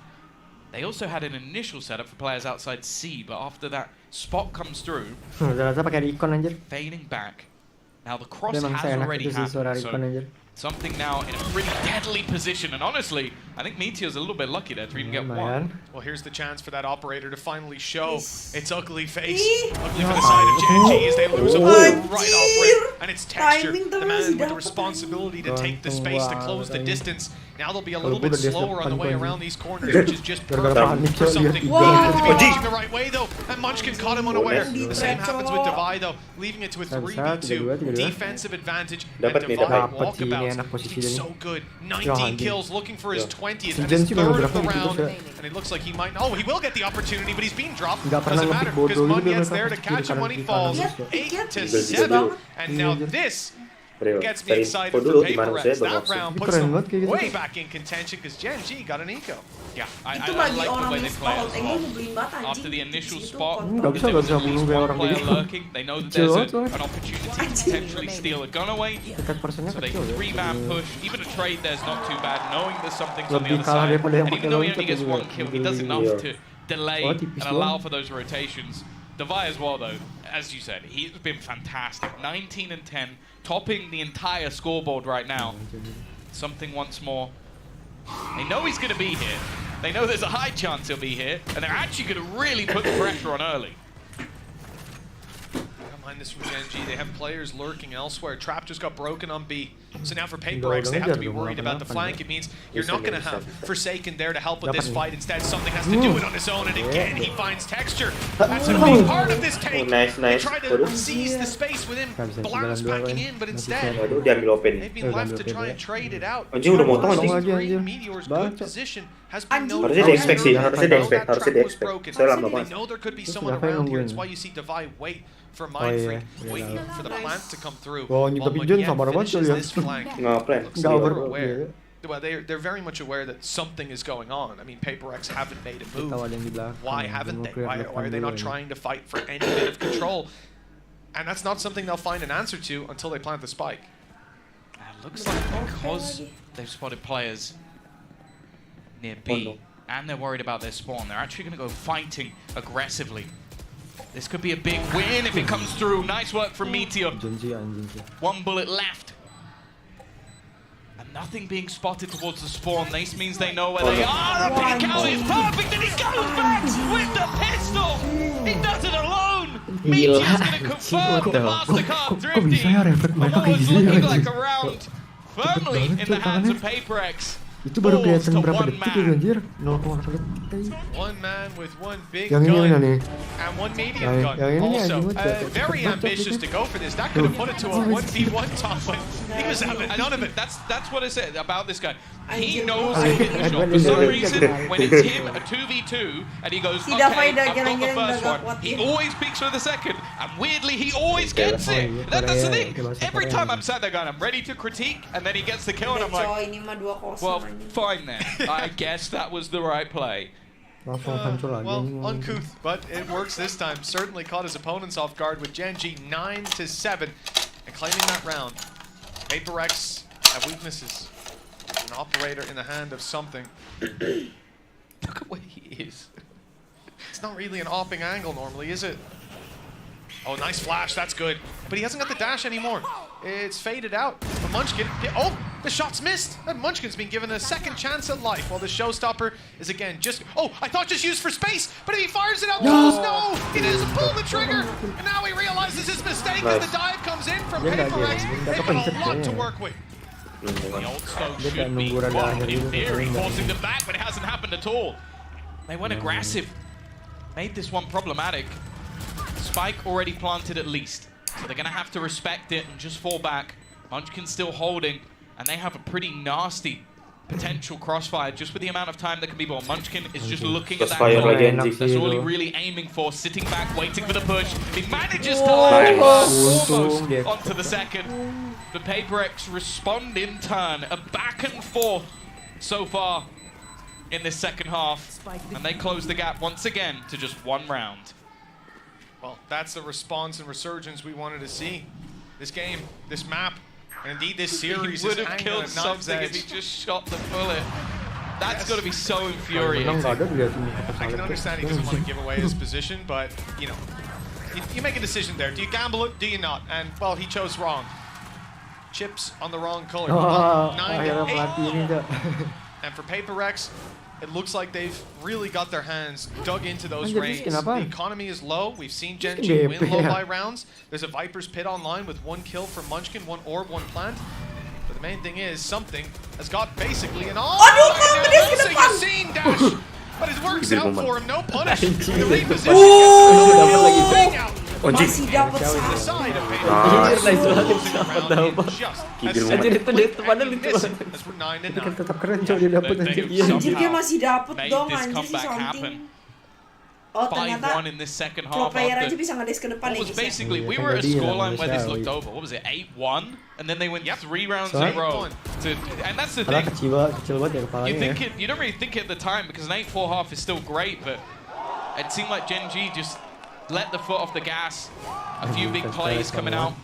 They also had an initial setup for players outside C, but after that spot comes through, fading back. Now the cross has already happened, so something now in a pretty deadly position, and honestly, I think Meteor's a little bit lucky there to even get 1. Well, here's the chance for that operator to finally show its ugly face. Ugly for the side of Genji as they lose a right off rip, and it's Texture, the man with the responsibility to take the space to close the distance. Now they'll be a little bit slower on the way around these corners, which is just perfect for something. He had to be going the right way though, and Munchkin caught him unaware. The same happens with Divide though, leaving it to a 3v2 defensive advantage. And Divide walkabouts. He's so good. 19 kills, looking for his 20th and his 3rd of the round. And it looks like he might. Oh, he will get the opportunity, but he's being dropped. Doesn't matter because Munyet's there to catch him when he falls. 8-7, and now this gets me excited for Paperex. That round puts them way back in contention because Genji got an eco. Yeah, I like the way they play as well. After the initial spot, if there was at least 1 player lurking, they know that there's an opportunity to potentially steal a gun away. So they can 3-man push. Even a trade there's not too bad, knowing there's something on the other side. And even though he only gets 1 kill, he does enough to delay and allow for those rotations. Devi as well though, as you said, he's been fantastic. 19 and 10, topping the entire scoreboard right now. Something once more. They know he's going to be here. They know there's a high chance he'll be here, and they're actually going to really put the pressure on early. behind this from Gen G. They have players lurking elsewhere. Trap just got broken on B. So now for Paper X, they have to be worried about the flank. It means you're not going to have Forsaken there to help with this fight. Instead, something has to do it on his own, and again, he finds texture. That's a big part of this take. They try to seize the space with him, blast backing in, but instead, they've been left to try and trade it out. Meteor's good position has been noted. They know there could be someone around here. It's why you see Devi wait for Mindfreak, waiting for the plant to come through. While Munyen finishes this flank. Well, they're very much aware that something is going on. I mean, Paper X haven't made a move. Why haven't they? Why are they not trying to fight for any bit of control? And that's not something they'll find an answer to until they plant the spike. It looks like because they've spotted players near B, and they're worried about their spawn, they're actually going to go fighting aggressively. This could be a big win if it comes through. Nice work from Meteor. One bullet left. And nothing being spotted towards the spawn. This means they know where they are. The pick out is perfect, and he goes back with the pistol. He does it alone. Meteor's going to confirm the MasterCard drifting. What was looking like a round firmly in the hands of Paper X. Itu baru kelihatan berapa detik itu anjir? 0,1 detik. One man with one big gun and one medium gun. Also, very ambitious to go for this. That could have put it to a 1v1 top, but he was having none of it. That's what I said about this guy. He knows he'll hit the shot. For some reason, when it's him, a 2v2, and he goes, okay, I've got the first one, he always peeks for the second, and weirdly, he always gets it. That's the thing. Every time I'm sat there going, I'm ready to critique, and then he gets the kill, and I'm like, well, fine then. I guess that was the right play. Well, uncouth, but it works this time. Certainly caught his opponents off guard with Gen G 9-7 and claiming that round. Paper X have weaknesses. An operator in the hand of something. Look at where he is. It's not really an opping angle normally, is it? Oh, nice flash, that's good. But he hasn't got the dash anymore. It's faded out. But Munchkin, oh, the shot's missed. And Munchkin's been given a second chance at life while the showstopper is again just, oh, I thought just used for space, but if he fires it out close, no, he doesn't pull the trigger. And now he realizes his mistake as the dive comes in from Paper X. They've got a lot to work with. The old Stoke should be, well, in theory, forcing them back, but it hasn't happened at all. They went aggressive, made this one problematic. Spike already planted at least, so they're going to have to respect it and just fall back. Munchkin's still holding, and they have a pretty nasty potential crossfire just with the amount of time that can be born. Munchkin is just looking at that corner. That's all he's really aiming for, sitting back, waiting for the push. He manages to land almost onto the second. The Paper X respond in turn, a back and forth so far in this second half, and they close the gap once again to just one round. Well, that's the response and resurgence we wanted to see. This game, this map, and indeed this series he would have killed something if he just shot the bullet. That's got to be so infuriating. I can understand he doesn't want to give away his position, but, you know, you make a decision there. Do you gamble it? Do you not? And, well, he chose wrong. Chips on the wrong color. 9-8. And for Paper X, it looks like they've really got their hands dug into those reins. The economy is low. We've seen Gen G win low by rounds. There's a Viper's Pit online with 1 kill for Munchkin, 1 orb, 1 plant. But the main thing is, something has got basically an all. So you've seen Dash, but it works out for him. No punish. The reposition gets out. Masih dapat side of Paper tetap keren coy dia dapat anjir. Anjir dia masih dapat dong anjir si something. Oh ternyata pro player aja bisa ngedes ke depan ya. Basically, we were at a scoreline where this looked over. What was it, 8-1? And then they went 3 rounds in a row. And that's the thing. You don't really think it at the time because an 8-4 half is still great, but it seemed like Gen G just let the foot off the gas. A few big plays coming out.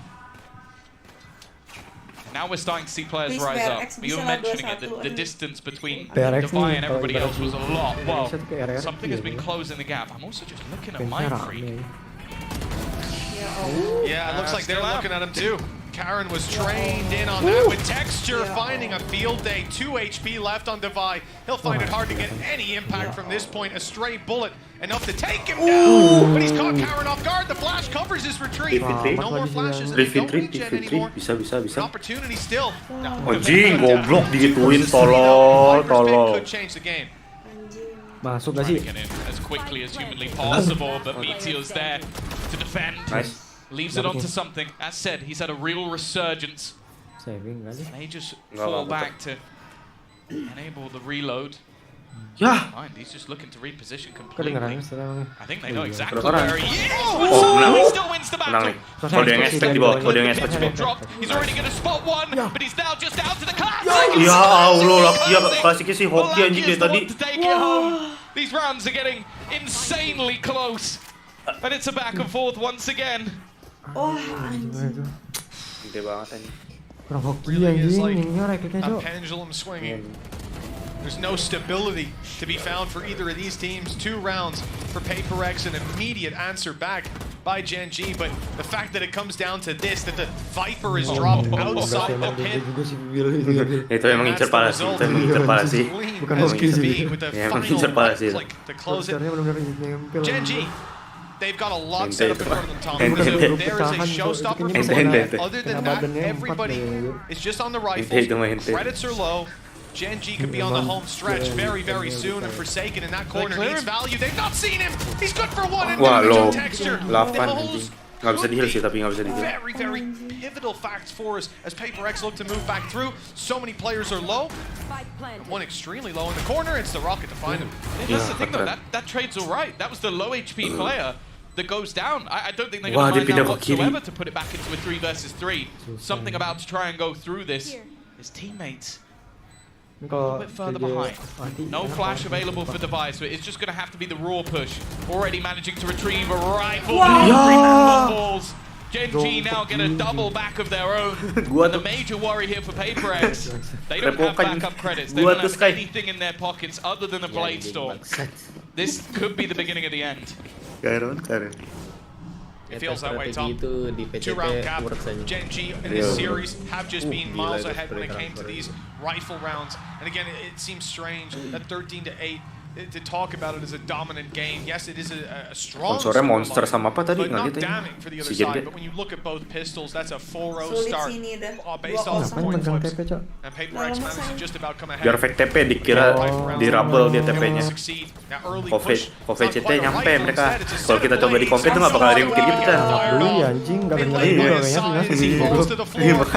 Now we're starting to see players rise up. You were mentioning it, the distance between Defi and everybody else was a lot. Well, something has been closing the gap. I'm also just looking at Mindfreak. Yeah, it looks like they're looking at him too. Karen was trained in on that with Texture finding a field day. 2 HP left on Devi. He'll find it hard to get any impact from this point. A stray bullet enough to take him down, but he's caught Karen off guard. The flash covers his retreat. No more flashes, and they don't need Jen anymore. An opportunity still. Anjing, goblok digituin, tolol. Could change the game. Masuk gak sih? Get in as quickly as humanly possible, but Meteor's there to defend. Nice. Leaves it onto something. As said, he's had a real resurgence. Saving kali. May just fall back to enable the reload. Yeah. He's just looking to reposition completely. Kedengeran sekarang. I think they know exactly Kedengeran. where he is. Menang. He still wins the battle. Kode yang expect di bawah, kode yang expect di bawah. Dropped. He's already going to spot one, but he's now just out to the classic. Ya Allah, Lakia klasiknya si hoki anjing dari tadi. These rounds are getting insanely close, and it's a back and forth once again. Gede banget anjing. Kurang hoki anjing, nyorek A pendulum swinging. There's no stability to be found for either of these teams. 2 rounds for PaperX, an immediate answer back by Gen G, but the fact that it comes down to this, that the Viper is dropped outside the pit. Itu emang incer pala sih, itu emang incer pala sih. Bukan hoki sih. Ya emang incer pala sih. To close it. Gen G, they've got a lot set up in front of them, Tom. Ente. There is a showstopper for them. Other than that, everybody is just on the rifles. Credits are low. Gen G could be on the home stretch very, very soon, and Forsaken in that corner needs value. They've not seen him. He's good for one, and no Texture. Nggak bisa di-heal sih, tapi nggak bisa di-heal. Very, very pivotal facts for us as PaperX look to move back through. So many players are low. One extremely low in the corner. It's the Rocket to find him. That's the thing, though. That trade's all right. That was the low HP player that goes down. I don't think they're going to find out whatsoever to put it back into a 3 versus 3. Something about to try and go through this. His teammates a little bit further behind. No flash available for Devi, so it's just going to have to be the raw push. Already managing to retrieve a rifle. Falls. Gen G now get a double back of their own. And the major worry here for PaperX, they don't have backup credits. They don't have anything in their pockets other than a Blade Storm. This could be the beginning of the end. It feels that way, Tom. 2-round cap. Gen G in this series have just been miles ahead when it came to these rifle rounds. And again, it seems strange that 13-8 to talk about it as a dominant game. Yes, it is a strong Sponsornya Monster sama apa tadi? but Nggak not gitu ya? damning for the other Si side. But when you look at both pistols, that's a 4-0 start based Oh, off ngapain point megang flips. TP, Cok? And PaperX managed to just about come ahead. Biar fake TP dikira di rubble dia TP-nya. CT nyampe mereka. Kalau kita coba di compete tuh nggak bakal ada yang bikin gitu kan. Beli anjing, nggak ada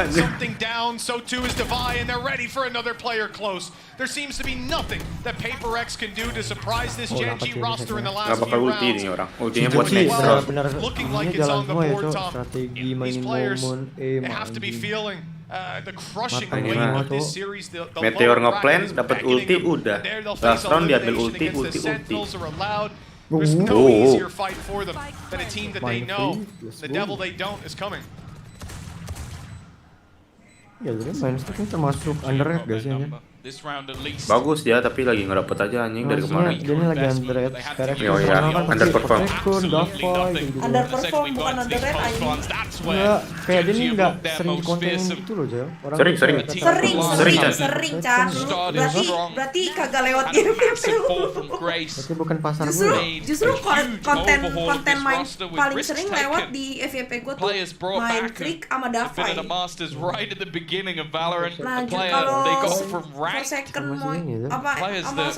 Something down, so too is Devi, and they're ready for another player close. There seems to be nothing that PaperX can do to surprise this Gen G roster in the last few rounds. Ultinya buat next round. Looking like it's on the board, Tom. These players, they have to be feeling the crushing weight of this series. Meteor ngeplan, dapat ulti, udah. Last round diambil ulti. There's no easier fight for them than a team that they know. The devil they don't is coming. Ya jadi main stack ini termasuk underrated gak sih anjir? Bagus dia, tapi lagi ngerapet aja anjing dari kemarin. Dia ini lagi underrated sekarang. Oh iya, underperform. Underperform bukan underrated anjing. Enggak, kayak dia ini enggak sering dikontenin gitu loh, Jel. Sering, Chan. Berarti kagak lewat game. Berarti bukan pasar gue. Justru konten main paling sering lewat di FYP gue tuh main Freak sama Davai. Beginning of Valorant, nah, the player they go from ranked second players that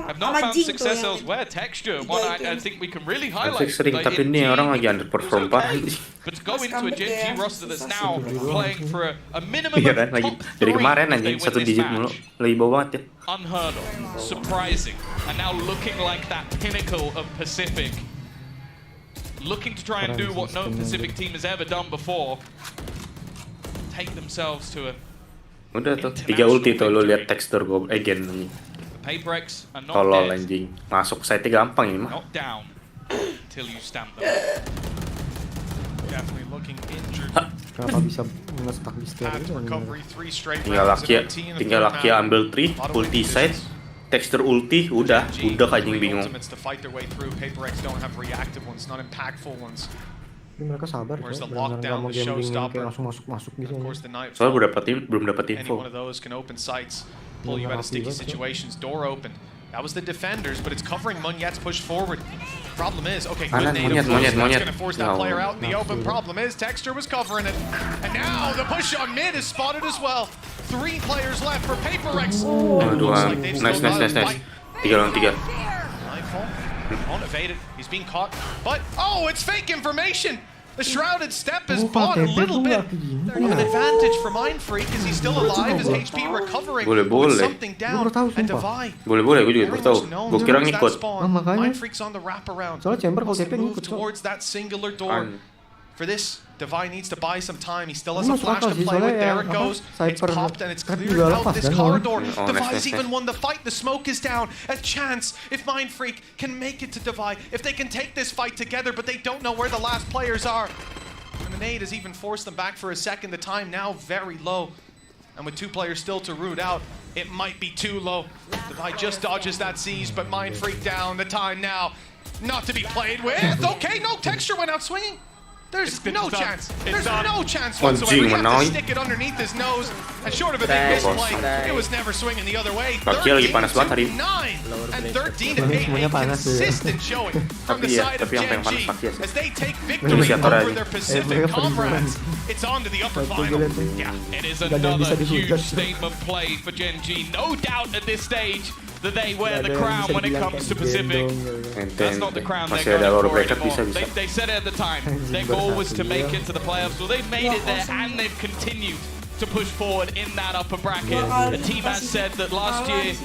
have not found success elsewhere. Texture, one I think we can really highlight. Sering, tapi ini orang lagi underperform parah. But to go into a Gen G roster that's now playing for a minimum Iya kan, of lagi top dari 3 kemarin if they anjing win 1 this digit mulu, match. lebih bawah banget ya. Unheard of, surprising, and now looking like that pinnacle of Pacific. Looking to try and do what no Pacific team has ever done before. Take themselves to a udah tuh 3 ulti tuh, lu lihat tekstur gue again anjing. PaperX are not Tolol dead. anjing, masuk site-nya gampang ini mah. Not down till you stamp them. Definitely looking injured. Kenapa bisa nge-stuck di stair itu? Tinggal Lakia ambil 3, ulti side, tekstur ulti, udah anjing bingung. Mereka sabar Where's sih, the benar-benar nggak lockdown, mau the gambling yang showstopper? kayak langsung masuk gitu. Of course, the night. Soalnya belum dapat Any info. one of those can open sights, pull you out of sticky situations. Door open. That was the defenders, but it's covering Munyet's push forward. Problem is, okay, good native push. That's going to force that player out in the open. Problem is, Texture was covering it. And now the push on mid is spotted as well. 3 players left for PaperX. Nice. 3 lawan 3. Nightfall won't evade it. He's being caught. But, oh, it's fake information! The Shrouded Step has bought a little bit of an advantage for Mindfreak because he's still alive, his HP recovering, with something down, and Divide. Boleh, gue juga baru tahu. Gue kira ngikut. Mindfreak's on the wraparound. Soalnya Chamber kalau TP Move ngikut towards that singular door. For this, Divide needs to buy some time. He still has a flash to play with. There it goes. It's popped and it's cleared out this corridor. Divide's even won the fight. The smoke is down. A chance if Mindfreak can make it to Divide. If they can take this fight together, but they don't know where the last players are. And the nade has even forced them back for a second. The time now very low. And with 2 players still to root out, it might be too low. Divide just dodges that siege, but Mindfreak down. The time now not to be played with. Okay, no, Texture went out swinging. There's no chance. There's no chance whatsoever. He had to stick it underneath his nose. And short of a big misplay, it was never swinging the other way. 13 to 9 and 13 to 8. A consistent showing from the side of Gen G as they take victory over their Pacific comrades. It's on to the upper final. Yeah, it is another huge statement play for Gen G. No doubt at this stage that they wear the crown when it comes to Pacific. That's not the crown they're going for anymore. They said it at the time. Their goal was to make it to the playoffs. Well, they've made it there and they've continued to push forward in that upper bracket. The team has said that last year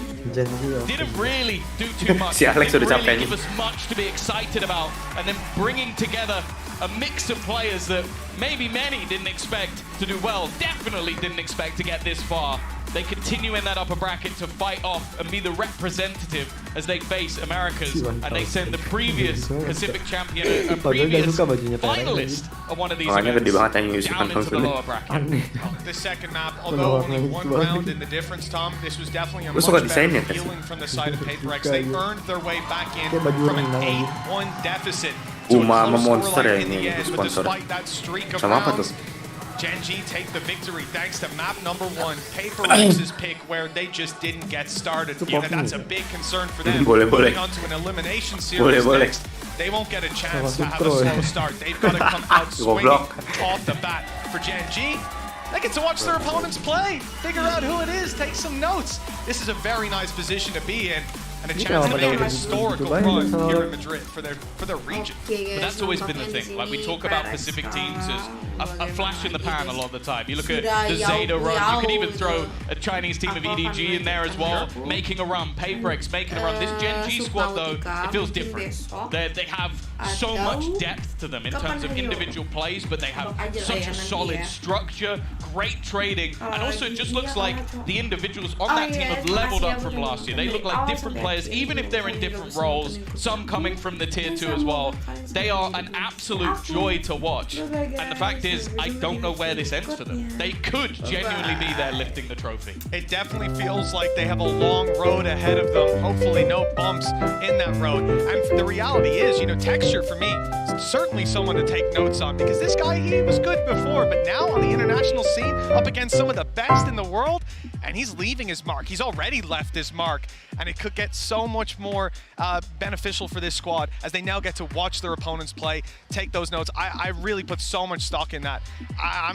didn't really do too much. Didn't really give us much to be excited about. And then bringing together a mix of players that maybe many didn't expect to do well, definitely didn't expect to get this far. They continue in that upper bracket to fight off and be the representative as they face Americas, and they send the previous Pacific champion, a previous finalist of one of these events, down into the lower bracket. The second map, although only 1 round in the difference, Tom, this was definitely a much better feeling from the side of PaperX. They earned their way back in from an 8-1 deficit to a close scoreline in the end, but despite that streak of rounds, Gen G take the victory thanks to map number 1, PaperX's pick, where they just didn't get started. That's a big concern for them. Moving on to an elimination series next, they won't get a chance to have a slow start. They've got to come out swinging off the bat. For Gen G, they get to watch their opponents play, figure out who it is, take some notes. This is a very nice position to be in. And a chance to make a historical run here in Madrid for their region. But that's always been the thing. Like, we talk about Pacific teams as a flash in the pan a lot of the time. You look at the Zeta run, you could even throw a Chinese team of EDG in there as well, making a run, PaperX making a run. This Gen G squad, though, it feels different. They have so much depth to them in terms of individual plays, but they have such a solid structure, great trading, and also it just looks like the individuals on that team have leveled up from last year. They look like different players, even if they're in different roles, some coming from the tier 2 as well. They are an absolute joy to watch. And the fact is, I don't know where this ends for them. They could genuinely be there lifting the trophy. It definitely feels like they have a long road ahead of them. Hopefully no bumps in that road. And the reality is, you know, Texture for me, certainly someone to take notes on, because this guy, he was good before, but now on the international scene, up against some of the best in the world, and he's leaving his mark. He's already left his mark, and it could get so much more beneficial for this squad as they now get to watch their opponents play, take those notes. I really put so much stock in that. I'm